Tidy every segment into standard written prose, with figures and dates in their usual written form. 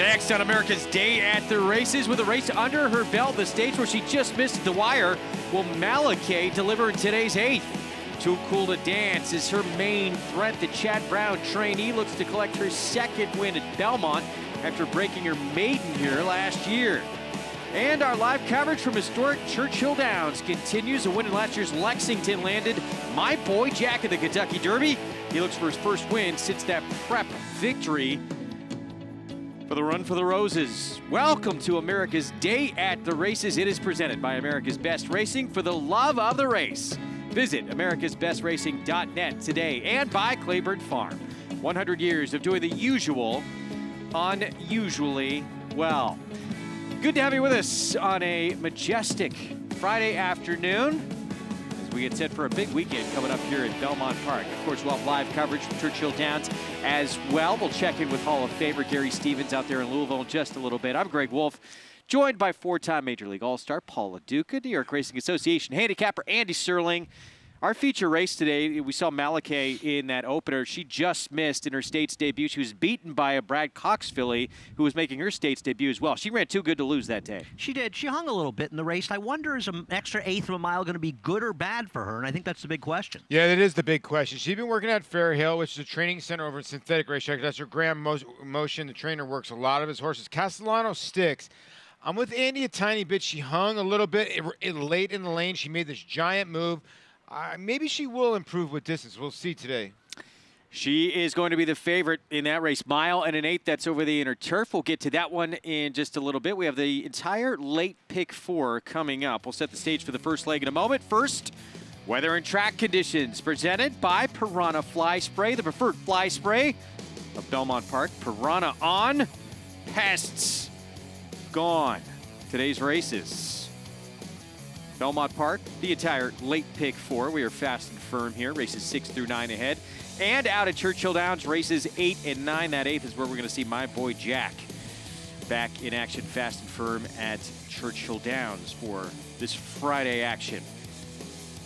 Next on America's Day at the Races, with a race under her belt, the stage where she just missed the wire, will Pincay deliver in today's 8th? Too Cool to Dance is her main threat. The Chad Brown trainee looks to collect her 2nd win at Belmont after breaking her maiden here last year. And our live coverage from historic Churchill Downs continues. A win in last year's Lexington landed my boy Jack at the Kentucky Derby. He looks for his first win since that prep victory for the Run for the Roses. Welcome to America's Day at the Races. It is presented by America's Best Racing for the love of the race. Visit americasbestracing.net today, and by Claiborne Farm. 100 years of doing the usual unusually well. Good to have you with us on a majestic Friday afternoon as we get set for a big weekend coming up here at Belmont Park. Of course, we'll have live coverage from Churchill Downs as well. We'll check in with Hall of Famer Gary Stevens out there in Louisville in just a little bit. I'm Greg Wolf, joined by 4-time Major League All-Star Paul LoDuca, New York Racing Association handicapper Andy Serling. Our feature race today, we saw Pincay in that opener. She just missed in her States debut. She was beaten by a Brad Cox filly who was making her States debut as well. She ran too good to lose that day. She did. She hung a little bit in the race. I wonder, is an extra 1/8 of a mile going to be good or bad for her? And I think that's the big question. Yeah, that is the big question. She's been working at Fair Hill, which is a training center over in Synthetic Racetrack. That's her grand motion. The trainer works a lot of his horses. Castellano sticks. I'm with Andy a tiny bit. She hung a little bit late in the lane. She made this giant move. Maybe she will improve with distance. We'll see today. She is going to be the favorite in that race. 1 1/8, that's over the inner turf. We'll get to that one in just a little bit. We have the entire late pick 4 coming up. We'll set the stage for the first leg in a moment. First, weather and track conditions presented by Piranha Fly Spray, the preferred fly spray of Belmont Park. Piranha on, pests gone. Today's races. Belmont Park, the entire late pick 4. We are fast and firm here. Races 6 through 9 ahead. And out at Churchill Downs, races 8 and 9. That 8th is where we're going to see my boy Jack back in action, fast and firm at Churchill Downs for this Friday action.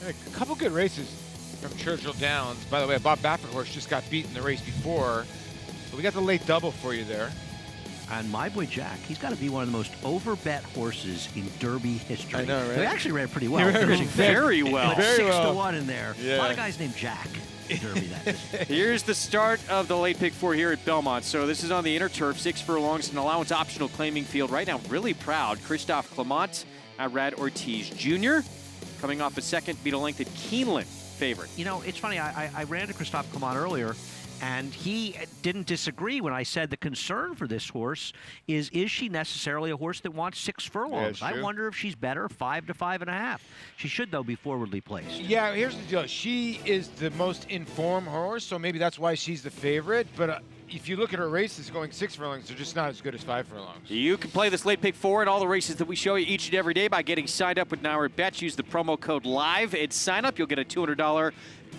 A couple good races from Churchill Downs. By the way, Bob Baffert horse just got beat in the race before. So we got the late double for you there. And my boy Jack, he's got to be one of the most over-bet horses in Derby history. I know, right? He actually ran pretty well. Very well. Like Very 6 well. to 1 in there. Yeah. A lot of guys named Jack in Derby, that is. Here's the start of the late pick 4 here at Belmont. So this is on the inner turf, 6 furlongs, an allowance optional claiming field. Right now, really proud. Christophe Clement, Rad Ortiz Jr. coming off a second, beat a length at Keeneland favorite. You know, it's funny. I ran to Christophe Clement earlier, and he didn't disagree when I said the concern for this horse is she necessarily a horse that wants 6 furlongs? Yeah, I wonder if she's better 5 to 5.5. She should, though, be forwardly placed. Yeah, here's the deal. She is the most informed horse, so maybe that's why she's the favorite. But if you look at her races going 6 furlongs, they're just not as good as 5 furlongs. You can play this late pick 4 in all the races that we show you each and every day by getting signed up with NYRA Bets. Use the promo code LIVE and sign up. You'll get a $200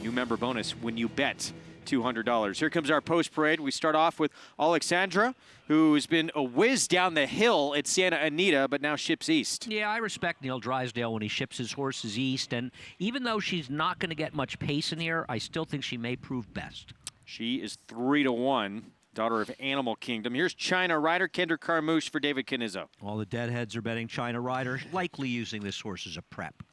new member bonus when you bet $200. Here comes our post parade. We start off with Alexandra, who's been a whiz down the hill at Santa Anita, but now ships east. Yeah, I respect Neil Drysdale when he ships his horses east, and even though she's not going to get much pace in here, I still think she may prove best. She is 3 to 1, daughter of Animal Kingdom. Here's China Rider, Kendra Carmouche for David Canizzo. All the deadheads are betting China Rider, likely using this horse as a prep.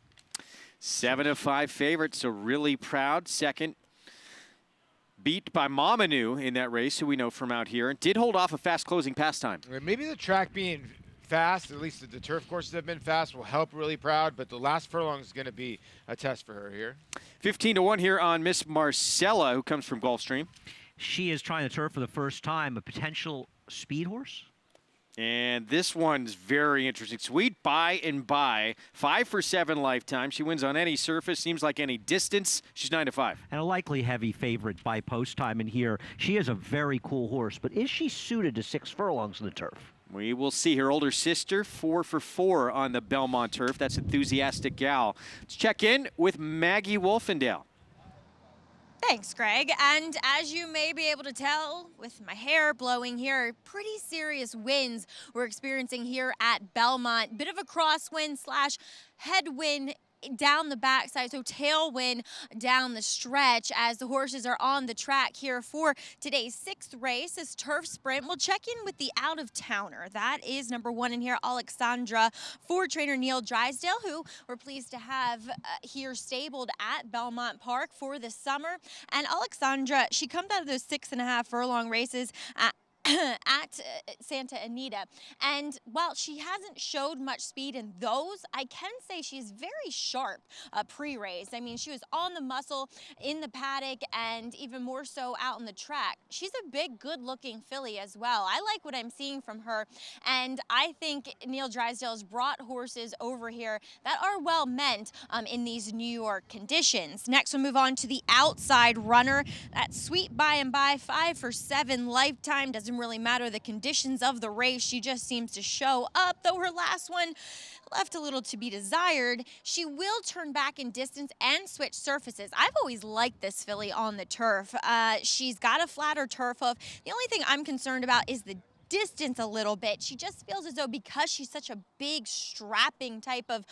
7 of 5 favorite, so really proud. Second, beat by Mamanu in that race, who we know from out here, and did hold off a fast closing pastime. Maybe the track being fast, at least the turf courses have been fast, will help really proud, but the last furlong is going to be a test for her here. 15 to 1 here on Miss Marcella, who comes from Gulfstream. She is trying the turf for the first time, a potential speed horse. And this one's very interesting. Sweet by and by, 5 for 7 lifetime. She wins on any surface, seems like any distance. She's 9 to 5. And a likely heavy favorite by post time in here. She is a very cool horse, but is she suited to 6 furlongs in the turf? We will see. Her older sister, 4 for 4 on the Belmont turf. That's Enthusiastic Gal. Let's check in with Maggie Wolfendale. Thanks, Greg. And as you may be able to tell with my hair blowing here, pretty serious winds we're experiencing here at Belmont. Bit of a crosswind / headwind down the backside, so tailwind down the stretch as the horses are on the track here for today's 6th race, this turf sprint. We'll check in with the out-of-towner. That is number 1 in here, Alexandra, for trainer Neil Drysdale, who we're pleased to have here stabled at Belmont Park for the summer. And Alexandra, she comes out of those 6.5 furlong races at Santa Anita, and while she hasn't showed much speed in those, I can say she's very sharp pre-race. I mean, she was on the muscle in the paddock and even more so out on the track. She's a big, good-looking filly as well. I like what I'm seeing from her, and I think Neil Drysdale's brought horses over here that are well meant in these New York conditions. Next, we'll move on to the outside runner. That Sweet By and By, 5 for 7 lifetime. Doesn't really matter the conditions of the race. She just seems to show up, though her last one left a little to be desired. She will turn back in distance and switch surfaces. I've always liked this filly on the turf. She's got a flatter turf hoof. The only thing I'm concerned about is the distance a little bit. She just feels as though because she's such a big strapping type of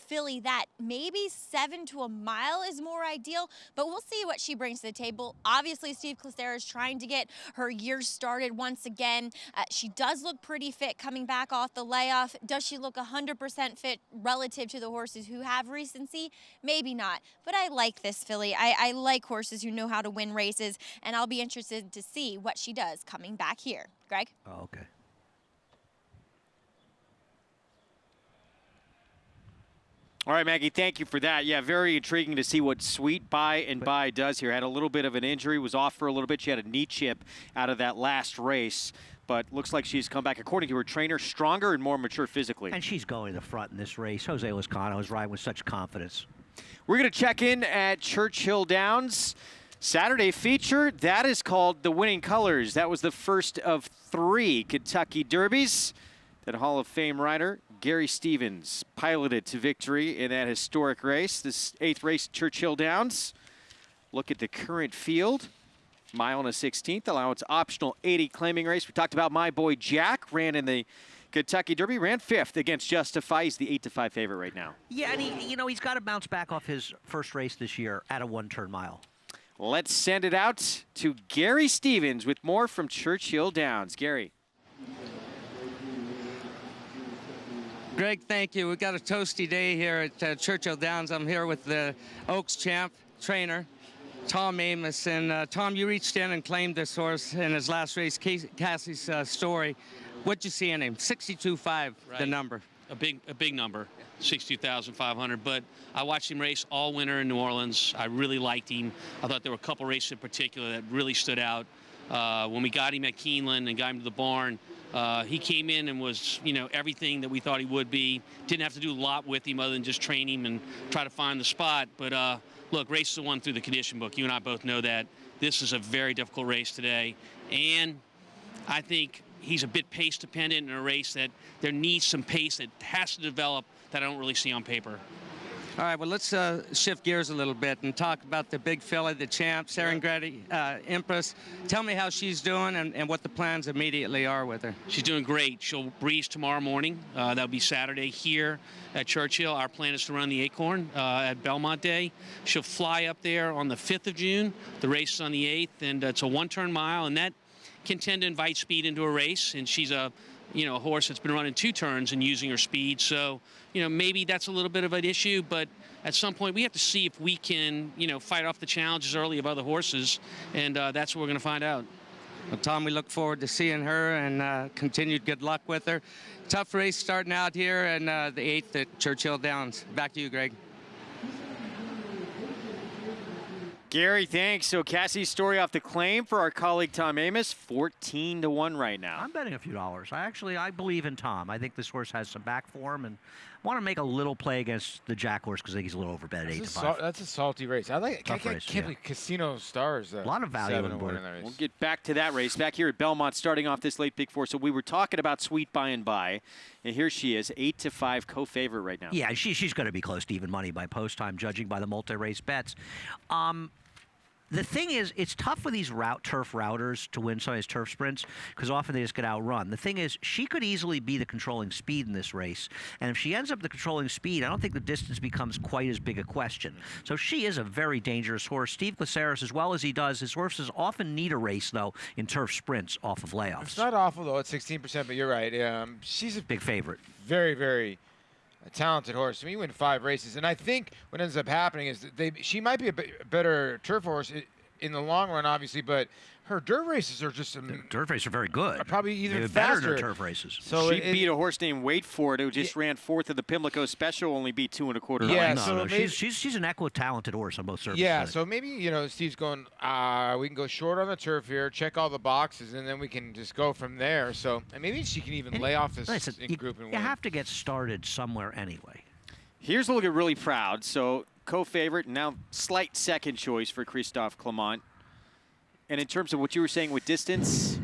filly that maybe 7 to a mile is more ideal, but we'll see what she brings to the table. Obviously, Steve Clisera is trying to get her year started once again. She does look pretty fit coming back off the layoff. Does she look 100% fit relative to the horses who have recency? Maybe not, but I like this filly. I like horses who know how to win races, and I'll be interested to see what she does coming back here. Greg? Oh, okay. All right, Maggie, thank you for that. Yeah, very intriguing to see what Sweet By and By does here. Had a little bit of an injury, was off for a little bit. She had a knee chip out of that last race, but looks like she's come back, according to her trainer, stronger and more mature physically. And she's going to the front in this race. Jose Lozcano is riding with such confidence. We're going to check in at Churchill Downs. Saturday feature, that is called the Winning Colors. That was the first of 3 Kentucky Derbies that Hall of Fame rider Gary Stevens piloted to victory in that historic race. This 8th race, Churchill Downs. Look at the current field. Mile and a 16th, allowance optional 80 claiming race. We talked about my boy Jack, ran in the Kentucky Derby, ran 5th against Justify. He's the 8-5 favorite right now. Yeah, and he's got to bounce back off his first race this year at a 1-turn mile. Let's send it out to Gary Stevens with more from Churchill Downs. Gary. Greg, thank you. We've got a toasty day here at Churchill Downs. I'm here with the Oaks champ trainer, Tom Amoss. And Tom, you reached in and claimed this horse in his last race, Cassie's Story. What'd you see in him? 62.5, right. The number. A big number, 62,500. But I watched him race all winter in New Orleans. I really liked him. I thought there were a couple races in particular that really stood out. When we got him at Keeneland and got him to the barn, he came in and was, everything that we thought he would be. Didn't have to do a lot with him other than just train him and try to find the spot. But look, races are won through the condition book. You and I both know that. This is a very difficult race today. And I think he's a bit pace dependent in a race that there needs some pace that has to develop that I don't really see on paper. All right, well, let's shift gears a little bit and talk about the big filly, the champ, Serengeti Empress. Tell me how she's doing and what the plans immediately are with her. She's doing great. She'll breeze tomorrow morning. That'll be Saturday here at Churchill. Our plan is to run the Acorn at Belmont Day. She'll fly up there on the 5th of June. The race is on the 8th, and it's a 1-turn mile, and that can tend to invite speed into a race, and she's a horse that's been running 2 turns and using her speed. So, maybe that's a little bit of an issue, but at some point we have to see if we can, fight off the challenges early of other horses, and that's what we're going to find out. Well, Tom, we look forward to seeing her and continued good luck with her. Tough race starting out here and the 8th at Churchill Downs. Back to you, Greg. Gary, thanks. So Cassie's Story off the claim for our colleague Tom Amoss, 14-1 right now. I'm betting a few dollars. I believe in Tom. I think this horse has some back form, and I want to make a little play against the Jack horse because I think he's a little overbet at 8-5. That's a salty race. I like it. I can't believe Casino Stars. A lot of value in the board. We'll get back to that race back here at Belmont, starting off this late Big Four. So we were talking about Sweet By and By, and here she is, 8-5 co-favorite right now. Yeah, she's going to be close to even money by post time, judging by the multi-race bets. The thing is, it's tough with these turf routers to win some of these turf sprints because often they just get outrun. The thing is, she could easily be the controlling speed in this race. And if she ends up the controlling speed, I don't think the distance becomes quite as big a question. So she is a very dangerous horse. Steve Glaceris, as well as he does, his horses often need a race, though, in turf sprints off of layoffs. It's not awful, though, at 16%, but you're right. She's a big favorite. Very, very talented horse. I mean, you win 5 races, and I think what ends up happening is that she might be a better turf horse in the long run, obviously, but her dirt races are just dirt races are very good. Probably even They're faster better than turf races. So she beat a horse named Wait For It, who just ran 4th at the Pimlico Special, only beat 2 1/4. Yeah, no, she's an equitalented horse on both surfaces. Yeah, so maybe Steve's going. We can go short on the turf here, check all the boxes, and then we can just go from there. So and maybe she can even lay off this group and win. You have to get started somewhere anyway. Here's a look at Really Proud. So co-favorite, now slight second choice for Christophe Clement. And in terms of what you were saying with distance,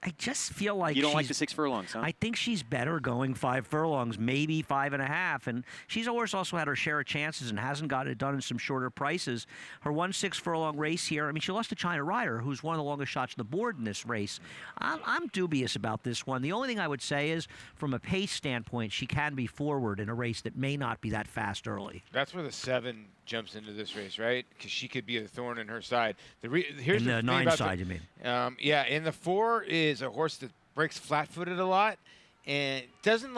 I just feel like you don't like the 6 furlongs, huh? I think she's better going 5 furlongs, maybe 5.5. And she's always also had her share of chances and hasn't got it done in some shorter prices. Her 1/6 furlong race here, I mean, she lost to China Rider, who's one of the longest shots on the board in this race. I'm dubious about this one. The only thing I would say is, from a pace standpoint, she can be forward in a race that may not be that fast early. That's where the 7 jumps into this race, right? Because she could be a thorn in her side. Here's the 9 side, you mean? Yeah, and the 4 is a horse that breaks flat-footed a lot and doesn't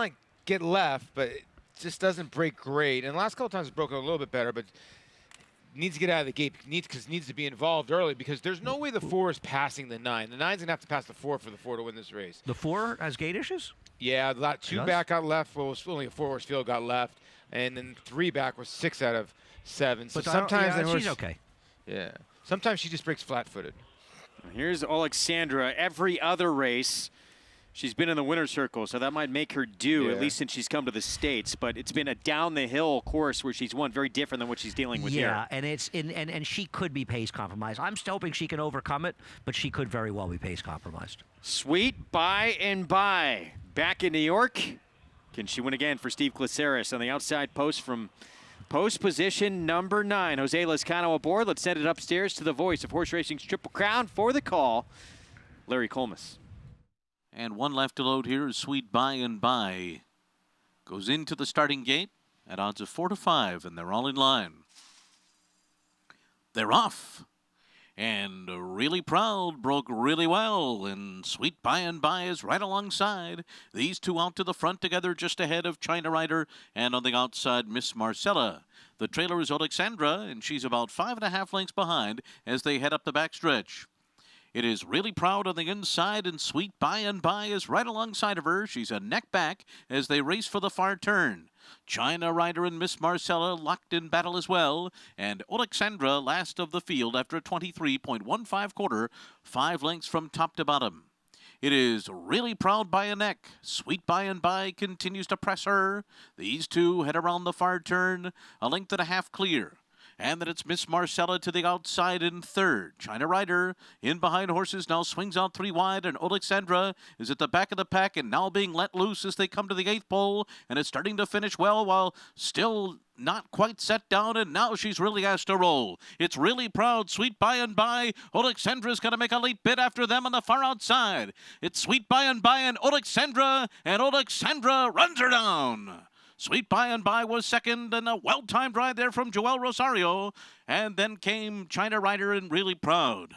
get left, but it just doesn't break great. And the last couple times it's broken a little bit better, but needs to get out of the gate because needs to be involved early because there's no way the 4 is passing the 9. The 9's gonna have to pass the 4 for the 4 to win this race. The 4 has gate issues? Yeah, 2 back got left. Well, it was only a 4-horse field got left, and then 3 back was 6 out of 7. So sometimes she's okay. Yeah, sometimes she just breaks flat-footed. Here's Alexandra. Every other race, she's been in the winner's circle, so that might make her due, at least since she's come to the States. But it's been a down-the-hill course where she's won, very different than what she's dealing with here. Yeah, and and she could be pace compromised. I'm still hoping she can overcome it, but she could very well be pace compromised. Sweet By and By. Back in New York. Can she win again for Steve Glaceris on the outside post from post position number 9. Jose Lezcano aboard. Let's send it upstairs to the voice of horse racing's Triple Crown for the call, Larry Collmus. And 1 left to load here is Sweet By and By. Goes into the starting gate at odds of 4 to 5, and they're all in line. They're off. And Really Proud broke really well, and Sweet By and By is right alongside. These two out to the front together just ahead of China Rider, and on the outside, Miss Marcella. The trailer is Alexandra, and she's about 5.5 lengths behind as they head up the backstretch. It is Really Proud on the inside, and Sweet By and By is right alongside of her. She's a neck back as they race for the far turn. China Rider and Miss Marcella locked in battle as well, and Alexandra last of the field after a 23.15 quarter, 5 lengths from top to bottom. It is Really Proud by a neck. Sweet By and By continues to press her. These two head around the far turn, a length and a half clear. And then it's Miss Marcella to the outside in 3rd. China Rider in behind horses now swings out 3 wide, and Alexandra is at the back of the pack and now being let loose as they come to the 8th pole, and it's starting to finish well while still not quite set down, and now she's really asked to roll. It's Really Proud, Sweet By and By. Alexandra's going to make a late bid after them on the far outside. It's Sweet By and Alexandra runs her down. Sweet By and By was second, and a well-timed ride there from Joel Rosario. And then came China Rider and Really Proud.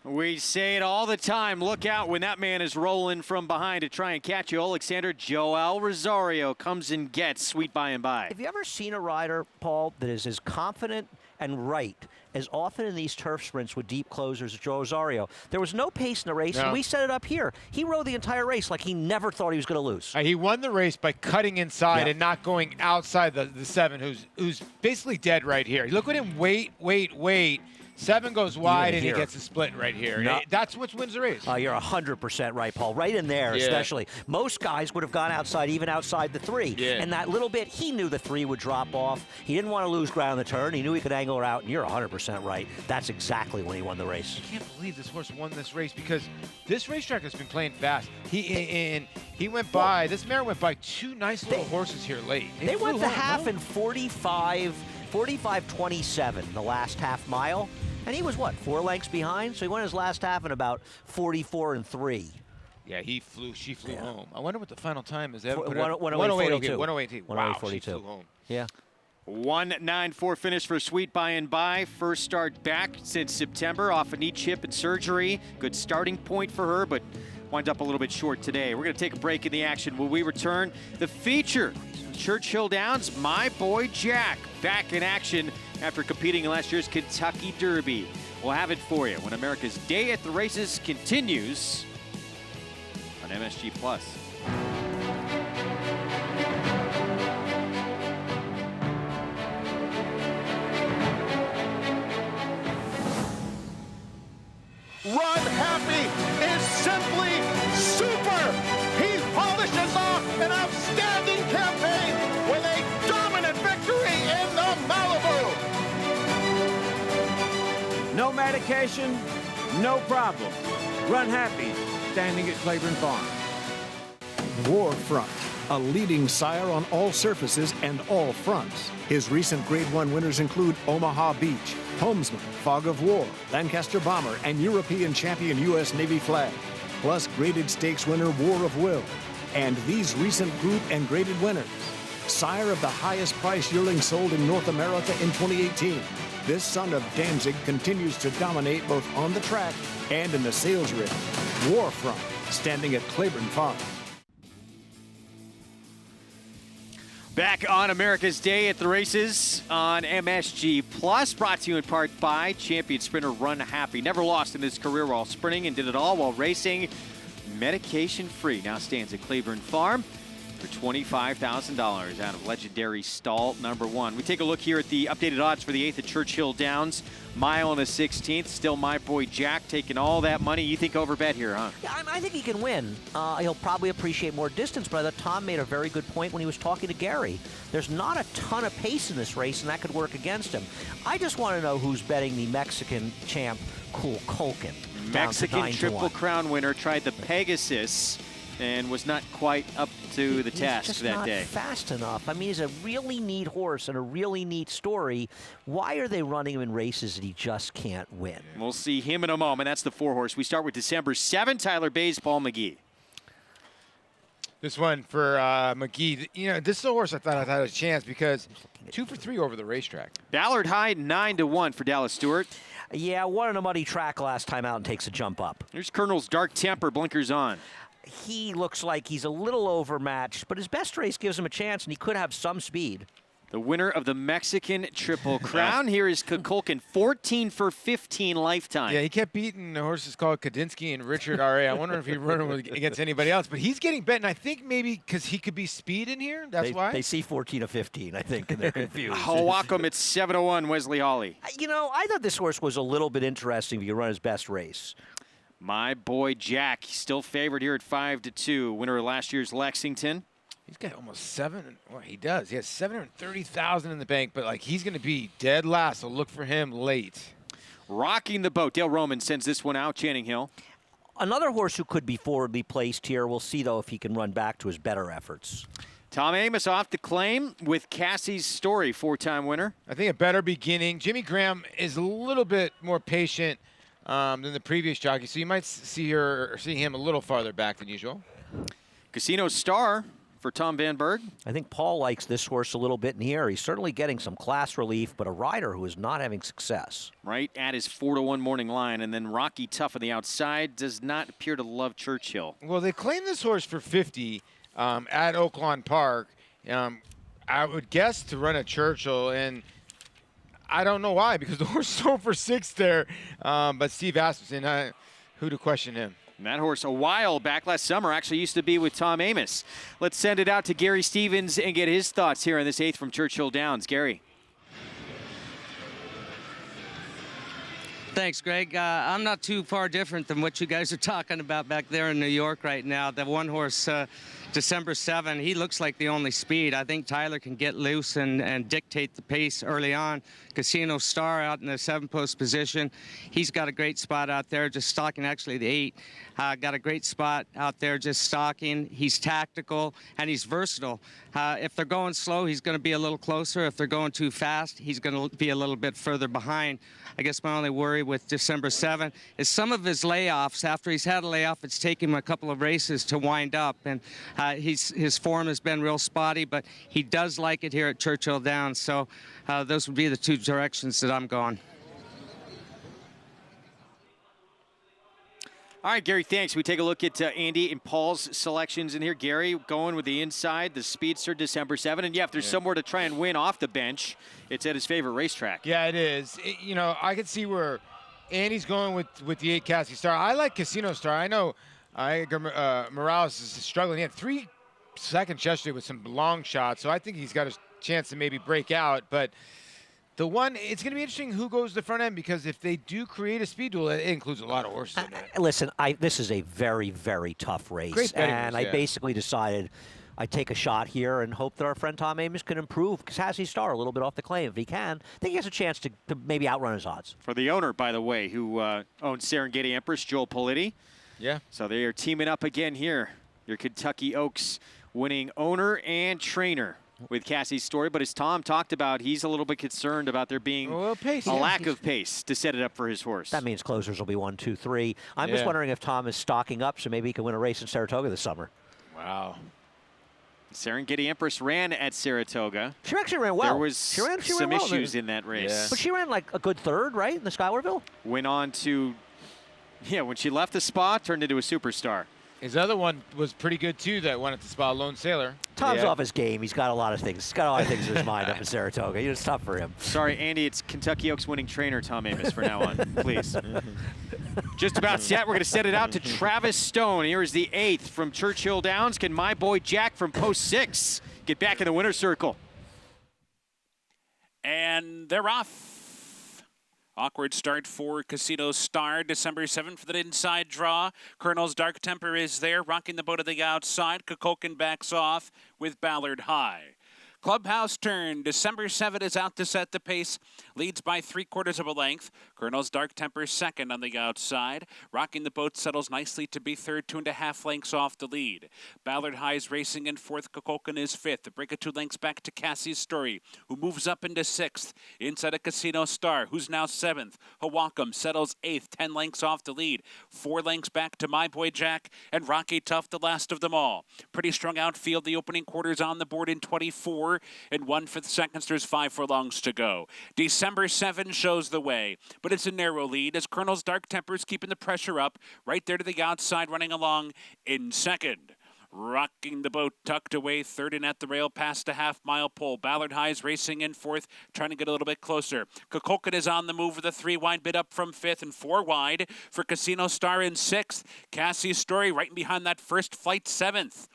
We say it all the time. Look out when that man is rolling from behind to try and catch you. Alexander Joel Rosario comes and gets Sweet By and By. Have you ever seen a rider, Paul, that is as confident and right as often in these turf sprints with deep closers as Joe Rosario? There was no pace in the race, and we set it up here. He rode the entire race like he never thought he was going to lose. He won the race by cutting inside and not going outside the 7, who's basically dead right here. Look at him wait. 7 goes wide, and he gets a split right here. No. That's what wins the race. You're 100% right, Paul. Right in there, especially. Most guys would have gone outside, even outside the 3. Yeah. And that little bit, he knew the 3 would drop off. He didn't want to lose ground on the turn. He knew he could angle her out, and you're 100% right. That's exactly when he won the race. I can't believe this horse won this race because this racetrack has been playing fast. He went by, this mare went by 2 nice little horses here late. They went the half in 45. 45.27 the last half mile. And he was, what, 4 lengths behind? So he won his last half in about 44.3. Yeah, she flew home. I wonder what the final time is. 108.42. 108.42. Wow, she flew home. Yeah. 1.94 finish for Sweet By and By. First start back since September off a knee chip and surgery. Good starting point for her, but winds up a little bit short today. We're going to take a break in the action. When we return, the feature, Churchill Downs, My Boy Jack, back in action after competing in last year's Kentucky Derby. We'll have it for you when America's Day at the Races continues on MSG+. Runhappy is simply super. He polishes off an outstanding campaign with a dominant victory in the Malibu. No medication, no problem. Runhappy, standing at Claiborne Farm. Warfront, a leading sire on all surfaces and all fronts. His recent Grade 1 winners include Omaha Beach, Homesman, Fog of War, Lancaster Bomber, and European champion U.S. Navy Flag, plus graded stakes winner War of Will, and these recent group and graded winners. Sire of the highest price yearling sold in North America in 2018. This son of Danzig continues to dominate both on the track and in the sales ring. Warfront, standing at Claiborne Farm. Back on America's Day at the Races on MSG Plus, brought to you in part by champion sprinter Runhappy. Never lost in his career while sprinting and did it all while racing. Medication free. Now stands at Claiborne Farm for $25,000 out of legendary stall number 1. We take a look here at the updated odds for the 8th at Churchill Downs. Mile and a 16th. Still My Boy Jack taking all that money. You think overbet here, huh? Yeah, I think he can win. He'll probably appreciate more distance, but I thought Tom made a very good point when he was talking to Gary. There's not a ton of pace in this race, and that could work against him. I just want to know who's betting the Mexican champ, Colkin. Mexican Triple Crown winner tried the Pegasus and was not quite up to the task that day. He's just not fast enough. I mean, he's a really neat horse and a really neat story. Why are they running him in races that he just can't win? We'll see him in a moment. That's the 4-horse. We start with December 7, Tyler Bayes, Paul McGee. This one for McGee. You know, this is a horse I thought had a chance because 2 for 3 over the racetrack. Ballard High, 9-1 for Dallas Stewart. Yeah, won on a muddy track last time out and takes a jump up. Here's Colonel's Dark Temper, blinkers on. He looks like he's a little overmatched, but his best race gives him a chance, and he could have some speed. The winner of the Mexican Triple Crown. Here is Kukulkan, 14 for 15 lifetime. Yeah, he kept beating the horses called Kadinsky and Richard R.A. I wonder if he'd run against anybody else, but he's getting bet, and I think maybe because he could be speed in here, that's why. They see 14 of 15, I think, and they're confused. Hawacum at 7-1, Wesley Hawley. You know, I thought this horse was a little bit interesting if you run his best race. My Boy Jack, still favored here at 5-2. Winner of last year's Lexington. He's got almost 7. Well, he does. He has 730,000 in the bank, but like he's going to be dead last. So look for him late. Rocking the boat. Dale Roman sends this one out. Channing Hill. Another horse who could be forwardly placed here. We'll see though if he can run back to his better efforts. Tom Amoss off the claim with Cassie's Story, 4-time winner. I think a better beginning. Jimmy Graham is a little bit more patient than the previous jockey, so you might see him a little farther back than usual. Casino Star for Tom Van Berg. I think Paul likes this horse a little bit in here. He's certainly getting some class relief, but a rider who is not having success. Right at his 4-1 morning line, and then Rocky Tough on the outside does not appear to love Churchill. Well, they claimed this horse for 50 at Oaklawn Park. I would guess to run at Churchill, and I don't know why, because the horse sold for 6 there. But Steve Asmussen, who to question him? And that horse a while back last summer actually used to be with Tom Amoss. Let's send it out to Gary Stevens and get his thoughts here on this 8th from Churchill Downs. Gary. Thanks, Greg. I'm not too far different than what you guys are talking about back there in New York right now. The one horse December 7, he looks like the only speed. I think Tyler can get loose and dictate the pace early on. Casino Star out in the 7-post position. He's got a great spot out there, just stalking actually the 8. Got a great spot out there just stalking. He's tactical and he's versatile. If they're going slow, he's going to be a little closer. If they're going too fast, he's going to be a little bit further behind. I guess my only worry with December 7 is some of his layoffs. After he's had a layoff, it's taken him a couple of races to wind up. And his form has been real spotty, but he does like it here at Churchill Downs. So those would be the 2 directions that I'm going. All right, Gary, thanks. We take a look at Andy and Paul's selections in here. Gary going with the inside, the Speedster, December 7. And, yeah, if there's somewhere to try and win off the bench, it's at his favorite racetrack. Yeah, it is. You know, I can see where Andy's going with the 8 Cassie Star. I like Casino Star. I know Morales is struggling. He had 3 seconds yesterday with some long shots, so I think he's got a chance to maybe break out. But the one, it's going to be interesting who goes the front end, because if they do create a speed duel, it includes a lot of horses in it. Listen, this is a very, very tough race. Great betting and race, I basically decided I'd take a shot here and hope that our friend Tom Amoss can improve Cassie Star a little bit off the claim. If he can, I think he has a chance to maybe outrun his odds. For the owner, by the way, who owns Serengeti Empress, Joel Politti. Yeah. So they are teaming up again here. Your Kentucky Oaks winning owner and trainer with Cassie's story. But as Tom talked about, he's a little bit concerned about there being a lack of pace to set it up for his horse. That means closers will be 1, 2, 3. I'm just wondering if Tom is stocking up so maybe he can win a race in Saratoga this summer. Wow. Serengeti Empress ran at Saratoga. She actually ran well. There was she ran some well issues in that race. Yeah. But she ran like a good 3rd, right, in the Schuylerville? Went on to, when she left the spot, turned into a superstar. His other one was pretty good, too, that won at the spot, Lone Sailor. Tom's off his game. He's got a lot of things. He's got a lot of things in his mind up in Saratoga. It's tough for him. Sorry, Andy, it's Kentucky Oaks winning trainer Tom Amoss from now on, please. Just about set. We're going to set it out to Travis Stone. Here is the 8th from Churchill Downs. Can my boy Jack from post 6 get back in the winner's circle? And they're off. Awkward start for Casino Star. December 7th for the inside draw. Colonel's Dark Temper is there, rocking the boat to the outside. Kukulkan backs off with Ballard High. Clubhouse turn. December 7 is out to set the pace. Leads by 3/4 of a length. Colonel's Dark Temper second on the outside. Rocking the boat settles nicely to be third, 2.5 lengths off the lead. Ballard High is racing in fourth. Kukulkan is fifth. A break of 2 lengths back to Cassie's Story, who moves up into sixth. Inside a Casino Star, who's now seventh. Hawakam settles eighth, 10 lengths off the lead. 4 lengths back to My Boy Jack and Rocky Tough, the last of them all. Pretty strong outfield. The opening quarters on the board in 24. And 1 for the seconds. There's 5 furlongs to go. December 7 shows the way, but it's a narrow lead as Colonel's Dark Temper is keeping the pressure up. Right there to the outside, running along in second. Rocking the boat, tucked away, third and at the rail, past a half-mile pole. Ballard High is racing in fourth, trying to get a little bit closer. Kukulkan is on the move with a 3-wide bid up from fifth and 4 wide for Casino Star in sixth. Cassie's Story right behind that first flight, seventh.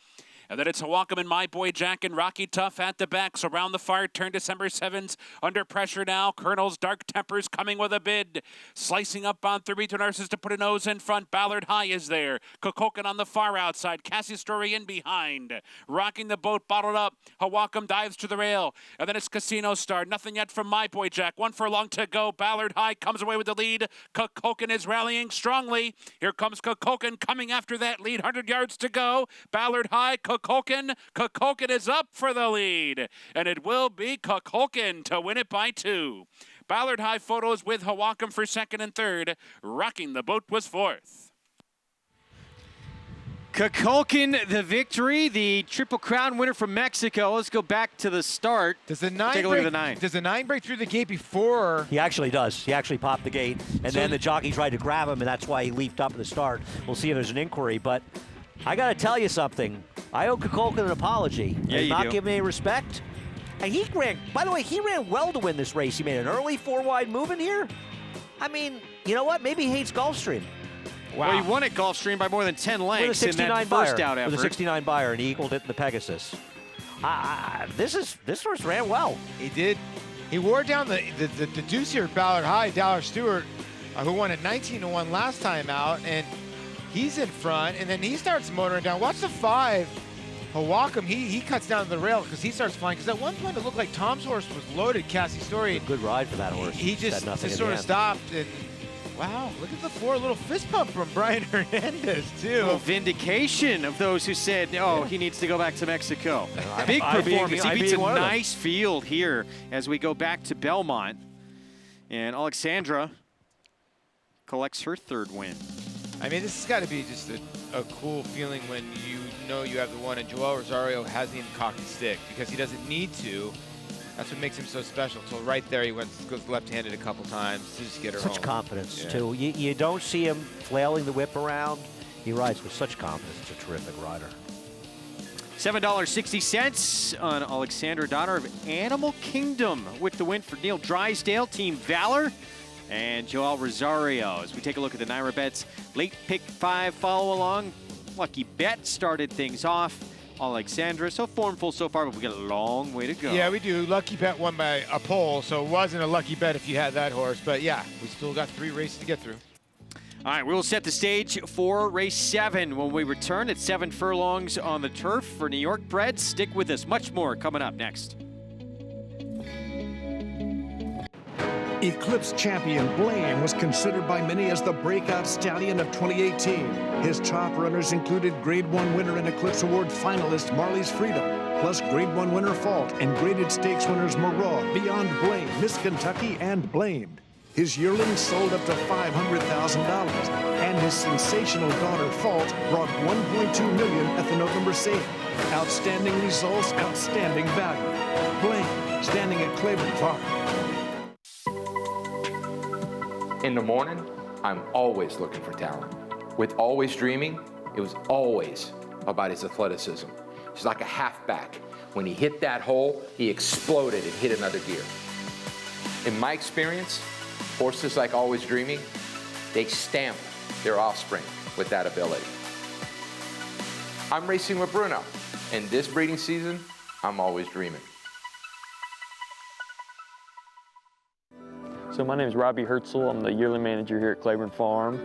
And then it's Hawakam and My Boy Jack and Rocky Tough at the backs. Around the far turn, December 7's under pressure now. Colonel's Dark Temper's coming with a bid. Slicing up on 32 nurses to put a nose in front. Ballard High is there. Kukulkan on the far outside. Cassie's Story in behind. Rocking the boat, bottled up. Hawakam dives to the rail. And then it's Casino Star. Nothing yet from My Boy Jack. 1 furlong to go. Ballard High comes away with the lead. Kukulkan is rallying strongly. Here comes Kukulkan coming after that lead. 100 yards to go. Ballard High, Kukulkan is up for the lead, and it will be Kukulkan to win it by 2. Ballard High photos with Hawakam for second and third. Rocking the boat was fourth. Kukulkan, the victory, the Triple Crown winner from Mexico. Let's go back to the start. Does the 9 take a look at the 9? Does the 9 break through the gate before? He actually does. He actually popped the gate, and then the jockey tried to grab him, and that's why he leaped up at the start. We'll see if there's an inquiry, but I got to tell you something. I owe Kukulkan an apology. Yeah, He's you not do. giving me any respect. And he ran, by the way, he ran well to win this race. He made an early 4-wide move in here. I mean, you know what? Maybe he hates Gulfstream. Wow. Well, he won at Gulfstream by more than 10 With a lengths in 69 that buyer. first out effort. With a 69 buyer, and he equaled it in the Pegasus. This horse ran well. He did. He wore down the deuce here at Ballard High. Dallas Stewart, who won at 19-1 last time out, and he's in front, and then he starts motoring down. Watch the 5 Hawakam, he cuts down to the rail because he starts flying. Because at one point it looked like Tom's horse was loaded, Cassie Story. Good ride for that horse. He just sort of stopped. And wow, look at the little fist pump from Brian Hernandez, too. A little vindication of those who said, oh, he needs to go back to Mexico. Big performance. He beats a nice field here as we go back to Belmont. And Alexandra collects her 3rd win. I mean, this has got to be just a cool feeling when you know you have the one, and Joel Rosario hasn't even cocked the stick because he doesn't need to. That's what makes him so special. So right there, he goes left-handed a couple times to just get her home. Such confidence, too. You don't see him flailing the whip around. He rides with such confidence. He's a terrific rider. $7.60 on Alexandra, daughter of Animal Kingdom, with the win for Neil Drysdale, Team Valor, and Joel Rosario. As we take a look at the NYRA bets, late pick 5 follow along. Lucky Bet started things off. Alexandra, so formful so far, but we got a long way to go. Yeah, we do. Lucky Bet won by a pole, so it wasn't a lucky bet if you had that horse. But yeah, we still got 3 races to get through. All right, we will set the stage for race 7 when we return at 7 furlongs on the turf for New York bred. Stick with us. Much more coming up next. Eclipse champion Blaine was considered by many as the breakout stallion of 2018. His top runners included Grade 1 winner and Eclipse Award finalist Marley's Freedom, plus Grade 1 winner Fault and graded stakes winners Maraud, Beyond Blame, Miss Kentucky, and Blamed. His yearlings sold up to $500,000, and his sensational daughter Fault brought $1.2 million at the November sale. Outstanding results, outstanding value. Blaine, standing at Claiborne Farm. In the morning, I'm always looking for talent. With Always Dreaming, it was always about his athleticism. He's like a halfback. When he hit that hole, he exploded and hit another gear. In my experience, horses like Always Dreaming, they stamp their offspring with that ability. I'm racing with Bruno, and this breeding season, I'm always dreaming. So my name is Robbie Herzl. I'm the yearling manager here at Claiborne Farm,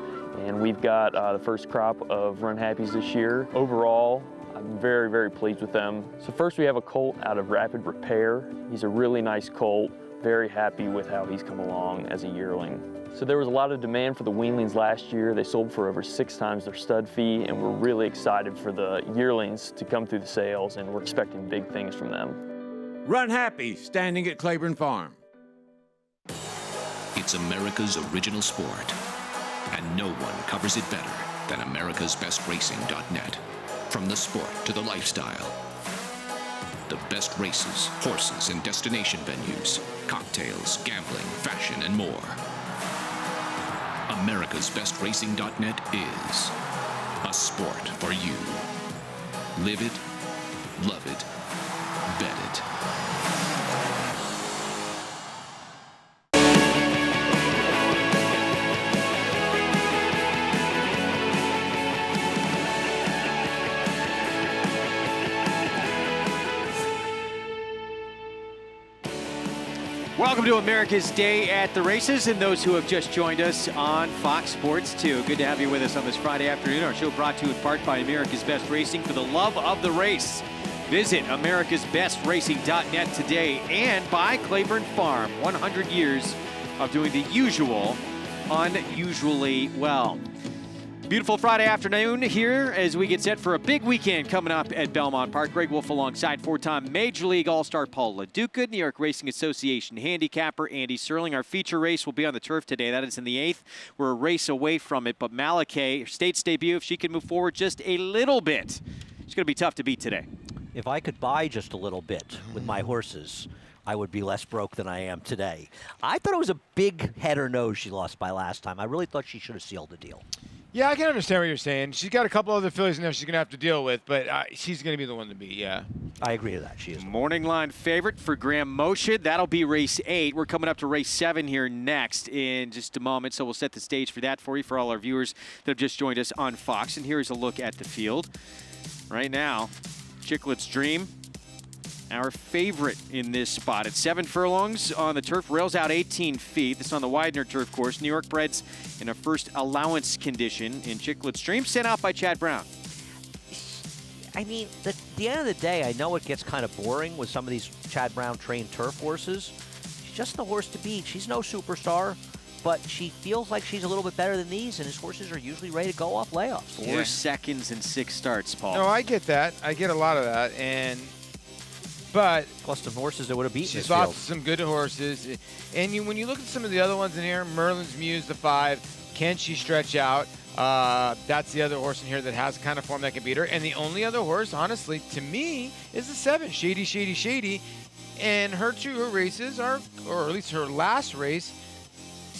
and we've got the first crop of Runhappies this year. Overall, I'm very, very pleased with them. So first we have a colt out of Rapid Repair. He's a really nice colt. Very happy with how he's come along as a yearling. So there was a lot of demand for the weanlings last year. They sold for over 6 times their stud fee, and we're really excited for the yearlings to come through the sales, and we're expecting big things from them. Runhappy, standing at Claiborne Farm. It's America's original sport, and no one covers it better than americasbestracing.net. From the sport to the lifestyle, the best races, horses, and destination venues, cocktails, gambling, fashion, and more. americasbestracing.net is a sport for you. Live it, love it, bet it. Welcome to America's Day at the Races, and those who have just joined us on Fox Sports 2. Good to have you with us on this Friday afternoon. Our show brought to you in part by America's Best Racing. For the love of the race, visit americasbestracing.net today, and by Claiborne Farm, 100 years of doing the usual unusually well. Beautiful Friday afternoon here as we get set for a big weekend coming up at Belmont Park. Greg Wolf alongside 4-time Major League All-Star Paul LoDuca, New York Racing Association handicapper Andy Serling. Our feature race will be on the turf today. That is in the 8th. We're a race away from it, but Malachi, State's debut, if she can move forward just a little bit, it's going to be tough to beat today. If I could buy just a little bit with my horses, I would be less broke than I am today. I thought it was a big head or nose she lost by last time. I really thought she should have sealed the deal. Yeah, I can understand what you're saying. She's got a couple other fillies in there she's going to have to deal with, but she's going to be the one to beat, yeah. I agree with that. She is. Morning line favorite for Graham Motion. That'll be race 8. We're coming up to race 7 here next in just a moment, so we'll set the stage for that for you, for all our viewers that have just joined us on Fox. And here's a look at the field. Right now, Chicklet's Dream, our favorite in this spot. At 7 furlongs on the turf, rails out 18 feet. This is on the Widener turf course. New York breds in a first allowance condition in Chicklet's Dream, sent out by Chad Brown. I mean, at the end of the day, I know it gets kind of boring with some of these Chad Brown trained turf horses. She's just the horse to beat. She's no superstar, but she feels like she's a little bit better than these, and his horses are usually ready to go off layoffs. 4 seconds and 6 starts, Paul. No, I get that. I get a lot of that, but plus some horses that would have beaten she's this lost field. some good horses, and when you look at some of the other ones in here, Merlin's Muse, the 5, can she stretch out? That's the other horse in here that has kind of form that can beat her. And the only other horse, honestly, to me, is the 7, Shady, Shady, Shady. And her races are, or at least her last race,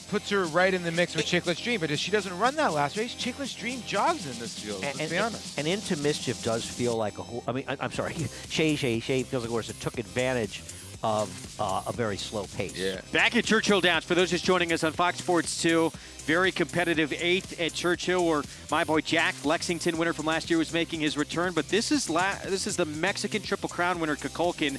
puts her right in the mix with Chicklet's Dream. But if she doesn't run that last race, Chicklet's Dream jogs in this field, let's be honest. And Into Mischief does feel like a horse. I mean, I'm sorry. Shady feels like a horse that took advantage of a very slow pace. Yeah. Back at Churchill Downs, for those just joining us on Fox Sports 2, very competitive 8th at Churchill, where my boy Jack, Lexington winner from last year, was making his return. But this is the Mexican Triple Crown winner, Kukulkan,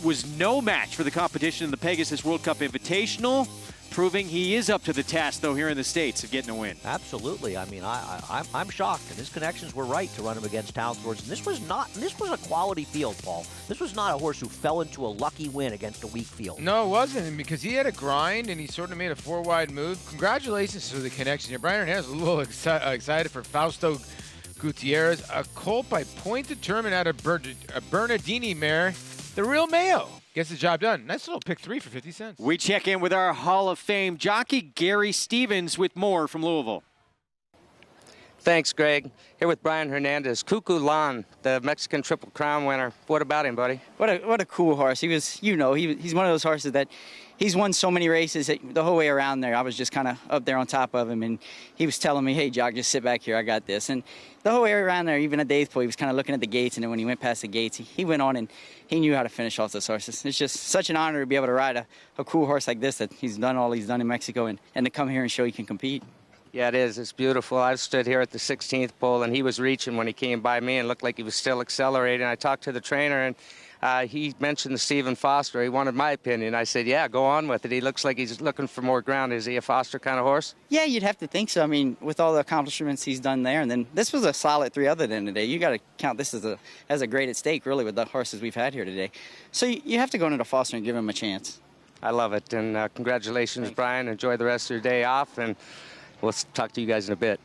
was no match for the competition in the Pegasus World Cup Invitational, proving he is up to the task, though, here in the States of getting a win. Absolutely. I mean, I'm shocked, and his connections were right to run him against Townsworth. And this was a quality field, Paul. This was not a horse who fell into a lucky win against a weak field. No, it wasn't, because he had a grind, and he sort of made a 4-wide move. Congratulations to the connection here. Brian Hernandez is a little excited for Fausto Gutierrez, a colt by point determined out of Bernardini mare, the real Mayo. Gets the job done. Nice little pick 3 for 50 cents. We check in with our Hall of Fame jockey, Gary Stevens, with more from Louisville. Thanks, Greg. Here with Brian Hernandez. Cuckoo Lan, the Mexican Triple Crown winner. What about him, buddy? What a cool horse. He was, he's one of those horses that he's won so many races that the whole way around there. I was just kind of up there on top of him, and he was telling me, hey, Jock, just sit back here. I got this. And the whole way around there, even at the 8th pole, he was kind of looking at the gates, and then when he went past the gates, he went on and he knew how to finish off those horses. It's just such an honor to be able to ride a cool horse like this that he's done all he's done in Mexico and to come here and show he can compete. Yeah, it is. It's beautiful. I stood here at the 16th pole, and he was reaching when he came by me and looked like he was still accelerating. I talked to the trainer, and he mentioned Stephen Foster. He wanted my opinion. I said, yeah, go on with it. He looks like he's looking for more ground. Is he a Foster kind of horse? Yeah, you'd have to think so. I mean, with all the accomplishments he's done there, and then this was a solid 3 other than today. You got to count this as a grade at stake, really, with the horses we've had here today. So you have to go into Foster and give him a chance. I love it, and congratulations, Thanks. Brian. Enjoy the rest of your day off, and we'll talk to you guys in a bit.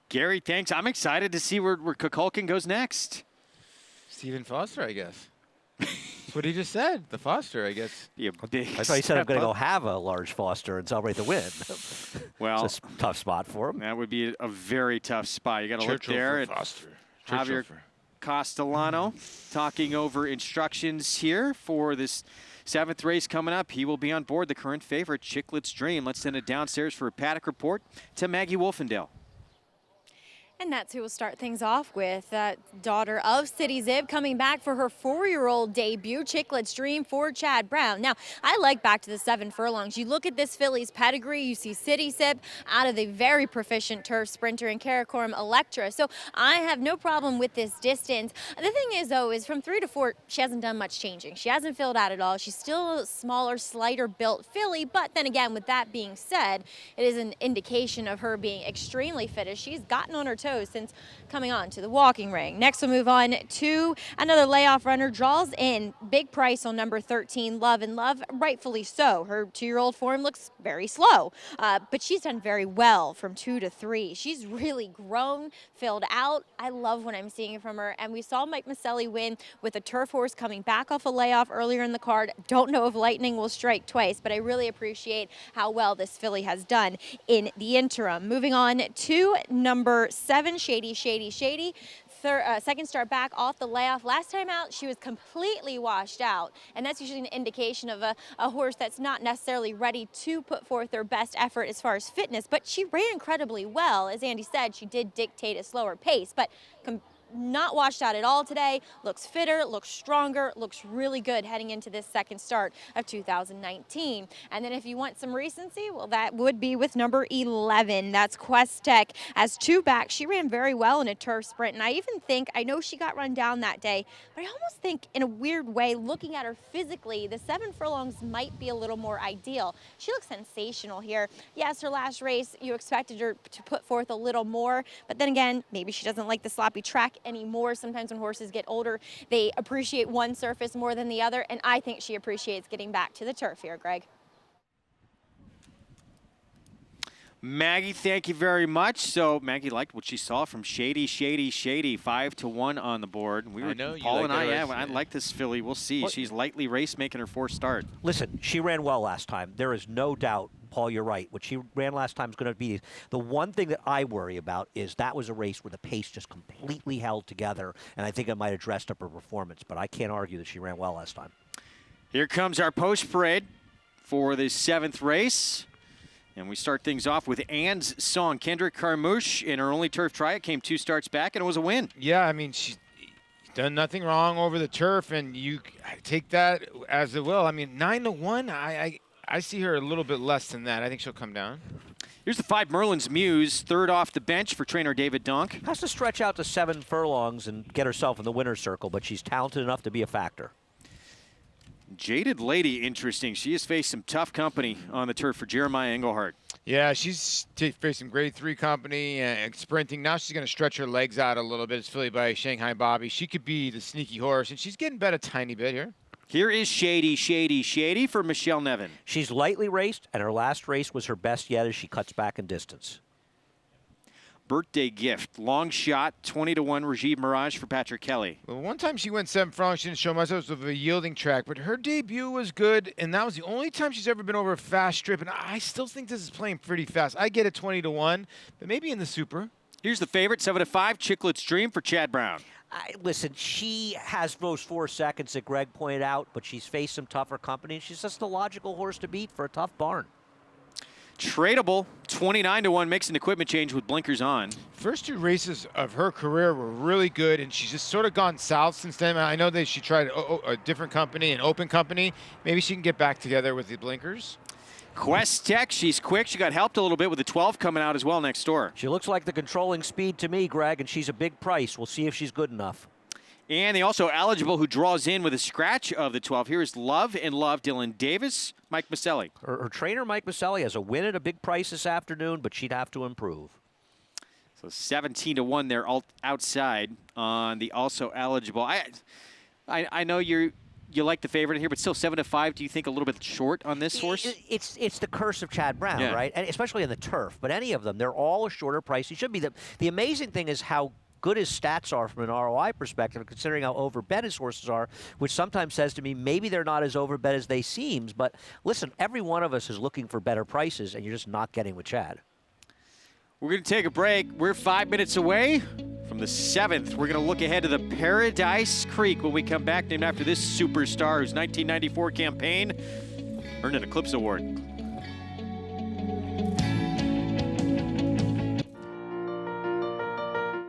Gary, thanks. I'm excited to see where Kukulkan goes next. Stephen Foster, I guess. That's what he just said. The Foster, I guess. I thought he said I'm going to go have a large Foster and celebrate the win. Well, it's a tough spot for him. That would be a very tough spot. You got to look there at Foster. Javier Castellano talking over instructions here for this 7th race coming up. He will be on board the current favorite, Chicklet's Dream. Let's send it downstairs for a paddock report to Maggie Wolfendale. And that's who will start things off with. Daughter of City Zib coming back for her 4-year-old debut, Chicklet's Dream for Chad Brown. Now, I like back to the 7 furlongs. You look at this filly's pedigree, you see City Zib out of the very proficient turf sprinter in Karakoram Electra. So I have no problem with this distance. The thing is, though, is from 3 to 4, she hasn't done much changing. She hasn't filled out at all. She's still a smaller, slighter built filly. But then again, with that being said, it is an indication of her being extremely fit as she's gotten on her toes since coming on to the walking ring. Next, we'll move on to another layoff runner. Draws in big price on number 13, Love and Love, rightfully so. Her 2-year-old form looks very slow, but she's done very well from 2 to 3. She's really grown, filled out. I love what I'm seeing from her, and we saw Mike Maselli win with a turf horse coming back off a layoff earlier in the card. Don't know if lightning will strike twice, but I really appreciate how well this filly has done in the interim. Moving on to number 7, Shady, Shady, Shady. Second start back off the layoff. Last time out, she was completely washed out, and that's usually an indication of a horse that's not necessarily ready to put forth their best effort as far as fitness, but she ran incredibly well. As Andy said, she did dictate a slower pace, but not washed out at all today. Looks fitter, looks stronger, looks really good heading into this second start of 2019. And then if you want some recency, well, that would be with number 11. That's Quest Tech. As 2 back, she ran very well in a turf sprint. And I even think, I know she got run down that day, but I almost think in a weird way, looking at her physically, the 7 furlongs might be a little more ideal. She looks sensational here. Yes, her last race, you expected her to put forth a little more, but then again, maybe she doesn't like the sloppy track anymore. Sometimes when horses get older, they appreciate one surface more than the other, and I think she appreciates getting back to the turf here, Greg. Maggie, thank you very much. So Maggie liked what she saw from Shady, 5-1 on the board. We were, Paul and I like this filly. We'll see. She's lightly raced, making her 4th start. Listen, she ran well last time. There is no doubt, Paul, you're right. What she ran last time is going to be the one thing that I worry about is that was a race where the pace just completely held together, and I think it might have dressed up her performance, but I can't argue that she ran well last time. Here comes our post parade for the 7th race. And we start things off with Anne's song. Kendrick Carmouche in her only turf try. It came 2 starts back, and it was a win. Yeah, I mean, she's done nothing wrong over the turf, and you take that as it will. I mean, 9-1, I see her a little bit less than that. I think she'll come down. Here's the 5 Merlin's Muse, 3rd off the bench for trainer David Donk. Has to stretch out to 7 furlongs and get herself in the winner's circle, but she's talented enough to be a factor. Jaded Lady, interesting. She has faced some tough company on the turf for Jeremiah Englehart. Yeah, she's faced some grade 3 company and sprinting. Now she's going to stretch her legs out a little bit. It's fillied by Shanghai Bobby. She could be the sneaky horse, and she's getting bet a tiny bit here. Here is Shady for Michelle Nevin. She's lightly raced, and her last race was her best yet as she cuts back in distance. Birthday Gift, long shot, 20-1 Rajiv Mirage for Patrick Kelly. Well, one time she went 7 furlongs. She didn't show much of a yielding track, but her debut was good, and that was the only time she's ever been over a fast strip, and I still think this is playing pretty fast. I get it 20-1, but maybe in the Super. Here's the favorite, 7-5, Chicklet's Dream for Chad Brown. Listen, she has those 4 seconds that Greg pointed out, but she's faced some tougher company, and she's just the logical horse to beat for a tough barn. Tradable, 29-1, makes an equipment change with blinkers on. First 2 races of her career were really good, and she's just sort of gone south since then. I know that she tried a different company, an open company. Maybe she can get back together with the blinkers. Quest Tech, she's quick. She got helped a little bit with the 12 coming out as well next door. She looks like the controlling speed to me, Greg, and she's a big price. We'll see if she's good enough. And they also eligible who draws in with a scratch of the 12. Here is Love and Love, Dylan Davis, Mike Maselli. Her trainer, Mike Maselli, has a win at a big price this afternoon, but she'd have to improve. So 17-1 there outside on the also eligible. I know you like the favorite here, but still 7-5. Do you think a little bit short on this horse? It's the curse of Chad Brown, yeah. Right? And especially in the turf. But any of them, they're all a shorter price. He should be. The amazing thing is how good his stats are from an ROI perspective, considering how overbet his horses are, which sometimes says to me, maybe they're not as overbet as they seem. But listen, every one of us is looking for better prices, and you're just not getting with Chad. We're going to take a break. We're 5 minutes away from the 7th. We're going to look ahead to the Paradise Creek when we come back, named after this superstar whose 1994 campaign earned an Eclipse Award.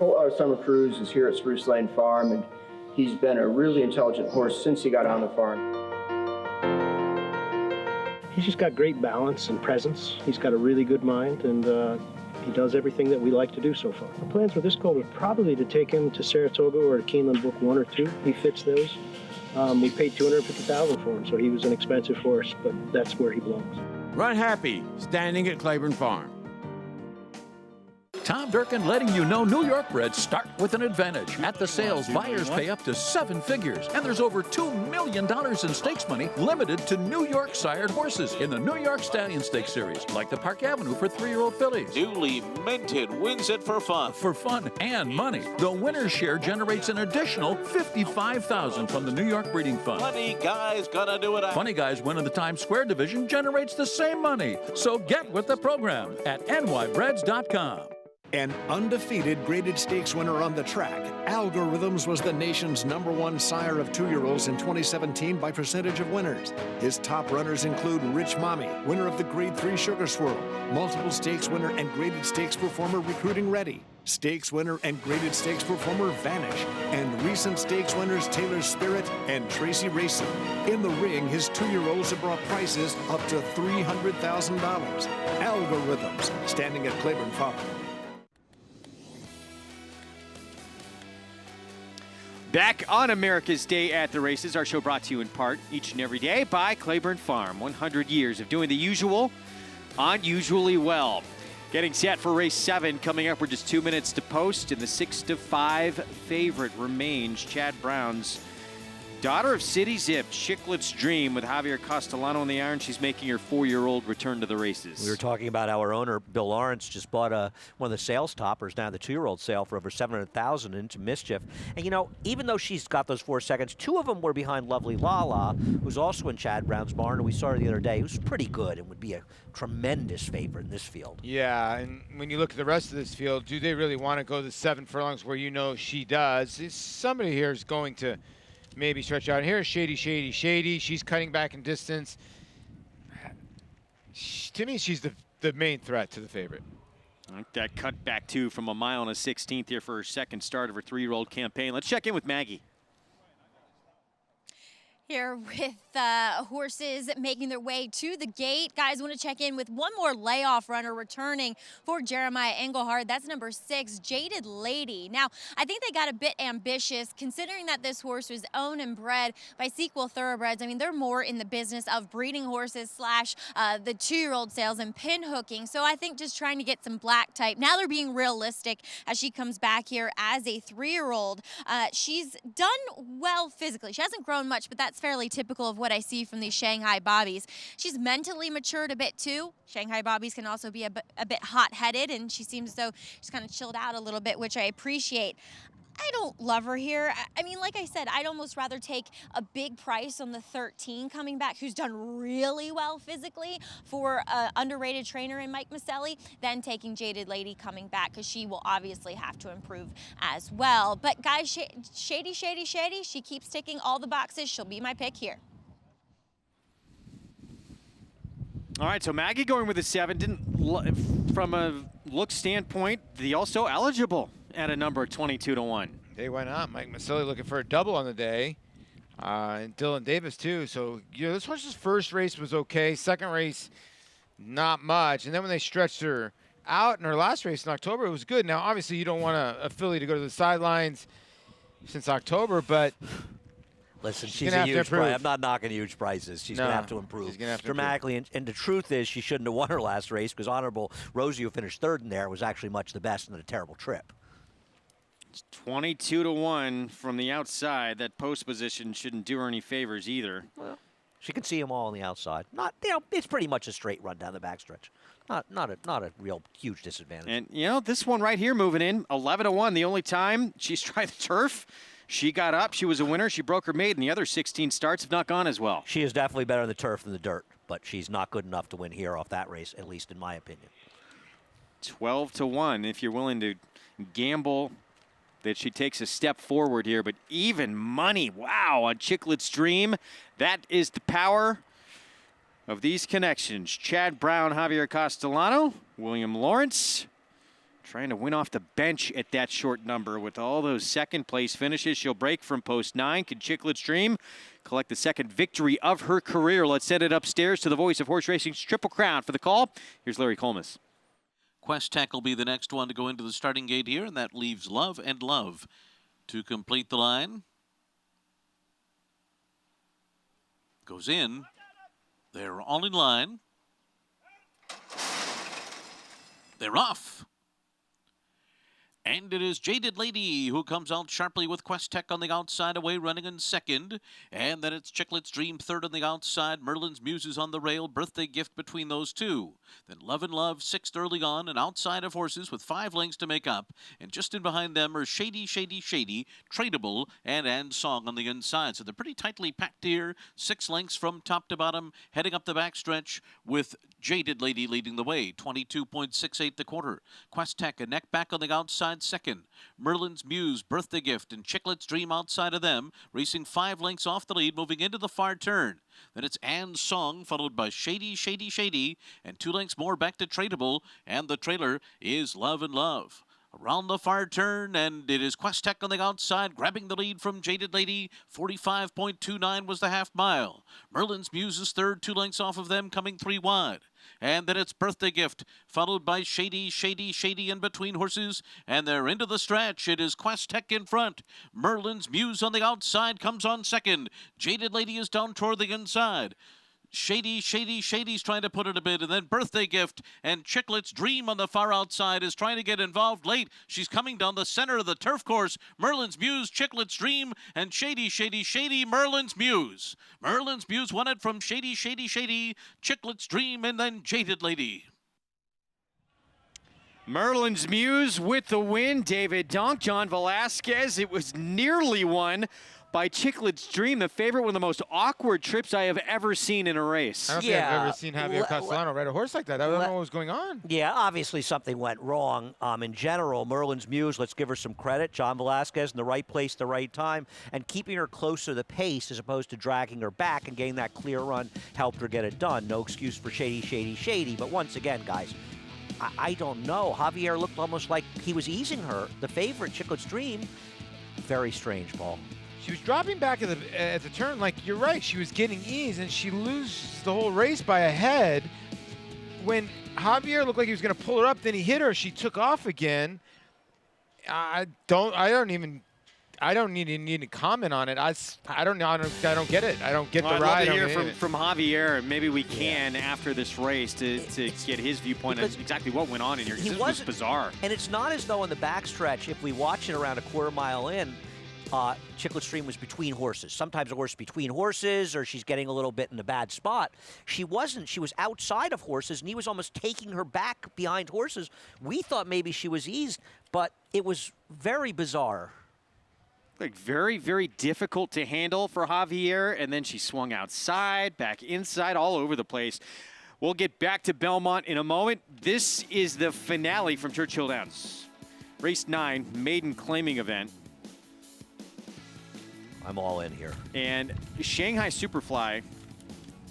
Our summer cruise is here at Spruce Lane Farm, and he's been a really intelligent horse since he got on the farm. He's just got great balance and presence. He's got a really good mind, and he does everything that we like to do so far. The plans with this colt are probably to take him to Saratoga or to Keeneland Book 1 or 2. He fits those. We paid $250,000 for him, so he was an expensive horse, but that's where he belongs. Runhappy, standing at Claiborne Farm. Tom Durkin letting you know New York breds start with an advantage. At the sales, buyers pay up to 7 figures. And there's over $2 million in stakes money limited to New York sired horses in the New York Stallion Stakes Series, like the Park Avenue for 3-year-old fillies. Newly minted wins it for fun. For fun and money. The winner's share generates an additional $55,000 from the New York Breeding Fund. Funny Guy's gonna do it. Funny Guys win in the Times Square division generates the same money. So get with the program at nybreds.com. An undefeated graded stakes winner on the track, Algorithms was the nation's #1 sire of 2-year-olds in 2017 by percentage of winners. His top runners include Rich Mommy, winner of the Grade 3 Sugar Swirl, multiple stakes winner and graded stakes performer Recruiting Ready, Stakes winner and graded stakes performer Vanish, and recent stakes winners Taylor Spirit and Tracy Racing. In the ring, his 2-year-olds have brought prices up to $300,000. Algorithms, standing at Claiborne Farm. Back on America's Day at the Races, our show brought to you in part each and every day by Claiborne Farm. 100 years of doing the usual, unusually well. Getting set for race 7 coming up. We're just 2 minutes to post, and the 6-5 favorite remains Chad Brown's daughter of City Zip, Chiclet's Dream, with Javier Castellano on the iron. She's making her 4-year-old return to the races. We were talking about our owner, Bill Lawrence, just bought one of the sales toppers down at the 2-year-old sale for over $700,000 into Mischief. And, you know, even though she's got those 4 seconds, 2 of them were behind Lovely Lala, who's also in Chad Brown's barn, and we saw her the other day, who's pretty good and would be a tremendous favorite in this field. Yeah, and when you look at the rest of this field, do they really want to go the 7 furlongs where you know she does? Somebody here is going to maybe stretch out. Here's Shady, Shady, Shady. She's cutting back in distance. To me, she's the main threat to the favorite. I like that cut back, too, from 1 mile and a 16th here for her second start of her 3-year-old campaign. Let's check in with Maggie. Here with horses making their way to the gate. Guys, want to check in with one more layoff runner returning for Jeremiah Engelhard. That's number 6, Jaded Lady. Now, I think they got a bit ambitious considering that this horse was owned and bred by Sequel Thoroughbreds. I mean, they're more in the business of breeding horses slash the 2-year-old sales and pin hooking. So I think just trying to get some black type. Now they're being realistic as she comes back here as a 3-year-old. She's done well physically. She hasn't grown much, but that's fairly typical of what I see from these Shanghai Bobbies. She's mentally matured a bit too. Shanghai Bobbies can also be a bit hot-headed, and she seems as though she's kind of chilled out a little bit, which I appreciate. I don't love her here. I mean, like I said, I'd almost rather take a big price on the 13 coming back, who's done really well physically for an underrated trainer in Mike Maselli, than taking Jaded Lady coming back, because she will obviously have to improve as well. But guys, Shady, Shady, Shady, she keeps ticking all the boxes. She'll be my pick here. All right, so Maggie going with a 7. From a look standpoint, the also eligible at a number 22-1. Hey, why not? Mike Maselli looking for a double on the day. And Dylan Davis, too. So, you know, this horse's first race was okay. Second race, not much. And then when they stretched her out in her last race in October, it was good. Now, obviously, you don't want a filly to go to the sidelines since October, but listen, she's a huge price. I'm not knocking huge prices. She's going to have to improve she's gonna have to dramatically. Improve. And the truth is, she shouldn't have won her last race, because Honorable Rosie, who finished 3rd in there, was actually much the best in a terrible trip. It's 22-1 from the outside. That post position shouldn't do her any favors either. Well, she can see them all on the outside. Not, you know, it's pretty much a straight run down the backstretch. Not a real huge disadvantage. And you know, this one right here moving in 11-1. The only time she's tried the turf, she got up. She was a winner. She broke her maiden. The other 16 starts have not gone as well. She is definitely better in the turf than the dirt, but she's not good enough to win here off that race, at least in my opinion. 12-1 if you're willing to gamble that she takes a step forward here, but even money, wow, on Chiclet's Dream. That is the power of these connections. Chad Brown, Javier Castellano, William Lawrence, trying to win off the bench at that short number with all those second place finishes. She'll break from post 9. Can Chiclet's Dream collect the second victory of her career? Let's send it upstairs to the voice of horse racing's Triple Crown for the call. Here's Larry Collmus. Quest Tech will be the next one to go into the starting gate here, and that leaves Love and Love to complete the line. Goes in. They're all in line. They're off. And it is Jaded Lady who comes out sharply with Quest Tech on the outside, away running in second. And then it's Chiclet's Dream third on the outside. Merlin's Muses on the rail. Birthday Gift between those two. Then Love and Love sixth early on and outside of horses with 5 lengths to make up. And just in behind them are Shady, Shady, Shady, Tradable, and Song on the inside. So they're pretty tightly packed here. 6 lengths from top to bottom, heading up the backstretch with Jaded Lady leading the way. 22.68 the quarter. Quest Tech a neck back on the outside second. Merlin's Muse, Birthday Gift, and Chiclet's Dream outside of them, racing 5 lengths off the lead, moving into the far turn. Then it's Song, followed by Shady, Shady, Shady, and 2 lengths more back to Tradable, and the trailer is Love and Love. Around the far turn, and it is Quest Tech on the outside, grabbing the lead from Jaded Lady. 45.29 was the half mile. Merlin's Muse is third, 2 lengths off of them, coming 3 wide. And then it's Birthday Gift, followed by Shady in between horses. And they're into the stretch. It is Quest Tech in front. Merlin's Muse on the outside comes on second. Jaded Lady is down toward the inside. Shady's trying to put it a bit, and then Birthday Gift and Chicklet's Dream on the far outside is trying to get involved late. She's coming down the center of the turf course. Merlin's Muse, Chicklet's Dream, and Shady, Merlin's Muse. Merlin's Muse won it from Shady, Chicklet's Dream, and then Jaded Lady. Merlin's Muse with the win. David Donk, John Velasquez. It was nearly won by Chicklet's Dream, the favorite, one of the most awkward trips I have ever seen in a race. I don't think I've ever seen Javier Castellano ride a horse like that. I don't know what was going on. Yeah, obviously something went wrong. In general, Merlin's Muse, let's give her some credit. John Velasquez in the right place, the right time, and keeping her close to the pace as opposed to dragging her back and getting that clear run helped her get it done. No excuse for Shady. But once again, guys, I don't know. Javier looked almost like he was easing her. The favorite, Chicklet's Dream, very strange, Paul. She was dropping back at the turn. Like, you're right, she was getting ease, and she loses the whole race by a head. When Javier looked like he was going to pull her up, then he hit her. She took off again. I don't need to comment on it. I don't get it. I don't get the ride. I'd love to hear from Javier, and maybe we can after this race to get his viewpoint on exactly what went on in here. This was bizarre. And it's not as though in the backstretch, if we watch it around a quarter mile in, Chicklet's Dream was between horses. Sometimes a horse between horses, or she's getting a little bit in a bad spot. She wasn't. She was outside of horses, and he was almost taking her back behind horses. We thought maybe she was eased, but it was very bizarre. Like very, very difficult to handle for Javier, and then she swung outside, back inside, all over the place. We'll get back to Belmont in a moment. This is the finale from Churchill Downs. Race 9, maiden claiming event. I'm all in here. And Shanghai Superfly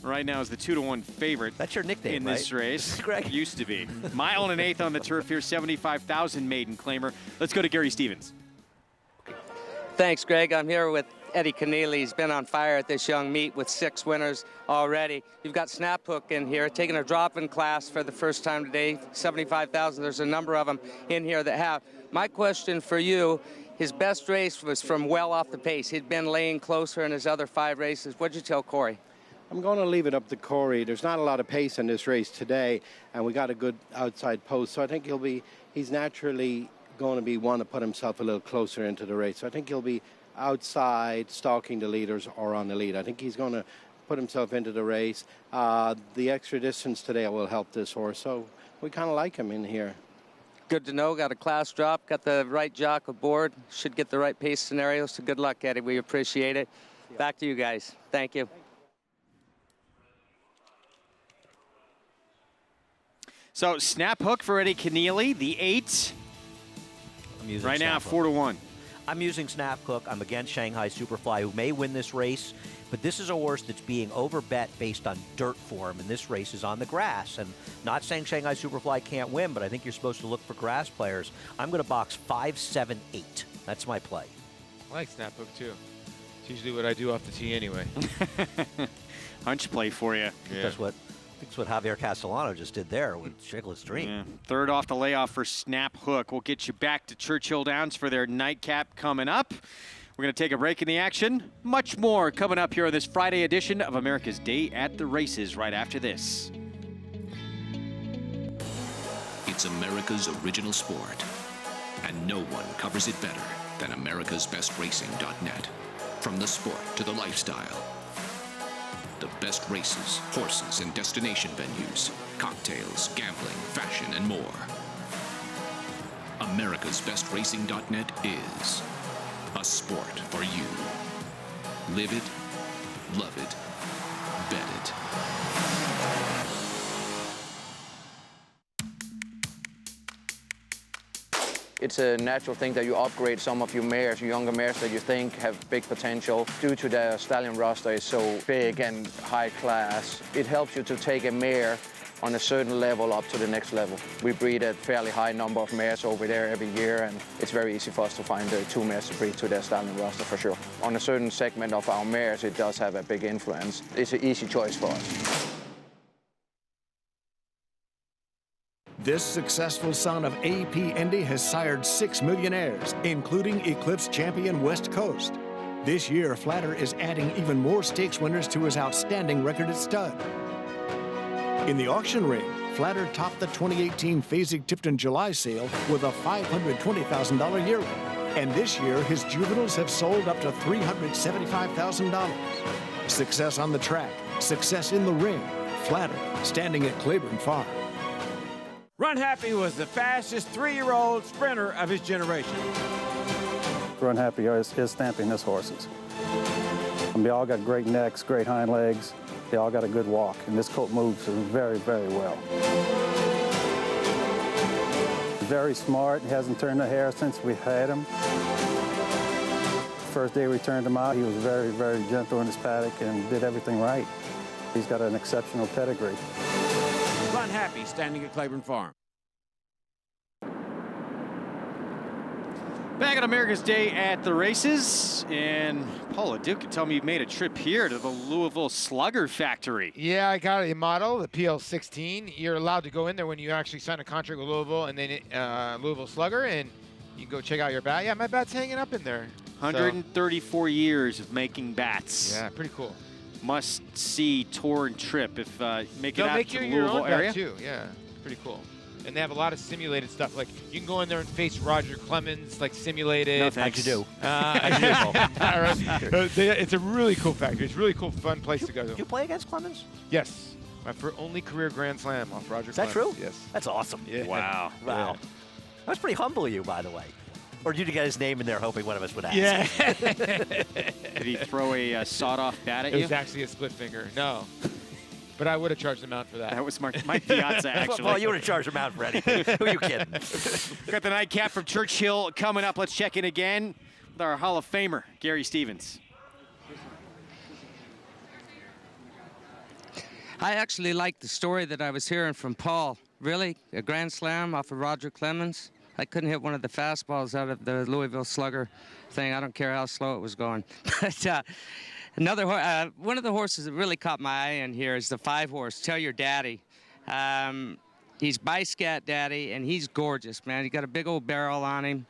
right now is the 2-1 favorite. That's your nickname, in this race. Greg. Used to be. Mile and an eighth on the turf here, 75,000 maiden claimer. Let's go to Gary Stevens. Thanks, Greg. I'm here with Eddie Keneally. He's been on fire at this young meet with 6 winners already. You've got Snap Hook in here, taking a drop-in class for the first time today, 75,000. There's a number of them in here that have. My question for you, his best race was from well off the pace. He'd been laying closer in his other 5 races. What'd you tell Corey? I'm going to leave it up to Corey. There's not a lot of pace in this race today, and we got a good outside post, so I think he's naturally going to be one to put himself a little closer into the race. So I think he'll be outside, stalking the leaders or on the lead. I think he's going to put himself into the race. The extra distance today will help this horse, so we kind of like him in here. Good to know. Got a class drop, got the right jock aboard, should get the right pace scenario. So good luck, Eddie. We appreciate it. Yeah. Back to you guys. Thank you. So Snap Hook for Eddie Keneally, the 8. Right now, 4-1. I'm using Snap Hook. I'm against Shanghai Superfly, who may win this race, but this is a horse that's being overbet based on dirt form, and this race is on the grass. And not saying Shanghai Superfly can't win, but I think you're supposed to look for grass players. I'm going to box 5, 7, 8. That's my play. I like Snap Hook, too. It's usually what I do off the tee anyway. Hunch play for you. Yeah. That's what Javier Castellano just did there with Chicklet's Dream. Yeah. Third off the layoff for Snap Hook. We'll get you back to Churchill Downs for their nightcap coming up. We're going to take a break in the action. Much more coming up here on this Friday edition of America's Day at the Races right after this. It's America's original sport, and no one covers it better than americasbestracing.net. From the sport to the lifestyle, the best races, horses, and destination venues, cocktails, gambling, fashion, and more. americasbestracing.net is a sport for you. Live it, love it, bet it. It's a natural thing that you upgrade some of your mares, your younger mares that you think have big potential. Due to the stallion roster is so big and high class, it helps you to take a mare on a certain level up to the next level. We breed a fairly high number of mares over there every year, and it's very easy for us to find 2 mares to breed to their stallion roster for sure. On a certain segment of our mares, it does have a big influence. It's an easy choice for us. This successful son of A.P. Indy has sired 6 millionaires, including Eclipse champion West Coast. This year, Flatter is adding even more stakes winners to his outstanding record at stud. In the auction ring, Flatter topped the 2018 Fasig-Tipton July sale with a $520,000 yearling. And this year, his juveniles have sold up to $375,000. Success on the track, success in the ring. Flatter, standing at Claiborne Farm. Runhappy was the fastest 3-year-old sprinter of his generation. Runhappy is stamping his horses. They all got great necks, great hind legs. They all got a good walk, and this colt moves very, very well. Very smart. He hasn't turned a hair since we had him. First day we turned him out, he was very, very gentle in his paddock and did everything right. He's got an exceptional pedigree. Runhappy, standing at Claiborne Farm. Back on America's Day at the races, and Paul LoDuca, tell me you made a trip here to the Louisville Slugger Factory. Yeah, I got a model, the PL16. You're allowed to go in there when you actually sign a contract with Louisville and then Louisville Slugger, and you can go check out your bat. Yeah, my bat's hanging up in there. 134 years of making bats. Yeah, pretty cool. Must-see tour and trip if make it They'll out make to the your Louisville own area. bat too. Yeah, pretty cool. And they have a lot of simulated stuff. Like you can go in there and face Roger Clemens, like simulated. No, thanks. How'd you do? How'd you do? All right. It's a really cool factory. It's a really cool, fun place to go to. Did you play against Clemens? Yes. My only career Grand Slam off Roger Is that Clemens. true? Yes. That's awesome. Yeah. Wow. Yeah. That's pretty humble of you, by the way. Or did you get his name in there hoping one of us would ask? Yeah. Did he throw a sawed-off bat at It you? was actually a split finger. No. But I would have charged him out for that. That was Mike Piazza, actually. Well, you would have charged him out for anything. Who are you kidding? Got the nightcap from Churchill coming up. Let's check in again with our Hall of Famer, Gary Stevens. I actually liked the story that I was hearing from Paul. Really? A Grand Slam off of Roger Clemens? I couldn't hit one of the fastballs out of the Louisville Slugger thing. I don't care how slow it was going. But one of the horses that really caught my eye in here is the 5-horse, Tell Your Daddy. He's Biscat Daddy, and he's gorgeous, man. He got a big old barrel on him,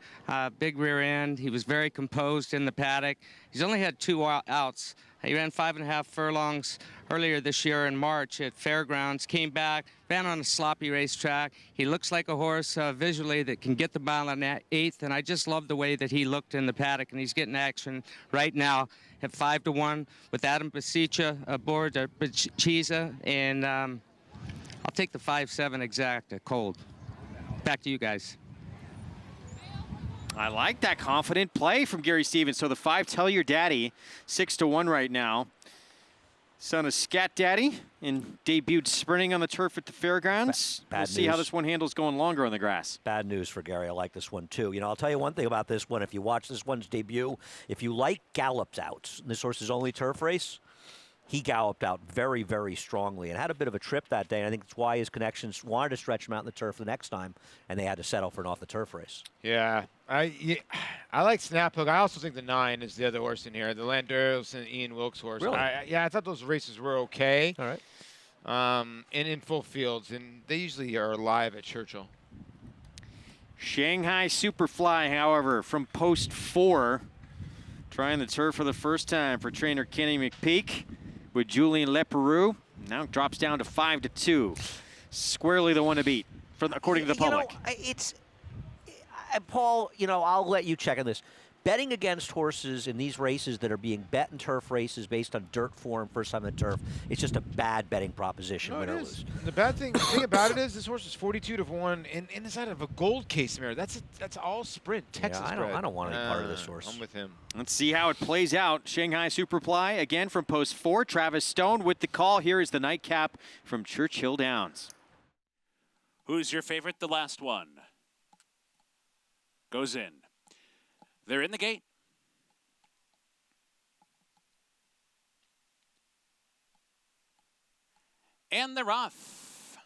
big rear end. He was very composed in the paddock. He's only had 2 outs. He ran 5.5 furlongs earlier this year in March at Fairgrounds, came back, ran on a sloppy racetrack. He looks like a horse visually that can get the mile an eighth, and I just love the way that he looked in the paddock, and he's getting action right now at 5-1 with Adam Basicha aboard Bachiza, and I'll take the 5-7 exact cold. Back to you guys. I like that confident play from Gary Stevens. So the 5, Tell Your Daddy, 6-1 right now. Son of Scat Daddy, and debuted sprinting on the turf at the Fairgrounds. We'll see how this one handles going longer on the grass. Bad news for Gary. I like this one, too. You know, I'll tell you one thing about this one. If you watch this one's debut, if you like gallops outs, this horse's only turf race, he galloped out very, very strongly and had a bit of a trip that day. And I think that's why his connections wanted to stretch him out in the turf the next time, and they had to settle for an off-the-turf race. Yeah, I like Snap Hook. I also think the 9 is the other horse in here, the Landeros and Ian Wilkes horse. Really? I thought those races were okay. All right. And in full fields, and they usually are live at Churchill. Shanghai Superfly, however, from post 4, trying the turf for the first time for trainer Kenny McPeak with Julian Leperoux. Now drops down to 5-2. Squarely the one to beat, according to the public. Paul, you know, I'll let you check on this. Betting against horses in these races that are being bet in turf races based on dirt form, first time in turf, it's just a bad betting proposition, win or lose. The thing about it is this horse is 42-1 and inside of a gold case mare. That's all sprint, Texas I don't want any part of this horse. I'm with him. Let's see how it plays out. Shanghai Superfly again from post 4. Travis Stone with the call. Here is the nightcap from Churchill Downs. Who's your favorite? The last one. Goes in. They're in the gate. And they're off.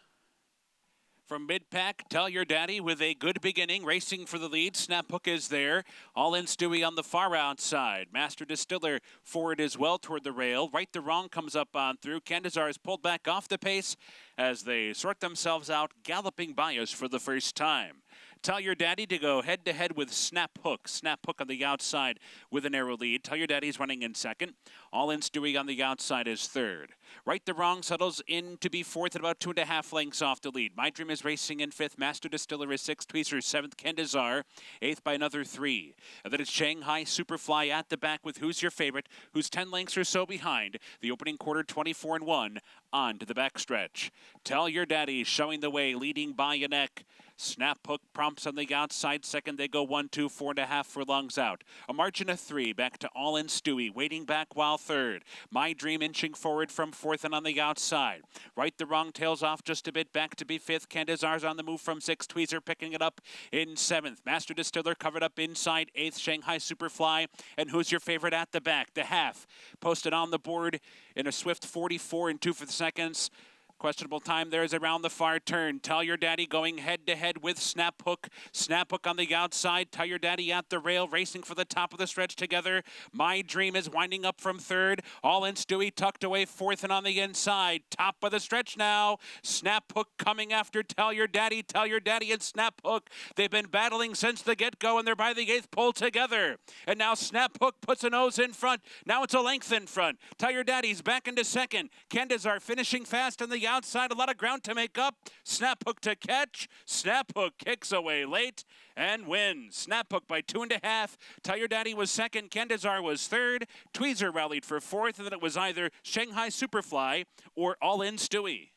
From mid-pack, Tell Your Daddy with a good beginning, racing for the lead. Snap Hook is there. All in Stewie on the far outside. Master Distiller forward as well toward the rail. Right the Wrong comes up on through. Candazar is pulled back off the pace as they sort themselves out, galloping by us for the first time. Tell Your Daddy to go head-to-head with Snap Hook. Snap Hook on the outside with a narrow lead. Tell Your Daddy's running in second. All in Stewie on the outside is third. Right the Wrong settles in to be fourth at about 2.5 lengths off the lead. My Dream is racing in fifth. Master Distiller is sixth. Tweezer seventh. Candazar eighth by another 3. And then it's Shanghai Superfly at the back with Who's Your Favorite, who's 10 lengths or so behind. The opening quarter 24-1 on to the backstretch. Tell Your Daddy showing the way, leading by a neck. Snap Hook prompts on the outside second. They go 1, 2, 4.5 furlongs out. A margin of 3 back to All in Stewie, waiting back while third. My Dream inching forward from fourth and on the outside. Right the Wrong tails off just a bit back to be fifth. Candazar's on the move from sixth. Tweezer picking it up in seventh. Master Distiller covered up inside eighth. Shanghai Superfly and Who's Your Favorite at the back. The half posted on the board in a swift 44 and 2 seconds. Questionable time there is around the far turn. Tell Your Daddy going head-to-head with Snap Hook. Snap Hook on the outside. Tell Your Daddy at the rail, racing for the top of the stretch together. My Dream is winding up from third. All in Stewie tucked away fourth and on the inside. Top of the stretch now. Snap Hook coming after Tell Your Daddy. Tell Your Daddy and Snap Hook. They've been battling since the get-go, and they're by the 8th pole together. And now Snap Hook puts a nose in front. Now it's a length in front. Tell Your Daddy's back into second. Candazar finishing fast on the outside, a lot of ground to make up. Snap Hook to catch. Snap Hook kicks away late and wins. Snap Hook by 2.5. Tell Your Daddy was second. Candazar was third. Tweezer rallied for fourth, and then it was either Shanghai Superfly or All in Stewie.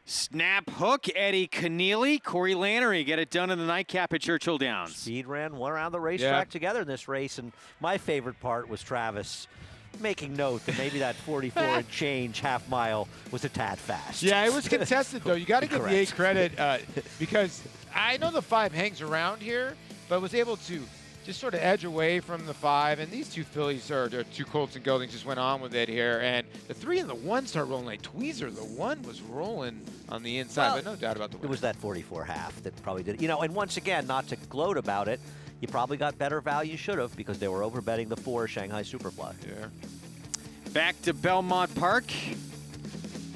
Snap Hook, Eddie Keneally, Corey Lannery get it done in the nightcap at Churchill Downs. Speed ran one around the racetrack together in this race, and my favorite part was Travis making note that maybe that 44 and change half mile was a tad fast. Yeah, it was contested, though. You got to give the 8 credit because I know the 5 hangs around here, but was able to just sort of edge away from the 5. And these 2 fillies, or 2 Colts and Geldings, just went on with it here. And the 3 and the 1 start rolling like Tweezer. The 1 was rolling on the inside, well, but no doubt about the win. It was that 44 half that probably did it. You know, and once again, not to gloat about it, you probably got better value, should have, because they were overbetting the 4 Shanghai Superfly. Yeah. Back to Belmont Park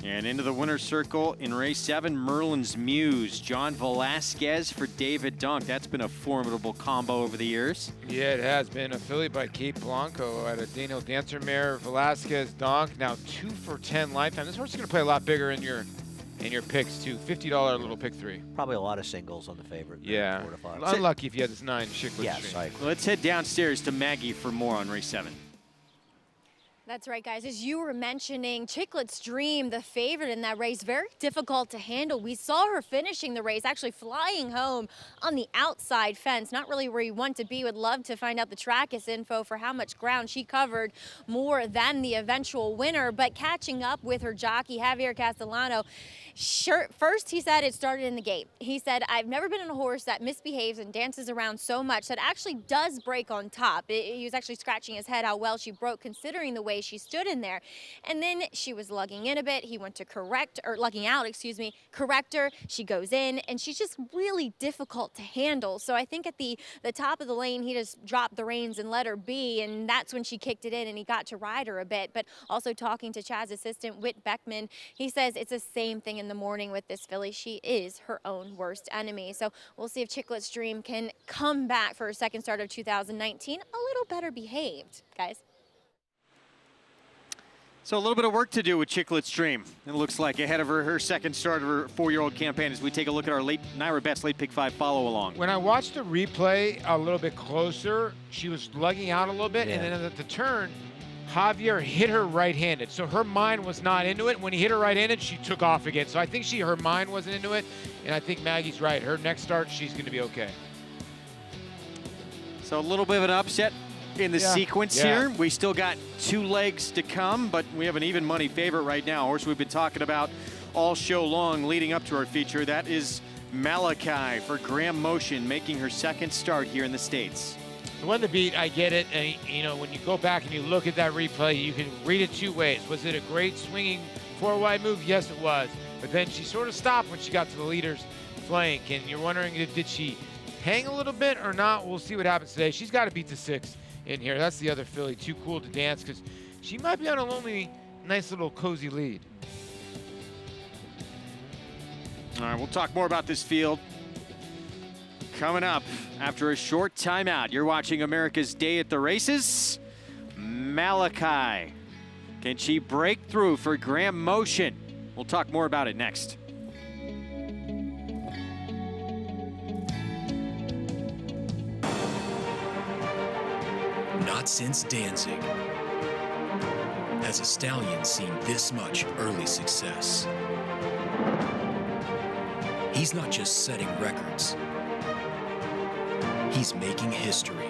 and into the winner's circle in race 7, Merlin's Muse. John Velasquez for David Dunk. That's been a formidable combo over the years. Yeah, it has been. A filly by Kate Blanco at a Daniel Dancer mare. Velasquez, Donk, now 2 for 10 lifetime. This horse is going to play a lot bigger in your picks too. $50 little pick 3. Probably a lot of singles on the favorite. Yeah. Unlucky if you had this 9 Chiclet Yes, Stream. Let's head downstairs to Maggie for more on race 7. That's right, guys. As you were mentioning, Chiclet's Dream, the favorite in that race, very difficult to handle. We saw her finishing the race, actually flying home on the outside fence. Not really where you want to be. Would love to find out the Trackist info for how much ground she covered more than the eventual winner. But catching up with her jockey, Javier Castellano, first he said it started in the gate. He said, I've never been in a horse that misbehaves and dances around so much that actually does break on top. He was actually scratching his head how well she broke considering the way she stood in there. And then she was lugging in a bit. He went to lugging out, correct her. She goes in, and she's just really difficult to handle. So I think at the top of the lane, he just dropped the reins and let her be, and that's when she kicked it in, and he got to ride her a bit. But also talking to Chad's assistant, Whit Beckman, he says it's the same thing in the morning with this filly. She is her own worst enemy. So we'll see if Chiclet's Dream can come back for her second start of 2019 a little better behaved, guys. So a little bit of work to do with Chiclet's Dream. It looks like ahead of her second start of her 4-year-old campaign as we take a look at our NYRA Best Late Pick 5 follow along. When I watched the replay a little bit closer, she was lugging out a little bit, and then at the turn, Javier hit her right-handed. So her mind was not into it. When he hit her right-handed, she took off again. So I think her mind wasn't into it, and I think Maggie's right. Her next start, she's going to be okay. So a little bit of an upset in the sequence here. We still got 2 legs to come, but we have an even money favorite right now. Horse we've been talking about all show long leading up to our feature. That is Malachi for Graham Motion, making her second start here in the States. The one to beat, I get it. And, you know, when you go back and you look at that replay, you can read it 2 ways. Was it a great swinging 4-wide move? Yes, it was. But then she sort of stopped when she got to the leader's flank, and you're wondering, did she hang a little bit or not? We'll see what happens today. She's got to beat the 6 in here. That's the other filly, Too Cool to Dance, because she might be on a lonely, nice little cozy lead. All right, we'll talk more about this field coming up after a short timeout. You're watching America's Day at the Races. Malachi, can she break through for Graham Motion? We'll talk more about it next. Not since Danzig has a stallion seen this much early success. He's not just setting records, he's making history.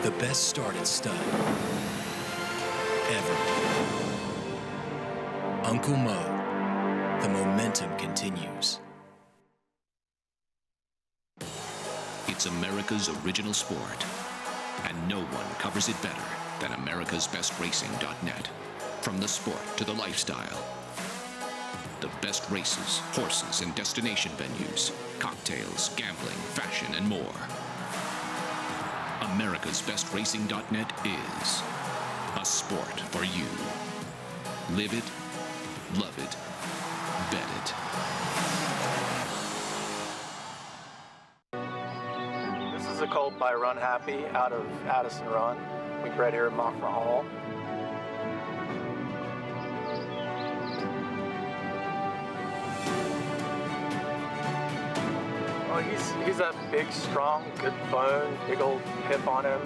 The best started stud ever. Uncle Mo, the momentum continues. It's America's original sport, and no one covers it better than americasbestracing.net. From the sport to the lifestyle, the best races, horses, and destination venues, cocktails, gambling, fashion, and more. americasbestracing.net is a sport for you. Live it, love it, bet it. This is a colt by Runhappy out of Addison Run. We bred here at Moffra Hall. Well, he's a big, strong, good bone, big old hip on him.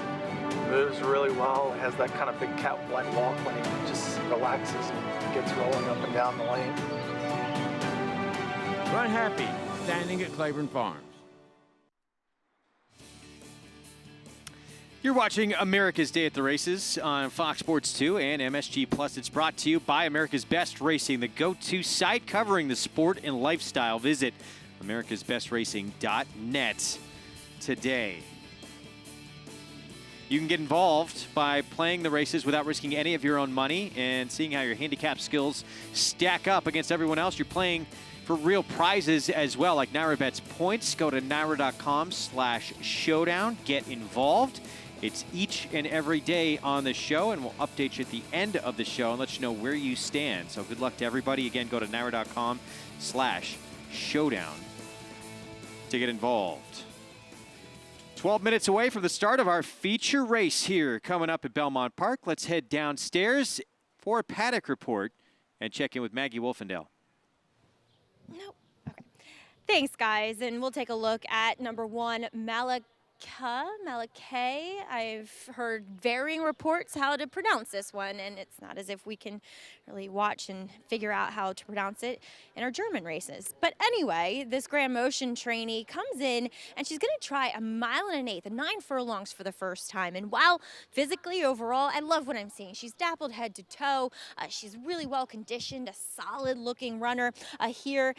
Moves really well. Has that kind of big cat-like walk when he just relaxes and gets rolling up and down the lane. Runhappy, standing at Claiborne Farms. You're watching America's Day at the Races on Fox Sports 2 and MSG Plus. It's brought to you by America's Best Racing, the go-to site covering the sport and lifestyle. Visit americasbestracing.net today. You can get involved by playing the races without risking any of your own money and seeing how your handicap skills stack up against everyone else. You're playing for real prizes as well, like NYRA Bets points. Go to NYRA.com/showdown. Get involved. It's each and every day on the show, and we'll update you at the end of the show and let you know where you stand. So good luck to everybody. Again, go to NYRA.com/showdown to get involved. 12 minutes away from the start of our feature race here coming up at Belmont Park. Let's head downstairs for a paddock report and check in with Maggie Wolfendale. Nope. Okay. Thanks, guys. And we'll take a look at number 1, Malachi. I've heard varying reports how to pronounce this one, and it's not as if we can really watch and figure out how to pronounce it in our German races. But anyway, this Grand Motion trainee comes in, and she's going to try a 1.125 miles, 9 furlongs for the first time. And while physically, overall, I love what I'm seeing. She's dappled head to toe. She's really well conditioned, a solid-looking runner here.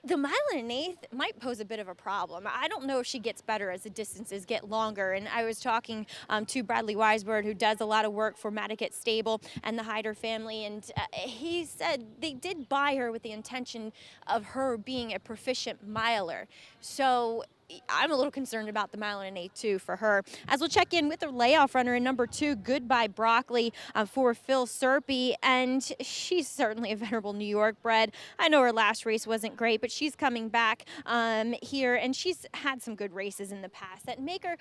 The 1.125 miles might pose a bit of a problem. I don't know if she gets better as the distances get longer. And I was talking to Bradley Weisberg, who does a lot of work for Maddocket Stable and the Hyder family, and he said they did buy her with the intention of her being a proficient miler. So I'm a little concerned about the 1.125 miles too for her. As we'll check in with the layoff runner in number 2, Goodbye Broccoli, for Phil Serpy, and she's certainly a venerable New York bred. I know her last race wasn't great, but she's coming back here, and she's had some good races in the past that make her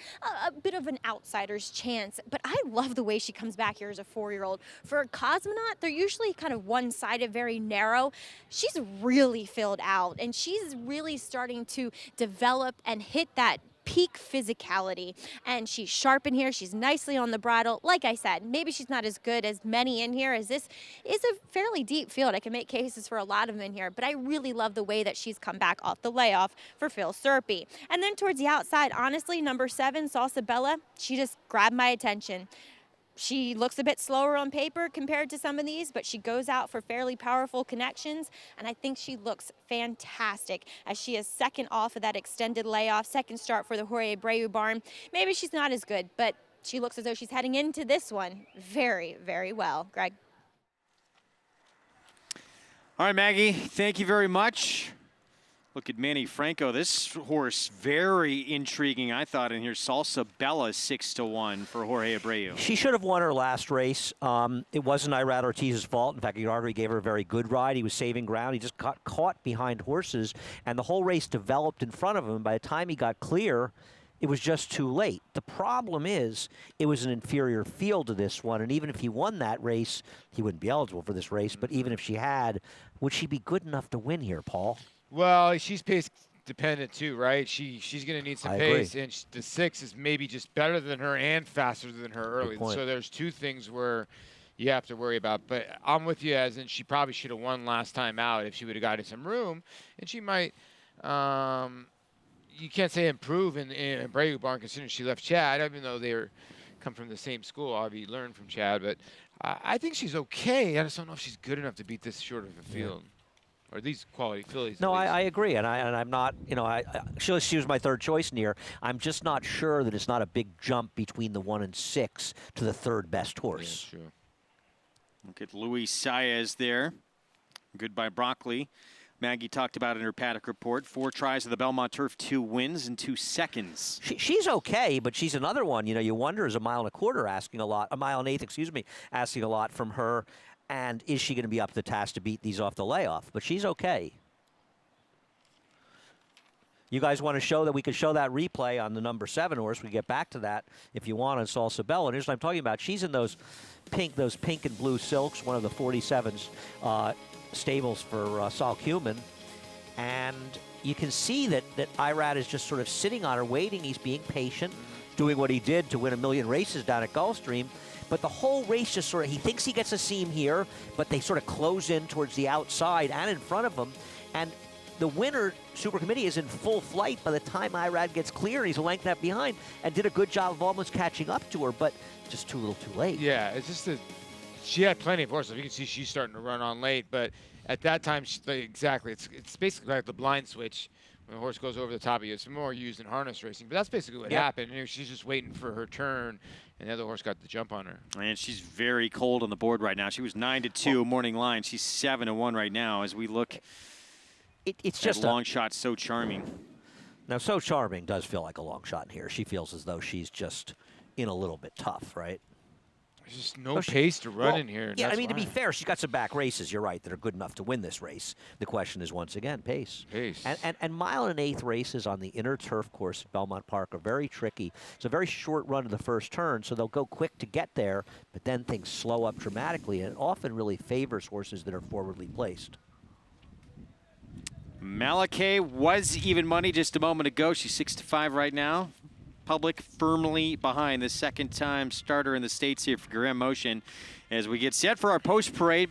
a bit of an outsider's chance. But I love the way she comes back here as a 4-year-old. For a cosmonaut, they're usually kind of one-sided, very narrow. She's really filled out, and she's really starting to develop and hit that peak physicality, and she's sharp in here. She's nicely on the bridle. Like I said, maybe she's not as good as many in here, as this is a fairly deep field. I can make cases for a lot of them in here, but I really love the way that she's come back off the layoff for Phil Serpy. And then towards the outside, honestly, number 7, Salsa Bella, she just grabbed my attention. She looks a bit slower on paper compared to some of these, but she goes out for fairly powerful connections, and I think she looks fantastic as she is second off of that extended layoff, second start for the Jorge Abreu barn. Maybe she's not as good, but she looks as though she's heading into this one very, very well. Greg? All right, Maggie, thank you very much. Look at Manny Franco. This horse, very intriguing, I thought, in here. Salsa Bella, 6-1 for Jorge Abreu. She should have won her last race. It wasn't Irad Ortiz's fault. In fact, Igardi gave her a very good ride. He was saving ground. He just got caught behind horses, and the whole race developed in front of him. By the time he got clear, it was just too late. The problem is it was an inferior field to this one, and even if he won that race, he wouldn't be eligible for this race. But even if she had, would she be good enough to win here, Paul? Well, she's pace dependent too, right? She's going to need some pace, and the 6 is maybe just better than her and faster than her early. So there's two things where you have to worry about. But I'm with you, as in she probably should have won last time out if she would have gotten some room, and she might. You can't say improve in Abreu barn considering she left Chad, even though they come from the same school. Obviously learned from Chad, but I think she's okay. I just don't know if she's good enough to beat this short of a field. Or these quality fillies. No, I agree, and I'm not. You know, she was my third choice near. I'm just not sure that it's not a big jump between the 1 and 6 to the third best horse. Yeah, true. Look at Luis Saez there. Goodbye Broccoli. Maggie talked about in her paddock report. 4 tries of the Belmont turf, 2 wins and 2 seconds. She's okay, but she's another one. You know, you wonder, is a 1 1/4 asking a lot, a 1 1/8, excuse me, asking a lot from her. And is she going to be up to the task to beat these off the layoff? But she's okay. You guys want to show that we could show that replay on the number 7 horse? We get back to that if you want on Salsa Bella. And here's what I'm talking about. She's in those pink and blue silks, one of the 47's stables for Saul Cumin. And you can see that Irad is just sort of sitting on her, waiting. He's being patient, doing what he did to win 1 million races down at Gulfstream. But the whole race just sort of, he thinks he gets a seam here, but they sort of close in towards the outside and in front of him. And the winner, Super Committee, is in full flight by the time Irad gets clear. He's a length and a half behind and did a good job of almost catching up to her, but just too little too late. Yeah, it's just that she had plenty of horses. You can see she's starting to run on late, but at that time, exactly, it's basically like the blind switch. When the horse goes over the top of you, it's more used in harness racing. But that's basically what happened. You know, she's just waiting for her turn, and the other horse got the jump on her. And she's very cold on the board right now. She was 9-2 morning line. She's 7-1 right now as we look. It's just long shot, So Charming. Now, So Charming does feel like a long shot in here. She feels as though she's just in a little bit tough, right? There's just no pace to run in here. Yeah, I mean, to be fair, she's got some back races, you're right, that are good enough to win this race. The question is, once again, pace. Pace. And 1 1/8 races on the inner turf course at Belmont Park are very tricky. It's a very short run to the first turn, so they'll go quick to get there, but then things slow up dramatically, and it often really favors horses that are forwardly placed. Malachi was even money just a moment ago. She's 6-5 right now. Public firmly behind the second-time starter in the States here for Graham Motion as we get set for our post-parade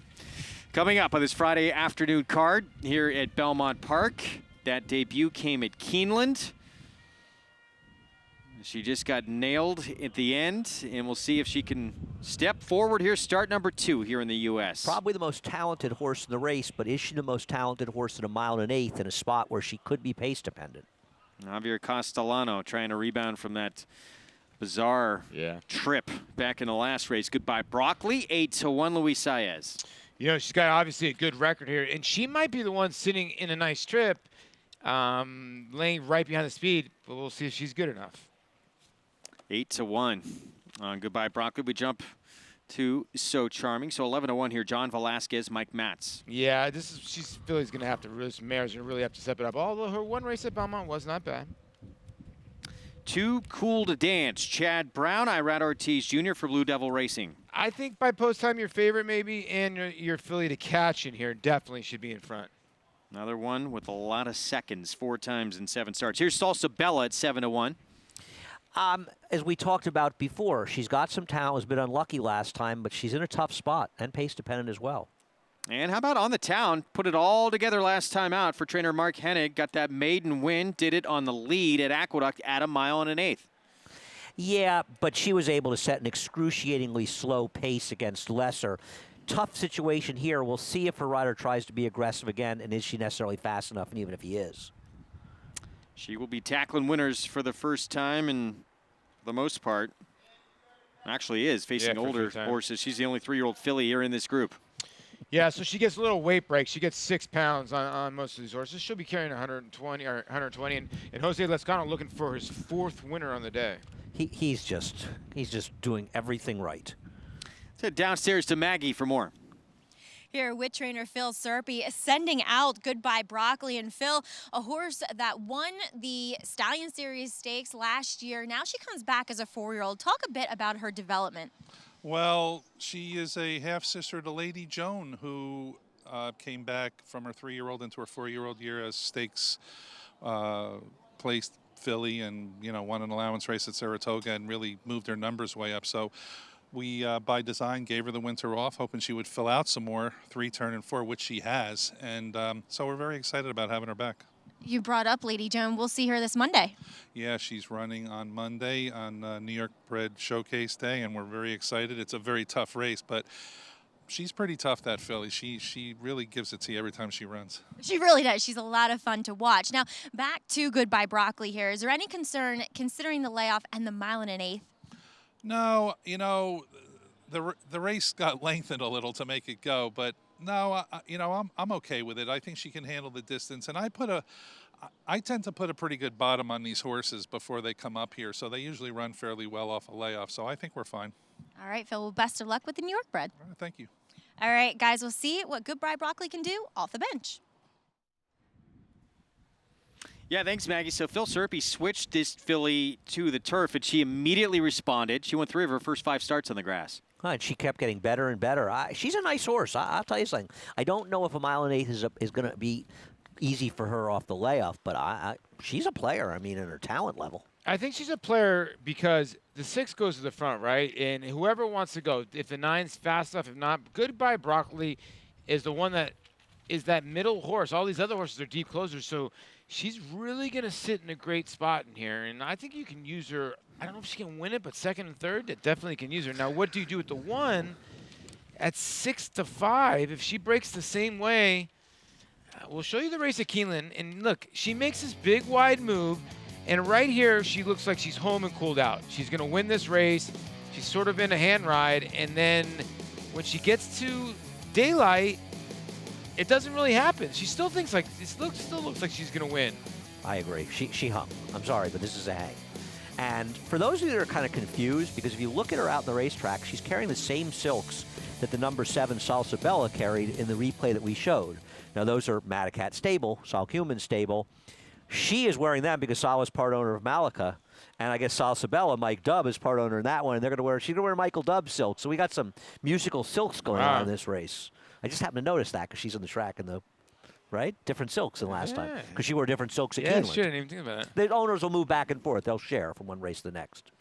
coming up on this Friday afternoon card here at Belmont Park. That debut came at Keeneland. She just got nailed at the end, and we'll see if she can step forward here, start number 2 here in the U.S. Probably the most talented horse in the race, but is she the most talented horse in 1 1/8 in a spot where she could be pace-dependent? Javier Castellano trying to rebound from that bizarre trip back in the last race. Goodbye Broccoli, 8-1 Luis Saez. You know, she's got obviously a good record here, and she might be the one sitting in a nice trip, laying right behind the speed, but we'll see if she's good enough. 8-1 on Goodbye Broccoli. We jump to So Charming. So 11-1 here. John Velasquez, Mike Matz. Yeah, she's Philly's going to have to mare's going to really have to step it up. Although her one race at Belmont was not bad. Too Cool to Dance. Chad Brown, Irad Ortiz Jr. for Blue Devil Racing. I think by post time, your favorite maybe, and your filly to catch in here definitely should be in front. Another one with a lot of seconds, 4 times in 7 starts. Here's Salsa Bella at 7-1. As we talked about before, she's got some talent, was a bit unlucky last time, but she's in a tough spot and pace dependent as well. And how about On the Town? Put it all together last time out for trainer Mark Hennig. Got that maiden win, did it on the lead at Aqueduct at 1 1/8. Yeah, but she was able to set an excruciatingly slow pace against Lesser. Tough situation here. We'll see if her rider tries to be aggressive again, and is she necessarily fast enough, and even if he is. She will be tackling winners for the first time, and for the most part, actually is facing older horses. She's the only 3-year-old filly here in this group. Yeah, so she gets a little weight break. She gets 6 pounds on most of these horses. She'll be carrying 120 or 120, and Jose Lezcano looking for his 4th winner on the day. He's just doing everything right. Let's head downstairs to Maggie for more. Here with trainer Phil Serpy sending out Goodbye Broccoli. And Phil, a horse that won the Stallion Series Stakes last year. Now she comes back as a 4-year-old. Talk a bit about her development. Well, she is a half-sister to Lady Joan, who came back from her 3-year-old into her 4-year-old year as stakes placed filly, and won an allowance race at Saratoga and really moved her numbers way up. So we, by design, gave her the winter off, hoping she would fill out some more 3, turn, and 4, which she has. And so we're very excited about having her back. You brought up Lady Joan. We'll see her this Monday. Yeah, she's running on Monday on New York Bred Showcase Day, and we're very excited. It's a very tough race, but she's pretty tough, that filly. She really gives it to you every time she runs. She really does. She's a lot of fun to watch. Now, back to Goodbye Broccoli here. Is there any concern considering the layoff and the 1 1/8? No, the race got lengthened a little to make it go, but no, I'm okay with it. I think she can handle the distance, and I tend to put a pretty good bottom on these horses before they come up here, so they usually run fairly well off a layoff, so I think we're fine. All right, Phil, well, best of luck with the New York bred. All right, thank you. All right, guys, we'll see what Goodbye Broccoli can do off the bench. Yeah, thanks, Maggie. So Phil Serpy switched this filly to the turf, and she immediately responded. She won 3 of her first 5 starts on the grass. And she kept getting better and better. She's a nice horse. I'll tell you something. I don't know if a 1 1/8 is going to be easy for her off the layoff, but she's a player, in her talent level. I think she's a player because the 6 goes to the front, right? And whoever wants to go, if the 9's fast enough, if not, Goodbye Broccoli is the one that is that middle horse. All these other horses are deep closers, so she's really going to sit in a great spot in here, and I think you can use her. I don't know if she can win it, but 2nd and 3rd, it definitely can use her. Now, what do you do with the 1 at 6 to 5? If she breaks the same way, we'll show you the race at Keeneland, and look, she makes this big, wide move, and right here, she looks like she's home and cooled out. She's going to win this race. She's sort of in a hand ride, and then when she gets to daylight, it doesn't really happen. She still thinks like still looks like she's going to win. I agree. She hung. I'm sorry, but this is a hang. And for those of you that are kind of confused, because if you look at her out in the racetrack, she's carrying the same silks that the number 7 Salsa Bella carried in the replay that we showed. Now, those are Madacat stable, Sal Cuman's stable. She is wearing them because Sal is part owner of Malika. And I guess Salsa Bella, Mike Dubb, is part owner in that one. And she's going to wear Michael Dubb silk. So we got some musical silks going on in this race. I just happened to notice that because she's on the track in the, right? Different silks than last time. Because she wore different silks at Keeneland. Yeah, I didn't even think about it. The owners will move back and forth. They'll share from one race to the next.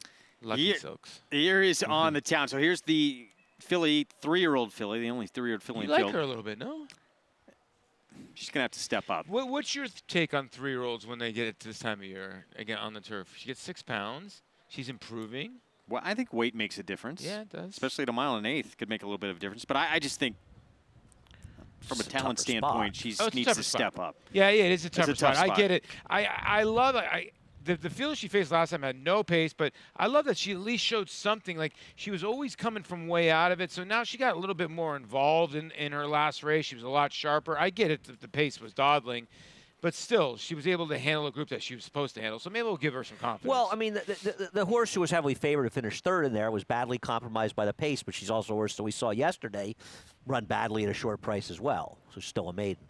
Lucky silks. Here is on the town. So here's the filly, 3-year-old filly, the only 3-year-old filly in You like field. her a little bit, no? She's going to have to step up. What's your take on 3-year-olds when they get it to this time of year, again, on the turf? She gets 6 pounds. She's improving. Well, I think weight makes a difference. Yeah, it does. Especially at 1 1/8 could make a little bit of a difference. But I just think from a talent standpoint, she needs to step up. Yeah, it is a tougher spot. I get it. I love it. The field she faced last time had no pace, but I love that she at least showed something. Like, she was always coming from way out of it, so now she got a little bit more involved in her last race. She was a lot sharper. I get it that the pace was dawdling, but still, she was able to handle a group that she was supposed to handle, so maybe we'll give her some confidence. Well, the horse who was heavily favored to finish 3rd in there was badly compromised by the pace, but she's also a horse that we saw yesterday run badly at a short price as well, so she's still a maiden.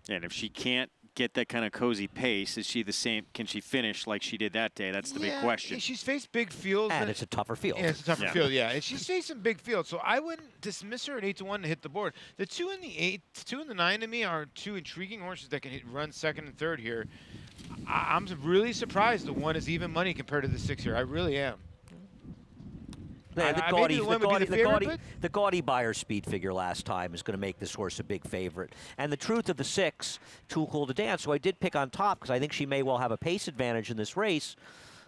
And if she can't get that kind of cozy pace, is she the same? Can she finish like she did that day? That's the big question. She's faced big fields. And it's a tougher field. Yeah, it's a tougher field, yeah. And she's faced some big fields, so I wouldn't dismiss her at 8 to 1 to hit the board. The 2 and the 8, 2 and the 9 to me are 2 intriguing horses that can run 2nd and 3rd here. I'm really surprised the 1 is even money compared to the 6 here. I really am. The gaudy buyer speed figure last time is going to make this horse a big favorite. And the truth of the 6, Too Cool to Dance, so I did pick on top because I think she may well have a pace advantage in this race.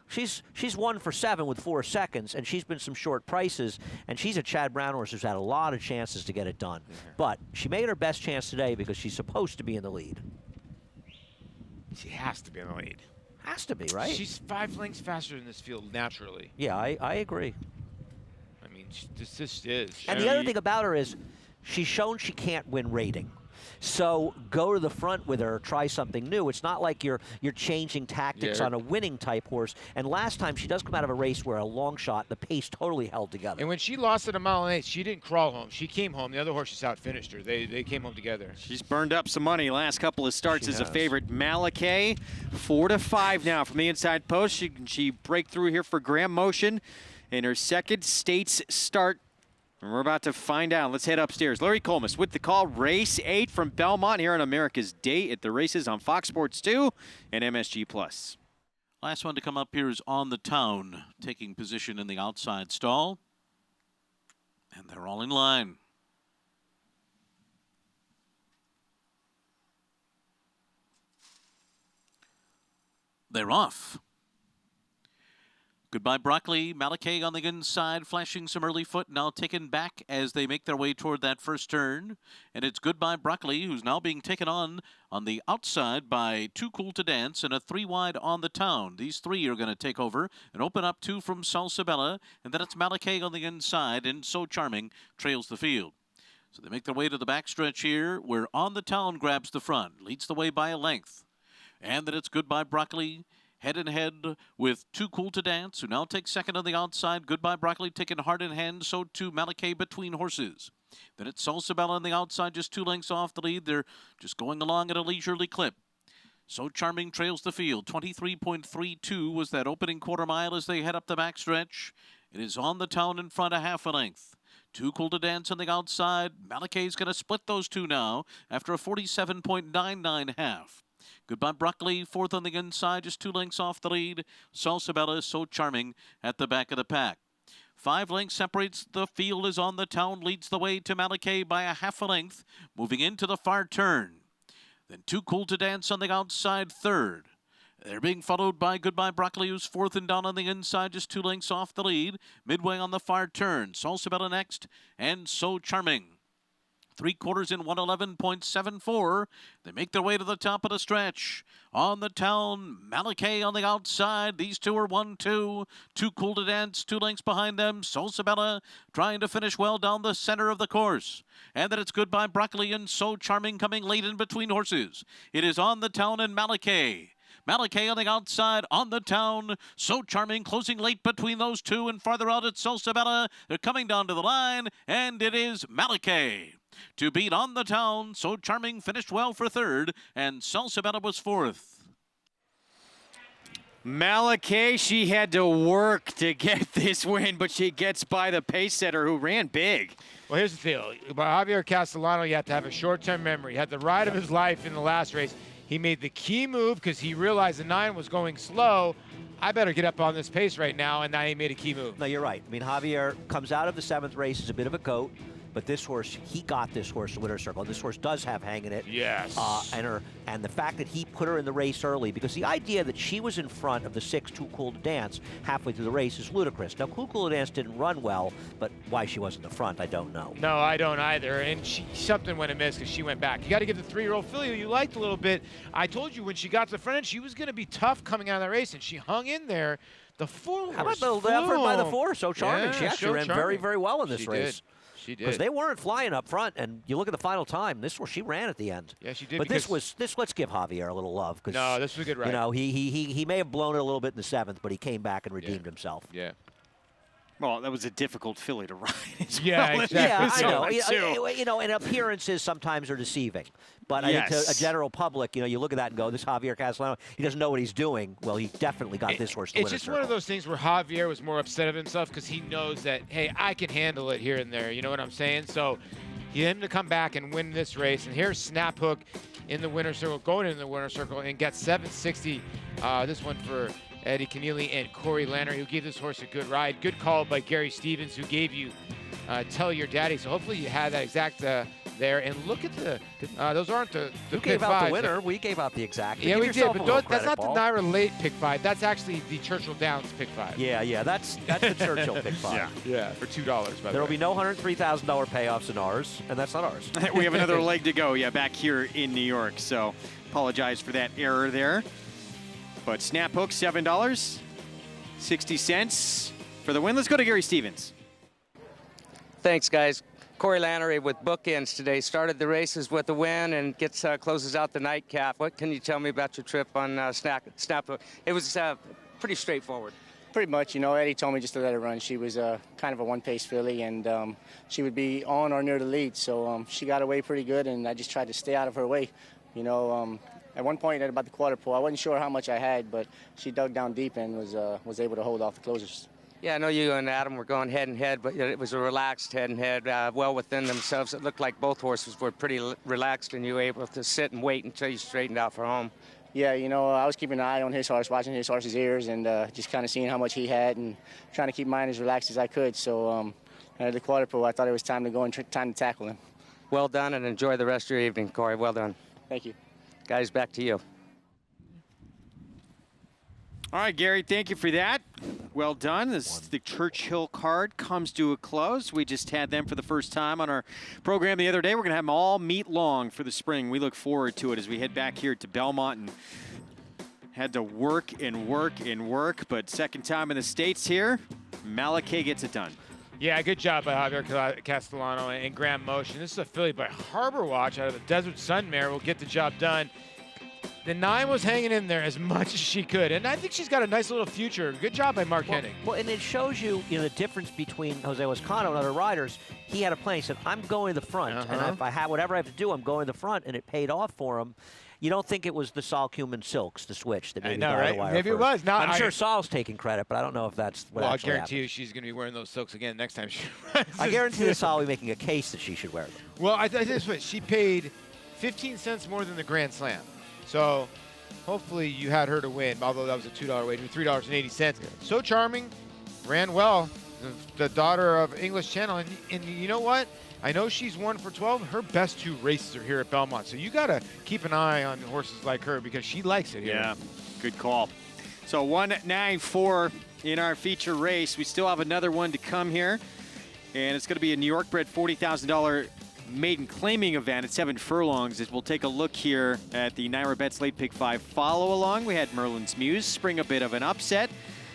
She's 1 for 7 with 4 seconds, and she's been some short prices, and she's a Chad Brown horse who's had a lot of chances to get it done. But she made her best chance today because she's supposed to be in the lead. She has to be in the lead. Has to be, right? She's 5 lengths faster in this field naturally. Yeah, I agree. I mean, this is. And the other thing about her is she's shown she can't win rating. So go to the front with her, try something new. It's not like you're changing tactics on a winning type horse. And last time she does come out of a race where a long shot, the pace totally held together. And when she lost at 1 mile and 1/8, she didn't crawl home. She came home. The other horse just out-finished her. They came home together. She's burned up some money last couple of starts as a favorite. Malakay, 4-5 now from the inside post. She break through here for Graham Motion in her second States start. And we're about to find out. Let's head upstairs. Larry Collmus with the call. Race 8 from Belmont here on America's Day at the Races on Fox Sports 2 and MSG+. Last one to come up here is On the Town, taking position in the outside stall. And they're all in line. They're off. Goodbye Broccoli, Malakay on the inside, flashing some early foot, now taken back as they make their way toward that first turn. And it's Goodbye Broccoli, who's now being taken on the outside by Too Cool to Dance and a 3 wide On the Town. These three are going to take over and open up 2 from Salsabella, and then it's Malakay on the inside, and So Charming trails the field. So they make their way to the backstretch here, where On the Town grabs the front, leads the way by a length. And then it's Goodbye Broccoli, head-and-head with Too Cool to Dance, who now takes second on the outside. Goodbye Broccoli taking hard in hand, so too Malakay between horses. Then it's Salsabella on the outside, just 2 lengths off the lead. They're just going along at a leisurely clip. So Charming trails the field. 23.32 was that opening quarter mile as they head up the backstretch. It is On the Town in front, a half a length. Too Cool to Dance on the outside. Malakay's going to split those two now after a 47.99 half. Goodbye Broccoli, 4th on the inside, just 2 lengths off the lead. Salsabella, So Charming at the back of the pack. 5 lengths separates the field as On the Town leads the way to Malakay by a half a length, moving into the far turn. Then Too Cool to Dance on the outside, 3rd. They're being followed by Goodbye Broccoli, who's 4th and down on the inside, just 2 lengths off the lead. Midway on the far turn, Salsabella next, and So Charming. 3/4 in 111.74. They make their way to the top of the stretch. On the Town, Malakay on the outside. These two are 1-2. Too Cool to Dance, 2 lengths behind them. Salsabella trying to finish well down the center of the course. And then it's Goodbye Broccoli and So Charming coming late in between horses. It is On the Town and Malakay. Malakay on the outside, On the Town. So Charming closing late between those two, and farther out it's Salsabella. They're coming down to the line, and it is Malakay to beat On the Town. So Charming finished well for 3rd, and Salsabella was 4th. Malakay, she had to work to get this win, but she gets by the pace setter who ran big. Well, here's the deal. By Javier Castellano, you have to have a short-term memory. He had the ride of his life in the last race. He made the key move because he realized the 9 was going slow. I better get up on this pace right now, and now he made a key move. No, you're right. I mean, Javier comes out of the 7th race as a bit of a goat, but this horse, he got this horse to Winner's Circle. This horse does have hang in it. Yes. And the fact that he put her in the race early, because the idea that she was in front of the 6 Too Cool to Dance halfway through the race is ludicrous. Now, Too Cool to Dance didn't run well, but why she wasn't in the front, I don't know. No, I don't either. And something went amiss because she went back. You got to give the 3-year-old filly who you liked a little bit. I told you when she got to the front end, she was going to be tough coming out of that race, and she hung in there. The 4 How about the effort by the 4? So Charming. Yeah, she actually ran very, very well in this race. She did. Because they weren't flying up front, and you look at the final time. This she ran at the end. Yeah, she did. But let's give Javier a little love. No, this was a good ride. You know, he may have blown it a little bit in the 7th, but he came back and redeemed himself. Yeah. Well, that was a difficult filly to ride as yeah, well. Exactly. Yeah, I know. You know, and appearances sometimes are deceiving. But I think to a general public, you know, you look at that and go, this Javier Castellano, he doesn't know what he's doing. Well, he definitely got this horse to It's Winner's just Circle. one of those things where Javier was more upset of himself because he knows that, hey, I can handle it here and there. You know what I'm saying? So him to come back and win this race. And here's Snap Hook in the Winner's Circle, going in the Winner's Circle, and gets 760. This one for Eddie Keneally and Corey Lanner, who gave this horse a good ride. Good call by Gary Stevens, who gave you Tell Your Daddy. So hopefully you had that exact there. And look at those aren't the Who pick gave out fives. the winner? We gave out the exact. Yeah, Give we did, yourself a but little that's credit, not Paul. the NYRA late pick 5. That's actually the Churchill Downs pick 5. Yeah, that's the Churchill pick 5. Yeah, for $2, by the way. There will be no $103,000 payoffs in ours, and that's not ours. We have another leg to go, back here in New York. So apologize for that error there. But Snap Hook, $7.60 for the win. Let's go to Gary Stevens. Thanks, guys. Corey Lannery with bookends today. Started the races with a win and closes out the nightcap. What can you tell me about your trip on Snap? It was pretty straightforward. Pretty much, Eddie told me just to let her run. She was kind of a one-pace filly, and she would be on or near the lead. So she got away pretty good, and I just tried to stay out of her way. At one point at about the quarter pole, I wasn't sure how much I had, but she dug down deep and was able to hold off the closers. Yeah, I know you and Adam were going head and head, but it was a relaxed head and head, well within themselves. It looked like both horses were pretty relaxed, and you were able to sit and wait until you straightened out for home. Yeah, I was keeping an eye on his horse, watching his horse's ears, and just kind of seeing how much he had and trying to keep mine as relaxed as I could. So at the quarter pole, I thought it was time to go and time to tackle him. Well done, and enjoy the rest of your evening, Corey. Well done. Thank you. Guys, back to you. All right, Gary, thank you for that. Well done. As the Churchill card comes to a close, we just had them for the first time on our program the other day. We're going to have them all meet long for the spring. We look forward to it as we head back here to Belmont and had to work and work and work. But second time in the States here, Malachi gets it done. Yeah, good job by Javier Castellano and Graham Motion. This is a filly by Harbor Watch out of the Desert Sun mare. Will get the job done. The 9 was hanging in there as much as she could, and I think she's got a nice little future. Good job by Mark Hennig. Well, and it shows you, the difference between Jose Lozcano and other riders. He had a plan. He said, I'm going to the front, and if I have whatever I have to do, I'm going to the front, and it paid off for him. You don't think it was the Sol Cumin Silks, the switch that maybe got right? the wire Maybe first. it was. Now, I'm sure Sol's taking credit, but I don't know if that's what Well, I actually guarantee happened. you she's going to be wearing those silks again next time she runs. I guarantee that Sol will be making a case that she should wear them. Well, I tell you this way, she paid 15 cents more than the Grand Slam. So hopefully you had her to win, although that was a $2 wager, $3.80. So charming, ran well. The daughter of English Channel. And you know what? I know she's 1 for 12. Her best 2 races are here at Belmont. So you got to keep an eye on horses like her because she likes it here. Yeah, good call. So 194 in our feature race. We still have another one to come here. And it's going to be a New York bred $40,000 maiden claiming event at 7 furlongs. As we'll take a look here at the NYRA Bets Late Pick 5 follow along. We had Merlin's Muse spring a bit of an upset.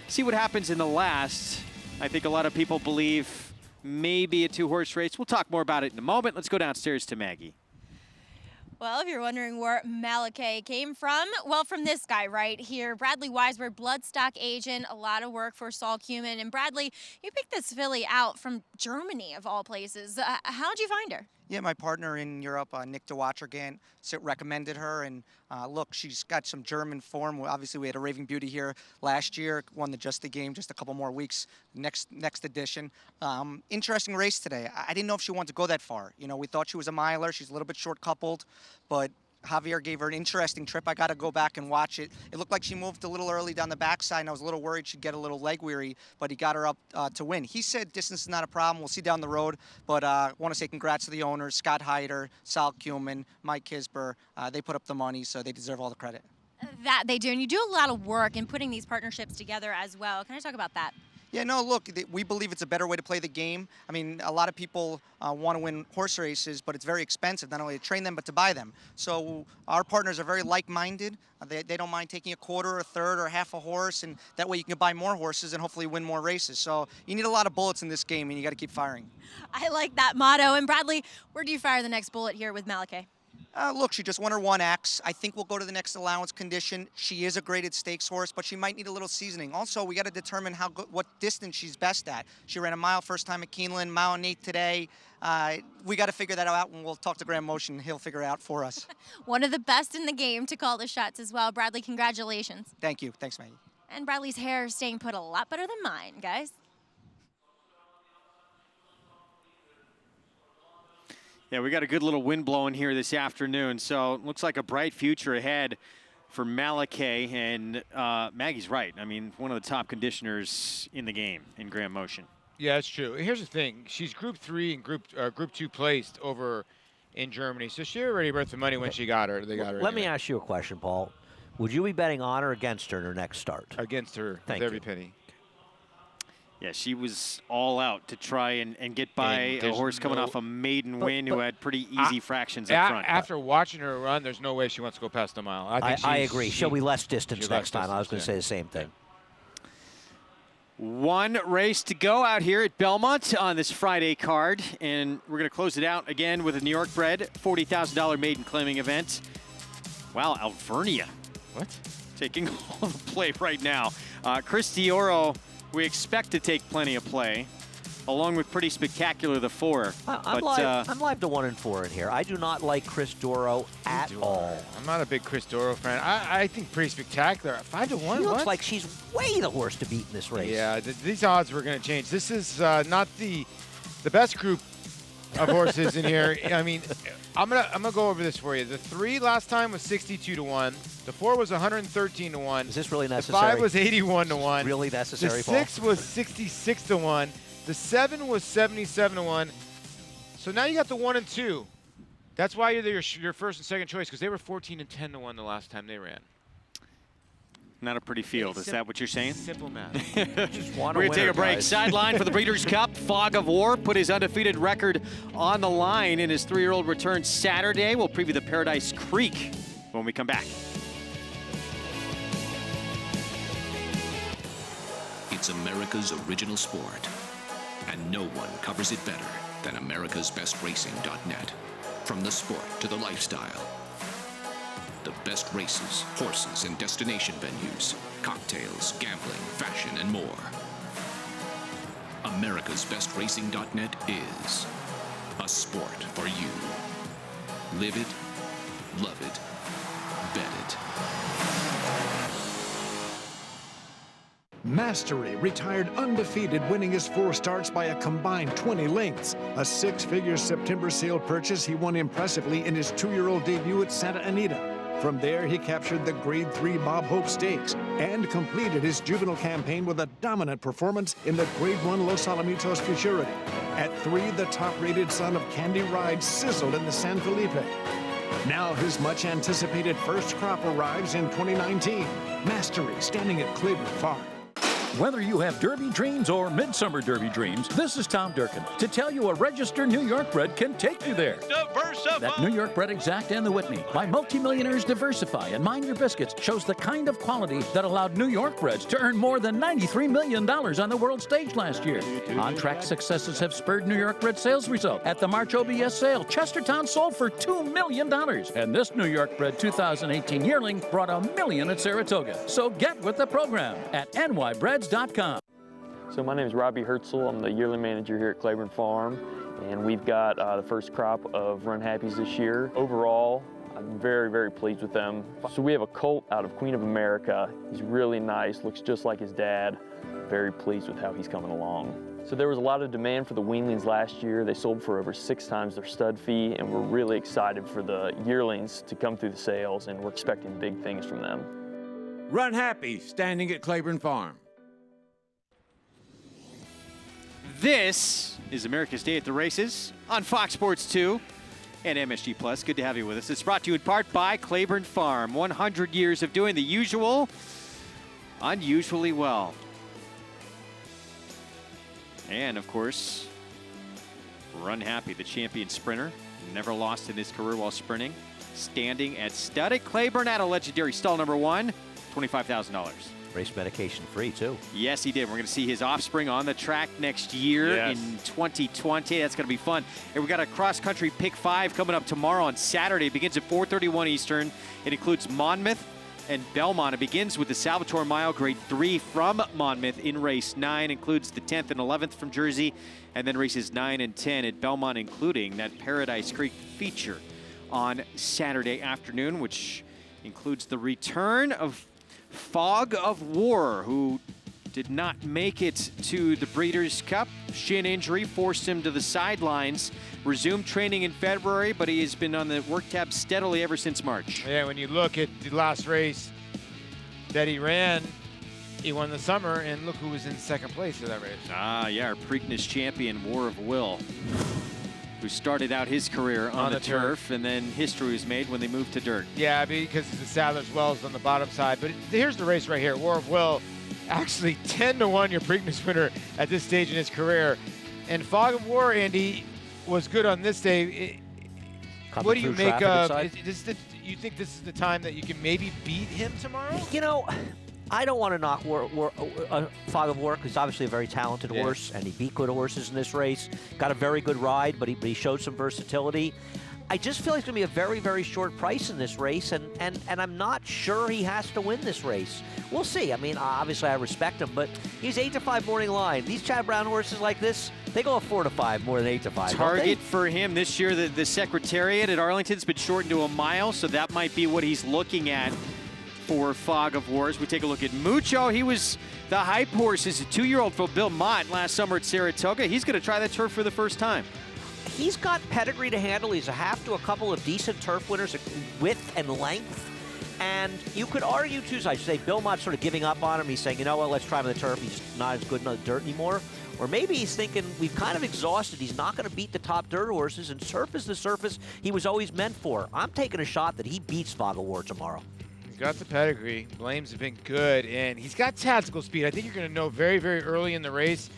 See what happens in the last. I think a lot of people believe maybe a 2-horse race. We'll talk more about it in a moment. Let's go downstairs to Maggie. Well, if you're wondering where Malachi came from, well, from this guy right here, Bradley Weisberg, bloodstock agent, a lot of work for Sol Cumin. And Bradley, you picked this filly out from Germany, of all places. How'd you find her? Yeah, my partner in Europe, Nick DeWatchergan, recommended her. And look, she's got some German form. Obviously, we had a Raving Beauty here last year, won the Just the Game, just a couple more weeks, next edition. Interesting race today. I didn't know if she wanted to go that far. We thought she was a miler. She's a little bit short-coupled, but Javier gave her an interesting trip. I got to go back and watch it. It looked like she moved a little early down the backside, and I was a little worried she'd get a little leg weary, but he got her up to win. He said distance is not a problem. We'll see down the road, but I want to say congrats to the owners, Scott Hyder, Sol Cumin, Mike Kisber. They put up the money, so they deserve all the credit. That they do, and you do a lot of work in putting these partnerships together as well. Can I talk about that? Yeah, no, look, we believe it's a better way to play the game. I mean, a lot of people want to win horse races, but it's very expensive, not only to train them, but to buy them. So our partners are very like-minded. They don't mind taking a quarter, a third, or half a horse, and that way you can buy more horses and hopefully win more races. So you need a lot of bullets in this game, and you got to keep firing. I like that motto. And Bradley, where do you fire the next bullet here with Malachi? Look, she just won her 1X. I think we'll go to the next allowance condition. She is a graded stakes horse, but she might need a little seasoning. Also, we got to determine what distance she's best at. She ran a mile first time at Keeneland, mile and 8 today. We got to figure that out, and we'll talk to Graham Motion. He'll figure it out for us. One of the best in the game to call the shots as well. Bradley, congratulations. Thank you. Thanks, Maggie. And Bradley's hair is staying put a lot better than mine, guys. Yeah, we got a good little wind blowing here this afternoon, so it looks like a bright future ahead for Malachi. And Maggie's right. I mean, one of the top conditioners in the game in Graham Motion. Yeah, that's true. Here's the thing. She's Group 3 and Group 2 placed over in Germany, so she already worth the money when she got her. They got her. Let me ask you a question, Paul. Would you be betting on or against her in her next start? Against her, with every penny. Yeah, she was all out to try and get by a horse coming off a maiden win who had pretty easy fractions up front. After watching her run, there's no way she wants to go past a mile. I agree. She'll be less distance next time. I was going to say the same thing. One race to go out here at Belmont on this Friday card, and we're going to close it out again with a New York bred $40,000 maiden claiming event. Wow, Alvernia. What? Taking all the play right now. Chris Dioro, we expect to take plenty of play, along with Pretty Spectacular, the 4. I'm live to 1-4 in here. I do not like Chris Doro at all. I'm not a big Chris Doro fan. I think Pretty Spectacular. 5-1. She looks like she's way the horse to beat in this race. Yeah, these odds were going to change. This is not the best group of horses in here. I mean, I'm gonna go over this for you. The 3 last time was 62-1. The 4 was 113-1. Is this really necessary? The 5 was 81-1. Really necessary, The Paul? 6 was 66-1. The 7 was 77-1. So now you got the 1 and 2. That's why you're your first and second choice, because they were 14 and 10-1 the last time they ran. Not a pretty field. Is that what you're saying? Simple math. We're going to take a break. Sideline for the Breeders' Cup. Fog of War put his undefeated record on the line in his 3-year-old return Saturday. We'll preview the Paradise Creek when we come back. It's America's original sport, and no one covers it better than americasbestracing.net. From the sport to the lifestyle, the best races, horses, and destination venues, cocktails, gambling, fashion, and more. americasbestracing.net is a sport for you. Live it, love it, bet it. Mastery retired undefeated, winning his 4 starts by a combined 20 lengths. A 6-figure September sale purchase, he won impressively in his 2-year-old debut at Santa Anita. From there, he captured the Grade 3 Bob Hope Stakes and completed his juvenile campaign with a dominant performance in the Grade 1 Los Alamitos Futurity. At 3, the top-rated son of Candy Ride sizzled in the San Felipe. Now his much-anticipated first crop arrives in 2019. Mastery, standing at Claiborne Farm. Whether you have Derby dreams or Midsummer Derby dreams, this is Tom Durkin to tell you a registered New York bred can take you there. Diversify! That New York bred Exact and the Whitney by multimillionaires Diversify and Mind Your Biscuits shows the kind of quality that allowed New York breds to earn more than $93 million on the world stage last year. On-track successes have spurred New York bred sales result. At the March OBS sale, Chestertown sold for $2 million. And this New York bred 2018 yearling brought $1 million at Saratoga. So get with the program at nybreds.com. So my name is Robbie Herzl. I'm the yearling manager here at Claiborne Farm, and we've got the first crop of Runhappies this year. Overall, I'm very, very pleased with them. So we have a colt out of Queen of America. He's really nice, looks just like his dad. Very pleased with how he's coming along. So there was a lot of demand for the weanlings last year. They sold for over 6 times their stud fee, and we're really excited for the yearlings to come through the sales, and we're expecting big things from them. Runhappy, standing at Claiborne Farm. This is America's Day at the Races on Fox Sports 2 and MSG Plus. Good to have you with us. It's brought to you in part by Claiborne Farm. 100 years of doing the usual, unusually well. And, of course, Runhappy, the champion sprinter. Never lost in his career while sprinting. Standing at stud at Claiborne at a legendary stall number 1, $25,000. Race medication free, too. Yes, he did. We're going to see his offspring on the track next year in 2020. That's going to be fun. And we've got a cross-country Pick 5 coming up tomorrow on Saturday. It begins at 4:31 Eastern. It includes Monmouth and Belmont. It begins with the Salvatore Mile Grade 3 from Monmouth in race 9. Includes the 10th and 11th from Jersey. And then races 9 and 10 at Belmont, including that Paradise Creek feature on Saturday afternoon, which includes the return of Fog of War, who did not make it to the Breeders' Cup. Shin injury forced him to the sidelines. Resumed training in February, but he has been on the work tab steadily ever since March. Yeah, when you look at the last race that he ran, he won the summer, and look who was in second place for that race. Ah, yeah, our Preakness champion, War of Will, who started out his carear on the turf, and then history was made when they moved to dirt. Yeah, because the Sadler's Wells on the bottom side. But here's the race right here. War of Will, actually 10-1 your Preakness winner at this stage in his career. And Fog of War, Andy, was good on this day. What do you make of? You think this is the time that you can maybe beat him tomorrow? You know, I don't want to knock Fog of War, because he's obviously a very talented Yeah. horse, and he beat good horses in this race. Got a very good ride, but he showed some versatility. I just feel like it's going to be a very, very short price in this race, and I'm not sure he has to win this race. We'll see. I mean, obviously I respect him, but he's 8-5 morning line. These Chad Brown horses like this, they go a 4-5 more than 8-5. Target for him this year, the Secretariat at Arlington's been shortened to a mile, so that might be what he's looking at for Fog of War. As we take a look at Mucho, he was the hype horse as a 2-year-old for Belmont last summer at Saratoga. He's going to try that turf for the first time. He's got pedigree to handle. He's a half to a couple of decent turf winners, width and length. And you could argue, too, so I should say, Belmont's sort of giving up on him. He's saying, you know what, let's try him on the turf. He's not as good in the dirt anymore. Or maybe he's thinking, we've kind of exhausted. He's not going to beat the top dirt horses, and turf is the surface he was always meant for. I'm taking a shot that he beats Fog of War tomorrow. He's got the pedigree. Blames have been good, and he's got tactical speed. I think you're going to know very, very early in the race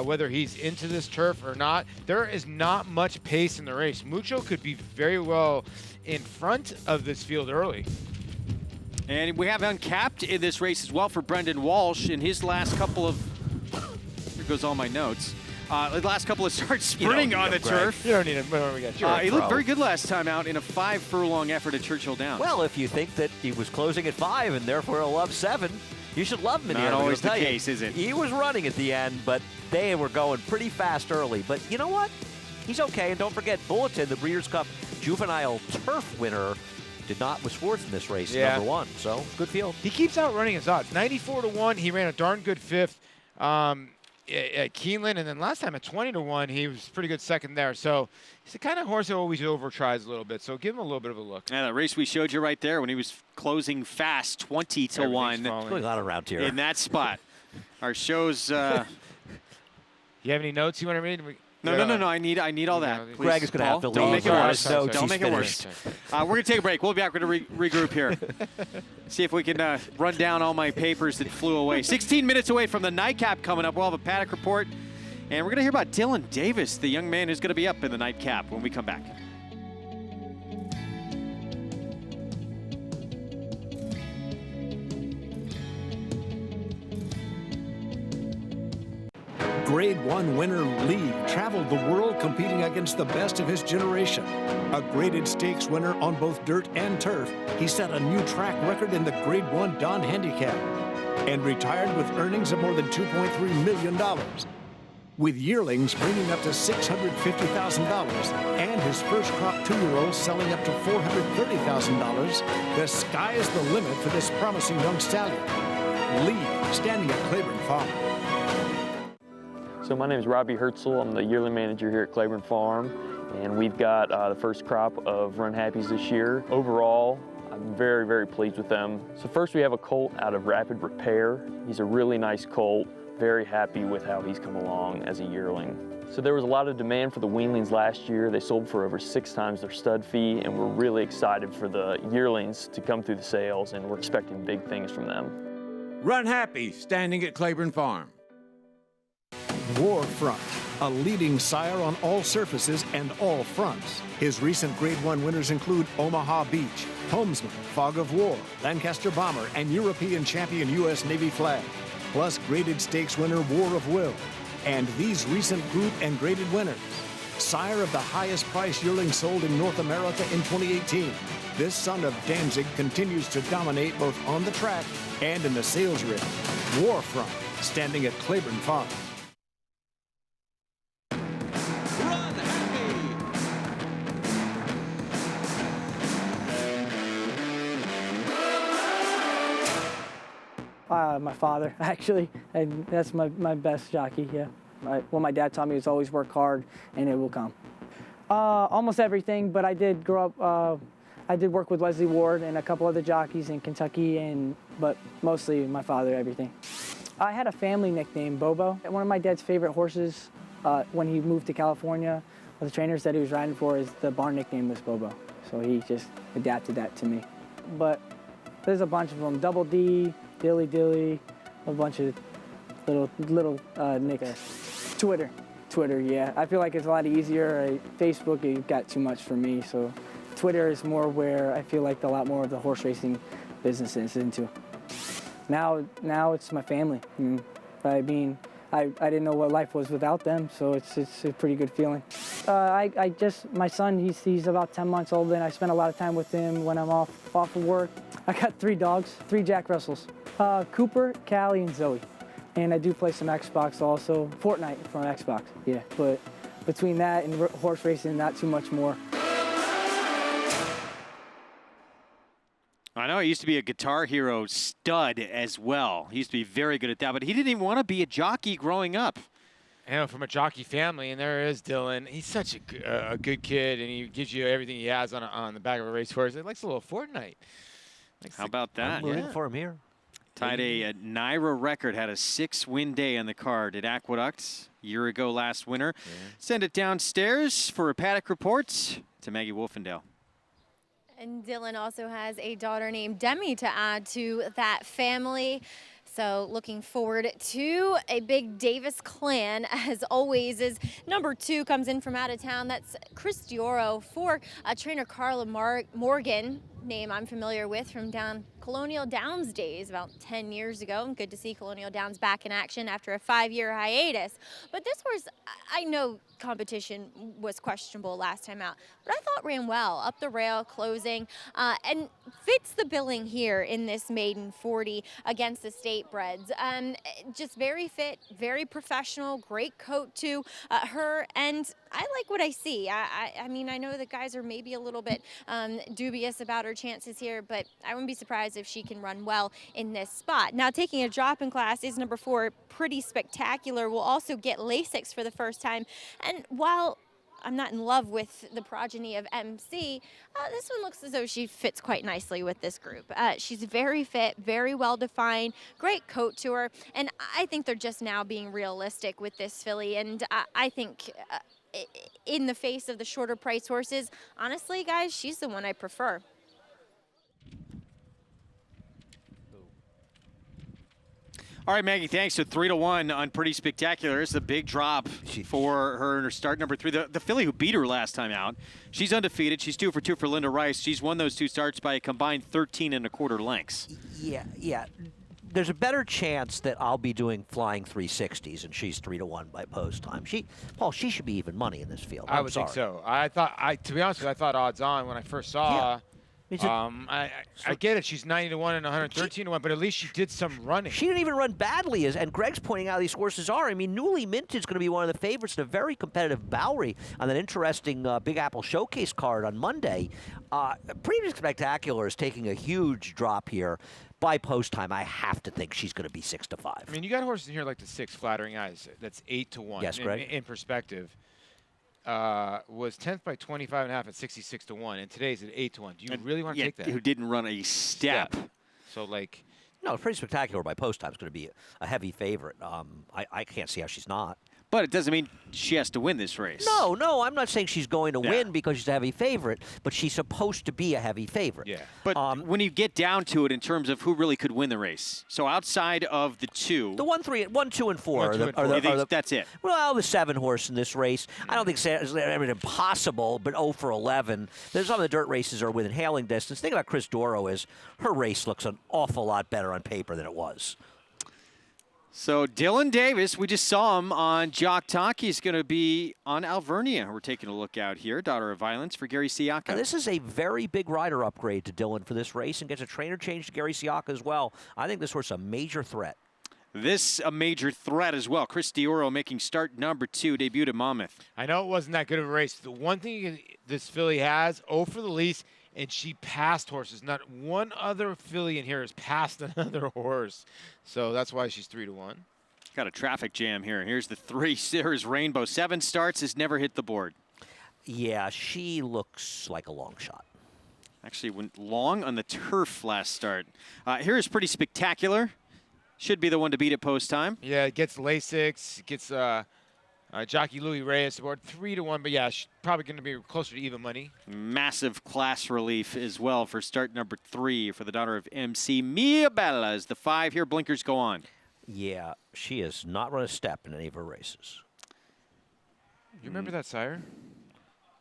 whether he's into this turf or not. There is not much pace in the race. Mucho could be very well in front of this field early. And we have uncapped in this race as well for Brendan Walsh in his last couple of, here goes all my notes, the last couple of starts sprinting on the turf. You don't need him. We got he looked very good last time out in a 5-furlong effort at Churchill Downs. Well, if you think that he was closing at 5 and therefore he'll love 7, you should love him in the Not end. always the I'll tell you, case, is it? He was running at the end, but they were going pretty fast early. But you know what? He's okay. And don't forget, Bulletin, the Breeders' Cup juvenile turf winner, was fourth in this race, number 1. So good field. He keeps outrunning his odds. 94-1. He ran a darn good 5th at Keeneland, and then last time at 20-1, he was pretty good second there. So he's the kind of horse that always over-tries a little bit. So give him a little bit of a look. Yeah, the race we showed you right there when he was closing fast, 20-1. What's going on around here? In that spot. Our show's. You have any notes you want to read? No. I need all that. Please, Greg is going to have to leave. Don't make it worse. Sorry. Don't make it worse. We're going to take a break. We'll be back. We're going to regroup here. See if we can run down all my papers that flew away. 16 minutes away from the nightcap coming up. We'll have a paddock report. And we're going to hear about Dylan Davis, the young man who's going to be up in the nightcap when we come back. Grade 1 winner Lee traveled the world competing against the best of his generation. A graded stakes winner on both dirt and turf, he set a new track record in the Grade 1 Don Handicap and retired with earnings of more than $2.3 million. With yearlings bringing up to $650,000 and his first crop 2-year-old selling up to $430,000, the sky is the limit for this promising young stallion. Lee, standing at Claiborne Farm. So my name is Robbie Herzl. I'm the yearling manager here at Claiborne Farm, and we've got the first crop of Runhappies this year. Overall, I'm very, very pleased with them. So first we have a colt out of Rapid Repair. He's a really nice colt. Very happy with how he's come along as a yearling. So there was a lot of demand for the weanlings last year. They sold for over 6 times their stud fee, and we're really excited for the yearlings to come through the sales, and we're expecting big things from them. Runhappy, standing at Claiborne Farm. Warfront, a leading sire on all surfaces and all fronts. His recent Grade 1 winners include Omaha Beach, Homesman, Fog of War, Lancaster Bomber, and European champion U.S. Navy flag, plus graded stakes winner War of Will, and these recent group and graded winners. Sire of the highest price yearling sold in North America in 2018, this son of Danzig continues to dominate both on the track and in the sales ring. Warfront, standing at Claiborne Farm. My father, actually, and that's my best jockey, yeah. What my dad taught me is always work hard and it will come. Almost everything, but I did grow up, I did work with Leslie Ward and a couple other jockeys in Kentucky, but mostly my father, everything. I had a family nickname, Bobo. One of my dad's favorite horses when he moved to California, the trainers that he was riding for, the barn nickname was Bobo. So he just adapted that to me. But there's a bunch of them, Double D, Dilly Dilly, a bunch of little nicknames. Twitter, yeah. I feel like it's a lot easier. Facebook, it got too much for me, so Twitter is more where I feel like a lot more of the horse racing business is into. Now it's my family. I mean, I didn't know what life was without them, so it's a pretty good feeling. My son, he's about 10 months old, and I spend a lot of time with him when I'm off of work. I got 3 dogs, 3 Jack Russells, Cooper, Callie, and Zoe. And I do play some Xbox also, Fortnite from Xbox, yeah. But between that and horse racing, not too much more. I know he used to be a Guitar Hero stud as well. He used to be very good at that, but he didn't even want to be a jockey growing up. I know, from a jockey family, and there is Dylan. He's such a good kid, and he gives you everything he has on the back of a racehorse. He likes a little Fortnite. How about that? I'm rooting for him here. Tied a NYRA record, had a 6-win day on the card at Aqueduct a year ago last winter. Yeah. Send it downstairs for a paddock report to Maggie Wolfendale. And Dylan also has a daughter named Demi to add to that family. So looking forward to a big Davis clan, as always, as number 2 comes in from out of town. That's Chris Dioro for trainer Carla Morgan, name I'm familiar with from down Colonial Downs days about 10 years ago. Good to see Colonial Downs back in action after a 5-year hiatus. But this horse, I know competition was questionable last time out, but I thought ran well, up the rail, closing, and fits the billing here in this maiden 40 against the state breds. Just very fit, very professional, great coat to her, and I like what I see. I mean, I know the guys are maybe a little bit dubious about her chances here, but I wouldn't be surprised if she can run well in this spot. Now, taking a drop in class is number 4, Pretty Spectacular. Will also get Lasix for the first time. And while I'm not in love with the progeny of MC, this one looks as though she fits quite nicely with this group. She's very fit, very well defined, great coat to her, and I think they're just now being realistic with this filly, and I think in the face of the shorter price horses, honestly, guys, she's the one I prefer. All right, Maggie, thanks. So 3-1 on Pretty Spectacular. It's a big drop for her in her start number 3. The filly who beat her last time out, she's undefeated. She's 2 for 2 for Linda Rice. She's won those 2 starts by a combined 13 1/4 lengths. Yeah. There's a better chance that I'll be doing flying 360s, and she's 3-1 by post time. Paul, she should be even money in this field. I would think so. To be honest with you, I thought odds on when I first saw. Yeah. I get it. She's 90-1 and 113-1, but at least she did some running. She didn't even run badly, and Greg's pointing out how these horses are. I mean, Newly Minted is going to be one of the favorites in a very competitive Bowery on that interesting Big Apple Showcase card on Monday. Pretty Spectacular is taking a huge drop here. By post time, I have to think she's going to be 6-5. I mean, you got horses in here like the 6 Flattering Eyes. That's 8-1. Yes, Greg. In perspective. Was 10th by 25.5 at 66-1, and today's at 8-1. Do you really want to take that? Who didn't run a step. So, like... No, Pretty Spectacular by post time is going to be a heavy favorite. I can't see how she's not. But it doesn't mean she has to win this race. No, I'm not saying she's going to win because she's a heavy favorite, but she's supposed to be a heavy favorite. Yeah. But when you get down to it in terms of who really could win the race, so outside of the 2. The 1, 2, and 4 are the that's it. Well, the 7 horse in this race. I don't think it's impossible, but 0 for 11. There's some of the dirt races are within hailing distance. The thing about Chris Doro is her race looks an awful lot better on paper than it was. So Dylan Davis, we just saw him on Jock Talk. He's going to be on Alvernia. We're taking a look out here. Daughter of Violence for Gary Siaka. And this is a very big rider upgrade to Dylan for this race and gets a trainer change to Gary Siaka as well. I think this horse is a major threat. This a major threat as well. Chris Dioro making start number 2, debuted at Monmouth. I know it wasn't that good of a race. The one thing this filly has, 0 for the lease, and she passed horses. Not one other filly in here has passed another horse. So that's why she's 3-1. Got a traffic jam here. Here's the 3 Sears Rainbow. 7 starts, has never hit the board. Yeah, she looks like a long shot. Actually went long on the turf last start. Here is Pretty Spectacular. Should be the one to beat at post time. Yeah, it gets Lasix, gets jockey Louis Reyes aboard 3-1, but yeah, she's probably going to be closer to even money. Massive class relief as well for start number 3 for the daughter of MC. Mia Bella is the 5 here. Blinkers go on. Yeah, she has not run a step in any of her races. You remember that, sire?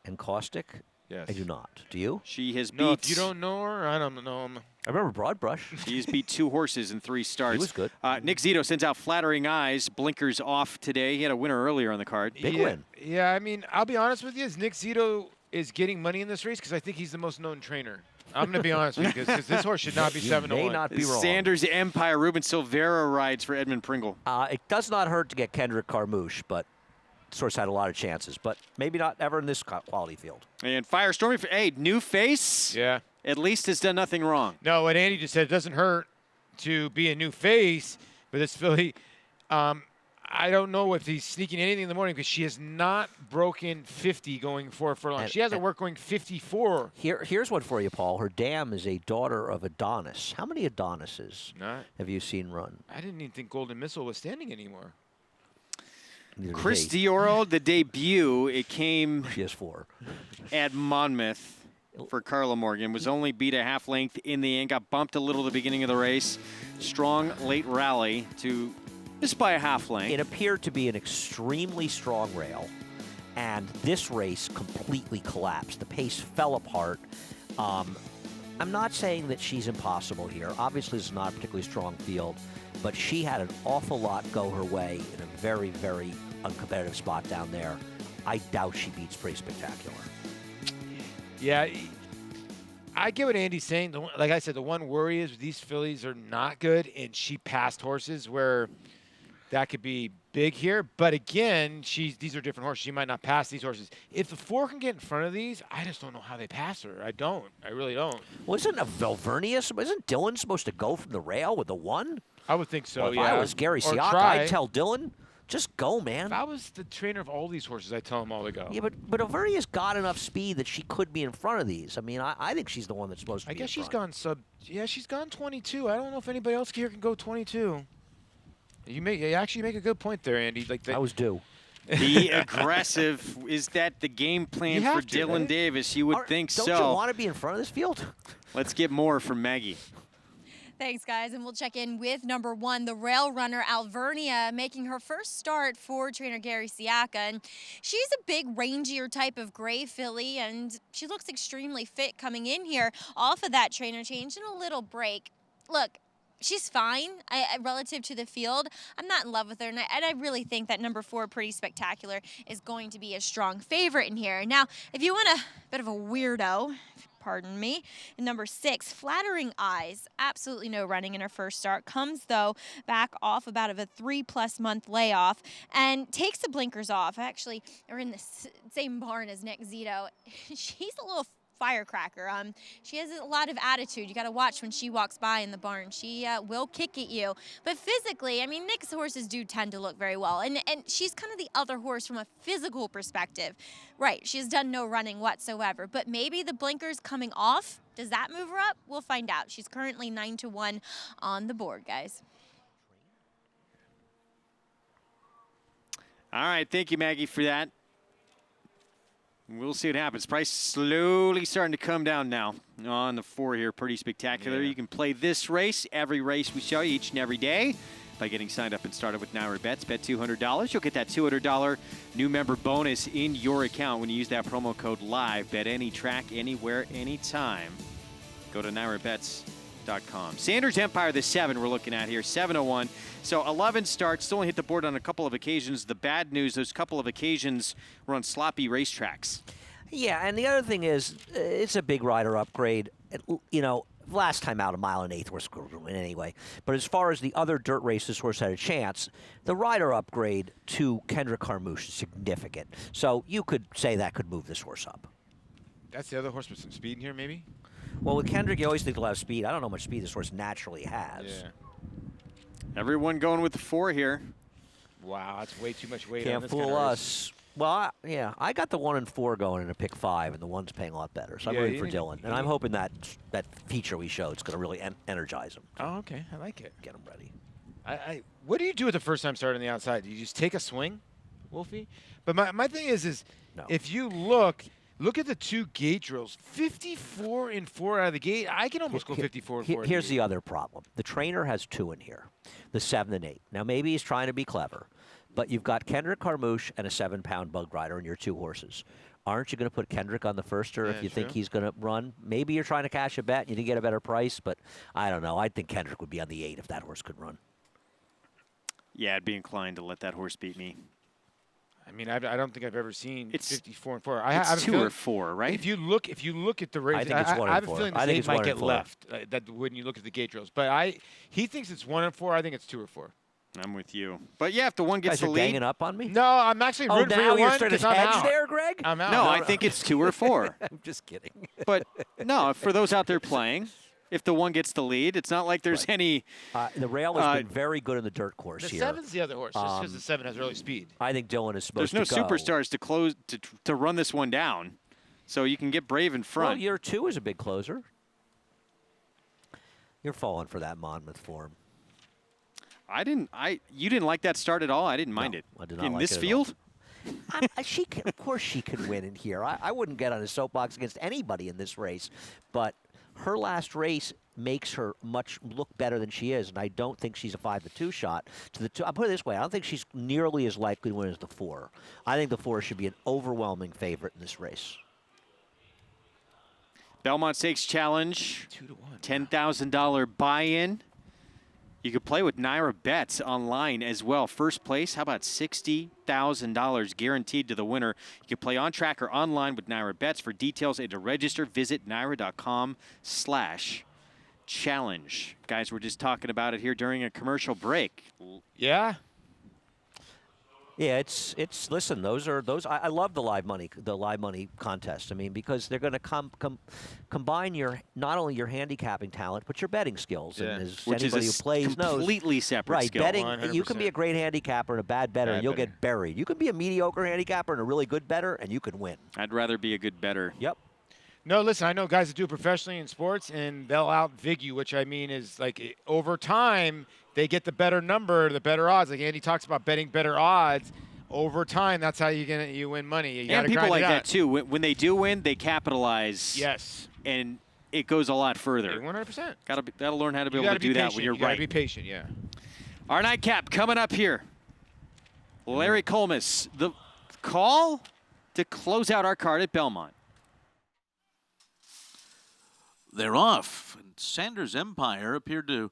And Caustic? Yes. I do not. Do you? She has beat... No, if you don't know her, I don't know him. I remember Broadbrush. He's beat 2 horses in 3 starts. He was good. Nick Zito sends out Flattering Eyes, blinkers off today. He had a winner earlier on the card. Big win. Yeah, I mean, I'll be honest with you, is Nick Zito is getting money in this race because I think he's the most known trainer. I'm going to be honest with you because this horse should not be 7-1. May not be wrong. Sanders Empire, Ruben Silvera rides for Edmund Pringle. It does not hurt to get Kendrick Carmouche, but this horse had a lot of chances, but maybe not ever in this quality field. And Firestorm, hey, new face. Yeah. At least has done nothing wrong. No, what Andy just said, it doesn't hurt to be a new face, but this filly, I don't know if he's sneaking anything in the morning because she has not broken 50 going 4 furlongs. She hasn't worked going 54. Here's one for you, Paul. Her dam is a daughter of Adonis. How many Adonises have you seen run? I didn't even think Golden Missile was standing anymore. Chris Dioro, the debut, it came she has 4. at Monmouth for Carla Morgan. Was only beat a half length in the end. Got bumped a little at the beginning of the race. Strong late rally to just by a half length. It appeared to be an extremely strong rail, and this race completely collapsed. The pace fell apart. I'm not saying that she's impossible here. Obviously, it's not a particularly strong field, but she had an awful lot go her way in a very, very uncompetitive spot down there. I doubt she beats Pretty Spectacular. Yeah, I get what Andy's saying. Like I said, the one worry is these fillies are not good, and she passed horses where that could be big here. But again, these are different horses. She might not pass these horses. If the 4 can get in front of these, I just don't know how they pass her. I don't. I really don't. Wasn't Isn't Dylan supposed to go from the rail with the 1? I would think so, well, if yeah. I was Gary Or Siaka, try. I'd tell Dylan, just go, man. If I was the trainer of all these horses, I'd tell them all to go. Yeah, but Alvernia's got enough speed that she could be in front of these. I mean, I think she's the one that's supposed to be I guess in she's front. gone she's gone 22. I don't know if anybody else here can go 22. You actually make a good point there, Andy. Like I was due. The aggressive, is that the game plan for Dylan right? Davis? You would think so. Don't you want to be in front of this field? Let's get more from Maggie. Thanks, guys, and we'll check in with number 1, the rail runner Alvernia, making her first start for trainer Gary Siaka. And she's a big, rangier type of gray filly, and she looks extremely fit coming in here off of that trainer change and a little break. Look, she's fine relative to the field. I'm not in love with her, and I really think that number 4, Pretty Spectacular, is going to be a strong favorite in here. Now, if you want a bit of a weirdo, pardon me, in number 6, Flattering Eyes, absolutely no running in her first start, comes, though, back off about of a 3+ month layoff and takes the blinkers off. Actually, they're in the same barn as Nick Zito. She's a little firecracker. She has a lot of attitude. You got to watch when she walks by in the barn. She will kick at you. But physically, I mean, Nick's horses do tend to look very well. And she's kind of the other horse from a physical perspective. Right, she's done no running whatsoever. But maybe the blinkers coming off, does that move her up? We'll find out. She's currently 9-1 on the board, guys. All right, thank you, Maggie, for that. We'll see what happens. Price slowly starting to come down now on the 4 here. Pretty Spectacular. Yeah. You can play this race, every race we show you each and every day, by getting signed up and started with NYRA Bets. Bet $200. You'll get that $200 new member bonus in your account when you use that promo code LIVE. Bet any track, anywhere, anytime. Go to NYRABets.com. Sanders Empire, the 7 we're looking at here, 7:01. So 11 starts, still only hit the board on a couple of occasions. The bad news, those couple of occasions were on sloppy racetracks. Yeah, and the other thing is, it's a big rider upgrade. You know, last time out, 1 1/8 horse could win anyway. But as far as the other dirt races horse had a chance, the rider upgrade to Kendrick Carmouche is significant. So you could say that could move this horse up. That's the other horse with some speed in here, maybe? Well, with Kendrick, you always think he'll have speed. I don't know how much speed this horse naturally has. Yeah. Everyone going with the 4 here. Wow, that's way too much weight on Can't this fool kind of race. us. Well, I got the 1 and 4 going in a pick 5, and the 1's paying a lot better. So I'm Yeah, rooting you for need- Dylan, and I'm hoping that feature we showed is going to really energize him. Oh, okay. I like it. Get him ready. What do you do with the first time start on the outside? Do you just take a swing, Wolfie? But my thing is no. If you look at the 2 gate drills, 54 and 4 out of the gate. I can almost go 54 and 4. Here's the other problem. The trainer has 2 in here, the 7 and 8. Now, maybe he's trying to be clever, but you've got Kendrick Carmouche and a 7-pound bug rider in your 2 horses. Aren't you going to put Kendrick on the firster if Yeah, you think true. he's going to run? Maybe you're trying to cash a bet and you can get a better price, but I don't know. I think Kendrick would be on the 8 if that horse could run. Yeah, I'd be inclined to let that horse beat me. I mean, I don't think I've ever seen It's 54 and 4. it's I have a 2 feeling- or 4, right? If you look at the race, I think it's 1 I and have a 4. feeling I this think 8 it's might 1 and get 4. left. That when you look at the gate drills, but he thinks it's 1 and 4. I think it's 2 or 4. I'm with you. But yeah, if the one gets Guys the are lead. ganging up on me? No, I'm actually Oh, rooting for now your you're one straight as 'cause I'm hedge out. there, Greg? I'm out. No, I think it's 2 or 4. I'm just kidding. But no, for those out there playing, if the one gets the lead, it's not like there's any. The rail has been very good in the dirt course The here. 7's the other horse, just because the 7 has early speed. I think Dylan is supposed There's no to go. superstars to close to run this one down, so you can get brave in Well, front. year 2 is a big closer. You're falling for that Monmouth form. You didn't like that start at all. I didn't mind it. I did not in like this it at field. Of course she could win in here. I wouldn't get on a soapbox against anybody in this race, but her last race makes her look better than she is, and I don't think she's a 5-2 shot. I'll put it this way: I don't think she's nearly as likely to win as the 4. I think the 4 should be an overwhelming favorite in this race. Belmont Stakes Challenge, $10,000 buy-in. You could play with NYRA bets online as well. First place, how about $60,000 guaranteed to the winner? You can play on track or online with NYRA bets. For details and to register, visit NYRA.com/challenge. Guys, we're just talking about it here during a commercial break. Yeah. Yeah, it's listen, those I love the live money contest. I mean, because they're going to combine not only your handicapping talent but your betting skills. Yeah. And as Which is anybody a who plays knows, completely separate right, skill. betting 100%. you can be a great handicapper and a bad bettor, and you'll get buried. You can be a mediocre handicapper and a really good bettor, and you can win. I'd rather be a good bettor. Yep. No, listen, I know guys that do it professionally in sports, and they'll out-vig you, which I mean is like over time, they get the better number, the better odds. Like Andy talks about betting better odds. Over time, that's how you win money. You And people like that, too. When they do win, they capitalize. Yes. And it goes a lot further. 100%. Gotta learn how to be You able to gotta be do that patient. when you're You gotta right. be patient, yeah. Our nightcap coming up here. Larry Collmus, the call to close out our card at Belmont. They're off. And Sanders Empire appeared to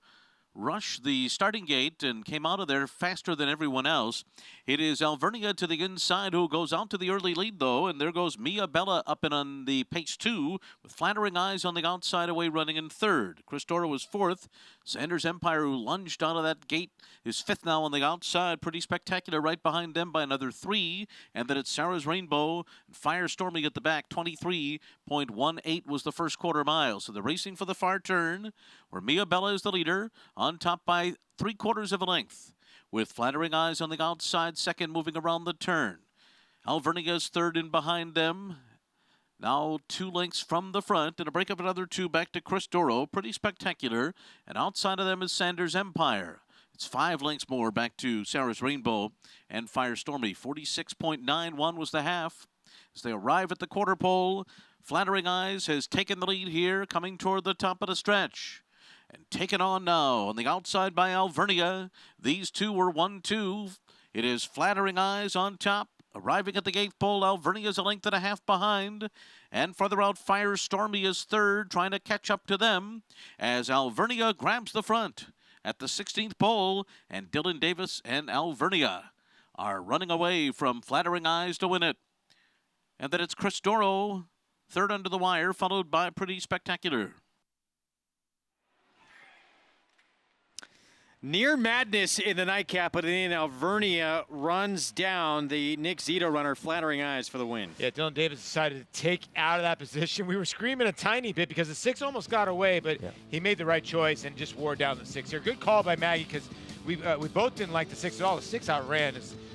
rush the starting gate and came out of there faster than everyone else. It is Alvernia to the inside who goes out to the early lead, though, and there goes Mia Bella up and on the pace 2 with Flattering Eyes on the outside away running in 3rd. Christora was 4th. Sanders Empire, who lunged out of that gate, is 5th now on the outside. Pretty spectacular right behind them by another 3. And then it's Sarah's Rainbow and Firestorming at the back. 23.18 was the first quarter mile. So they're racing for the far turn, where Mia Bella is the leader, on top by 3/4 of a length, with Flattering Eyes on the outside, second, moving around the turn. Alvernia's 3rd in behind them. Now 2 lengths from the front, and a break of another 2 back to Chris Doro. Pretty spectacular. And outside of them is Sanders Empire. It's 5 lengths more back to Sarah's Rainbow and Firestormy. 46.91 was the half. As they arrive at the quarter pole, Flattering Eyes has taken the lead here, coming toward the top of the stretch. And taken on now on the outside by Alvernia. These two were 1-2. It is Flattering Eyes on top. Arriving at the gate pole, Alvernia's a length and a half behind. And further out, Firestormy is 3rd, trying to catch up to them as Alvernia grabs the front at the 16th pole. And Dylan Davis and Alvernia are running away from Flattering Eyes to win it. And then it's Chris Doro, 3rd under the wire, followed by Pretty Spectacular. Near madness in the nightcap, but then Alvernia runs down the Nick Zito runner, Flattering Eyes for the win. Yeah, Dylan Davis decided to take out of that position. We were screaming a tiny bit because the 6 almost got away, but he made the right choice and just wore down the 6 here. Good call by Maggie because we both didn't like the 6 at all. The 6 outran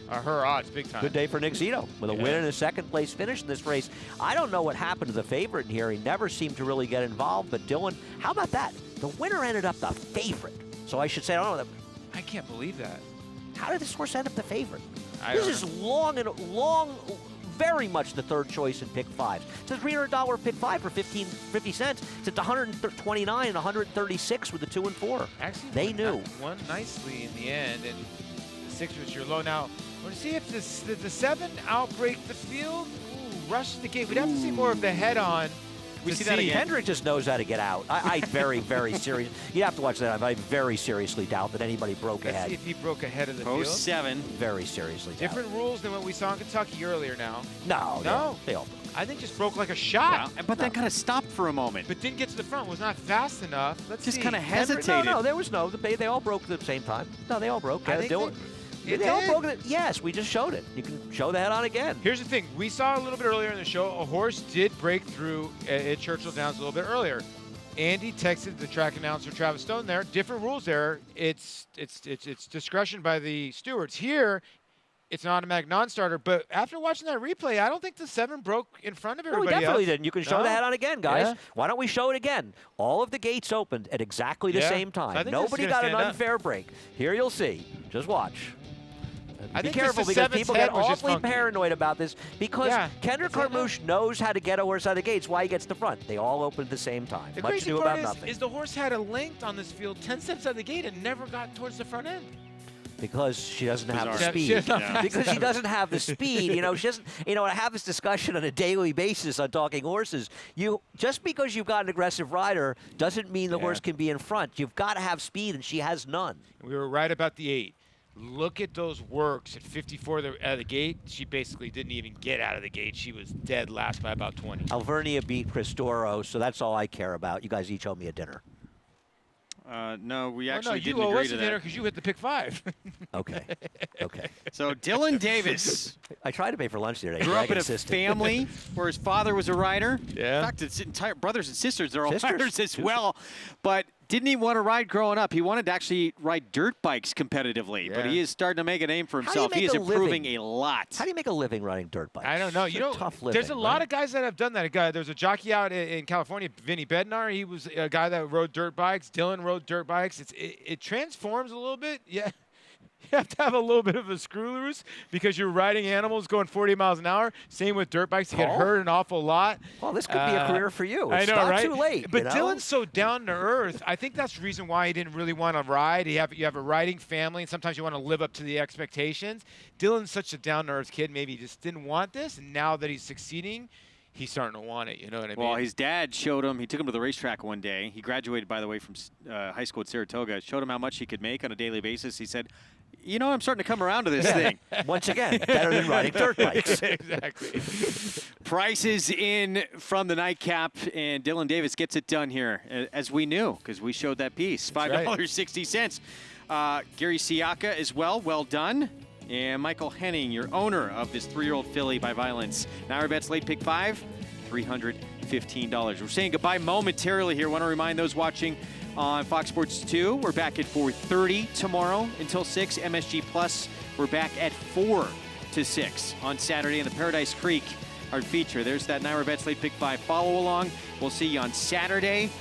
her odds big time. Good day for Nick Zito with a win and a second-place finish in this race. I don't know what happened to the favorite in here. He never seemed to really get involved, but Dylan, how about that? The winner ended up the favorite. So I should say, I don't know. I can't believe that. How did this horse end up the favorite? I This don't is long, very much the 3rd choice in pick 5. It's a $300 pick 5 for 50 cents. It's at 129 and 136 with the 2 and 4. Actually, they knew. Won nicely in the end, and the 6 was your low. Now, we're going to see if the 7 outbreak the field. Ooh. rushes the gate. We'd have to see more of the head-on. We see that again. Kendrick just knows how to get out. I very, very serious. You have to watch that. I very seriously doubt that anybody broke Let's ahead. see if he broke ahead of the Post field. 7. Very seriously doubt. Different rules than what we saw in Kentucky earlier now. No. They all broke. I think just broke like a shot. Yeah, but then kind of stopped for a moment. But didn't get to the front. Was not fast enough. Let's Just see. kind of hesitated. No, there was no debate. They all broke at the same time. No, they all broke. I think They all broke it. Yes, we just showed it. You can show the head on again. Here's the thing. We saw a little bit earlier in the show, a horse did break through at Churchill Downs a little bit earlier. Andy texted the track announcer, Travis Stone, there. Different rules there. It's discretion by the stewards. Here, it's an automatic non-starter. But after watching that replay, I don't think the 7 broke in front of everybody No, we definitely else. didn't. You can show the head on again, guys. Yeah. Why don't we show it again? All of the gates opened at exactly the same So I time. think Nobody this is got gonna an stand up. unfair break. Here you'll see. Just watch. I Be think careful the because seventh people head get was just awfully funky. paranoid about this because Kendrick that's what I know. Carmouche knows how to get a horse out of the gates. Why he gets the front. They all opened at the same time. The Much crazy ado part about nothing. is the horse had a length on this field 10 steps out of the gate and never got towards the front end. Because she doesn't have the Bizarre. speed. She is not fast Because she enough. doesn't have the speed. You know, she doesn't. You know, I have this discussion on a daily basis on Talking Horses. Just because you've got an aggressive rider doesn't mean the horse can be in front. You've got to have speed, and she has none. We were right about the 8. Look at those works at 54 out of the gate. She basically didn't even get out of the gate. She was dead last by about 20. Alvernia beat Cristoro, so that's all I care about. You guys each owe me a dinner. No, we Well, actually no, didn't you owe agree us to a that. dinner because you hit the pick 5. Okay. Okay. So Dylan Davis I tried to pay for lunch the other day. grew Greg up in a insisted. family where his father was a rider. Yeah. In fact, his entire brothers and sisters are all Sisters. riders as well. But didn't even want to ride growing up. He wanted to actually ride dirt bikes competitively. But Yeah. he is starting to make a name for How do you himself. He make is a improving living? a lot. How do you make a living running dirt bikes? I don't know. It's You a know, tough living, there's a lot right? of guys that have done that. A guy, there's a jockey out in California, Vinny Bednar. He was a guy that rode dirt bikes. Dylan rode dirt bikes. It transforms a little bit. Yeah. You have to have a little bit of a screw loose because you're riding animals going 40 miles an hour. Same with dirt bikes. You get Paul? hurt an awful lot. Well, this could be a career for you. I It's know, not right? too late. But you know? Dylan's so down to earth. I think that's the reason why he didn't really want to ride. You have a riding family, and sometimes you want to live up to the expectations. Dylan's such a down to earth kid. Maybe he just didn't want this, and now that he's succeeding, he's starting to want it. You know what I mean? Well, his dad showed him. He took him to the racetrack one day. He graduated, by the way, from high school at Saratoga. Showed him how much he could make on a daily basis. He said, you know, I'm starting to come around to this thing. Once again, better than riding dirt bikes. Exactly. Prices in from the nightcap, and Dylan Davis gets it done here, as we knew, because we showed that piece. $5.60. Gary Siaka as well. Well done. And Michael Henning, your owner of this 3-year-old filly by Violence. NYRA Bets late pick 5, $315. We're saying goodbye momentarily here. Want to remind those watching on Fox Sports 2, we're back at 4:30 tomorrow until 6. MSG Plus, we're back at 4 to 6 on Saturday in the Paradise Creek, our feature. There's that NYRA Bets late pick 5 follow along. We'll see you on Saturday.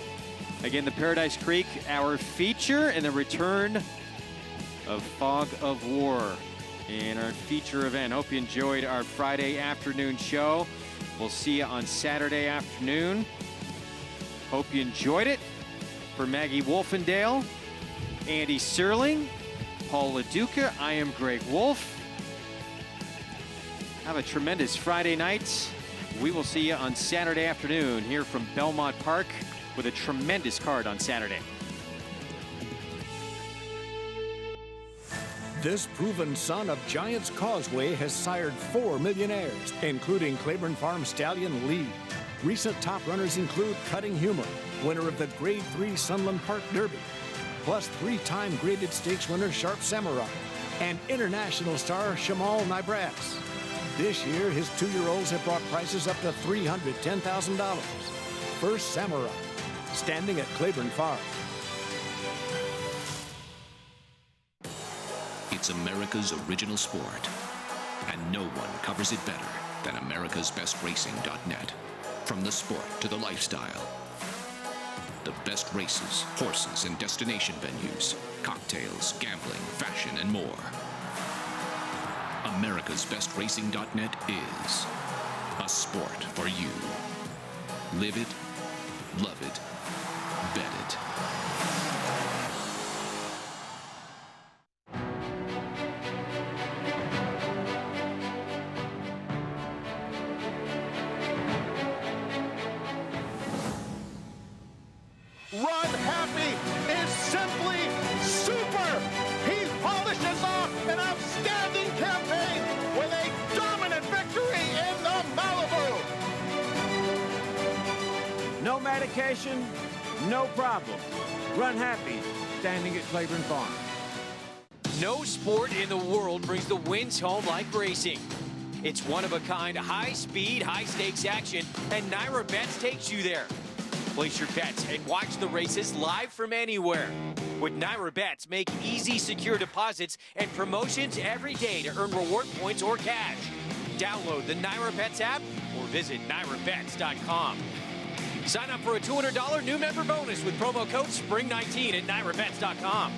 Again, the Paradise Creek, our feature, and the return of Fog of War in our feature event. Hope you enjoyed our Friday afternoon show. We'll see you on Saturday afternoon. Hope you enjoyed it. For Maggie Wolfendale, Andy Serling, Paul LoDuca, I am Greg Wolf. Have a tremendous Friday night. We will see you on Saturday afternoon here from Belmont Park with a tremendous card on Saturday. This proven son of Giants Causeway has sired 4 millionaires, including Claiborne Farm stallion Lee. Recent top runners include Cutting Humor, winner of the Grade 3 Sunland Park Derby, plus 3-time graded stakes winner Sharp Samurai, and international star Shamal Nibras. This year, his 2-year-olds have brought prices up to $310,000. First Samurai, standing at Claiborne Farm. It's America's original sport, and no one covers it better than americasbestracing.net. From the sport to the lifestyle, the best races, horses, and destination venues, cocktails, gambling, fashion, and more. americasbestracing.net is a sport for you. Live it, love it, bet it. Dedication, no problem. Run happy, standing at Claiborne Farm. No sport in the world brings the wins home like racing. It's one-of-a-kind, high-speed, high-stakes action, and NYRA Bets takes you there. Place your bets and watch the races live from anywhere. With NYRA Bets, make easy, secure deposits and promotions every day to earn reward points or cash. Download the NYRA Bets app or visit NYRABets.com. Sign up for a $200 new member bonus with promo code SPRING19 at NYRABets.com.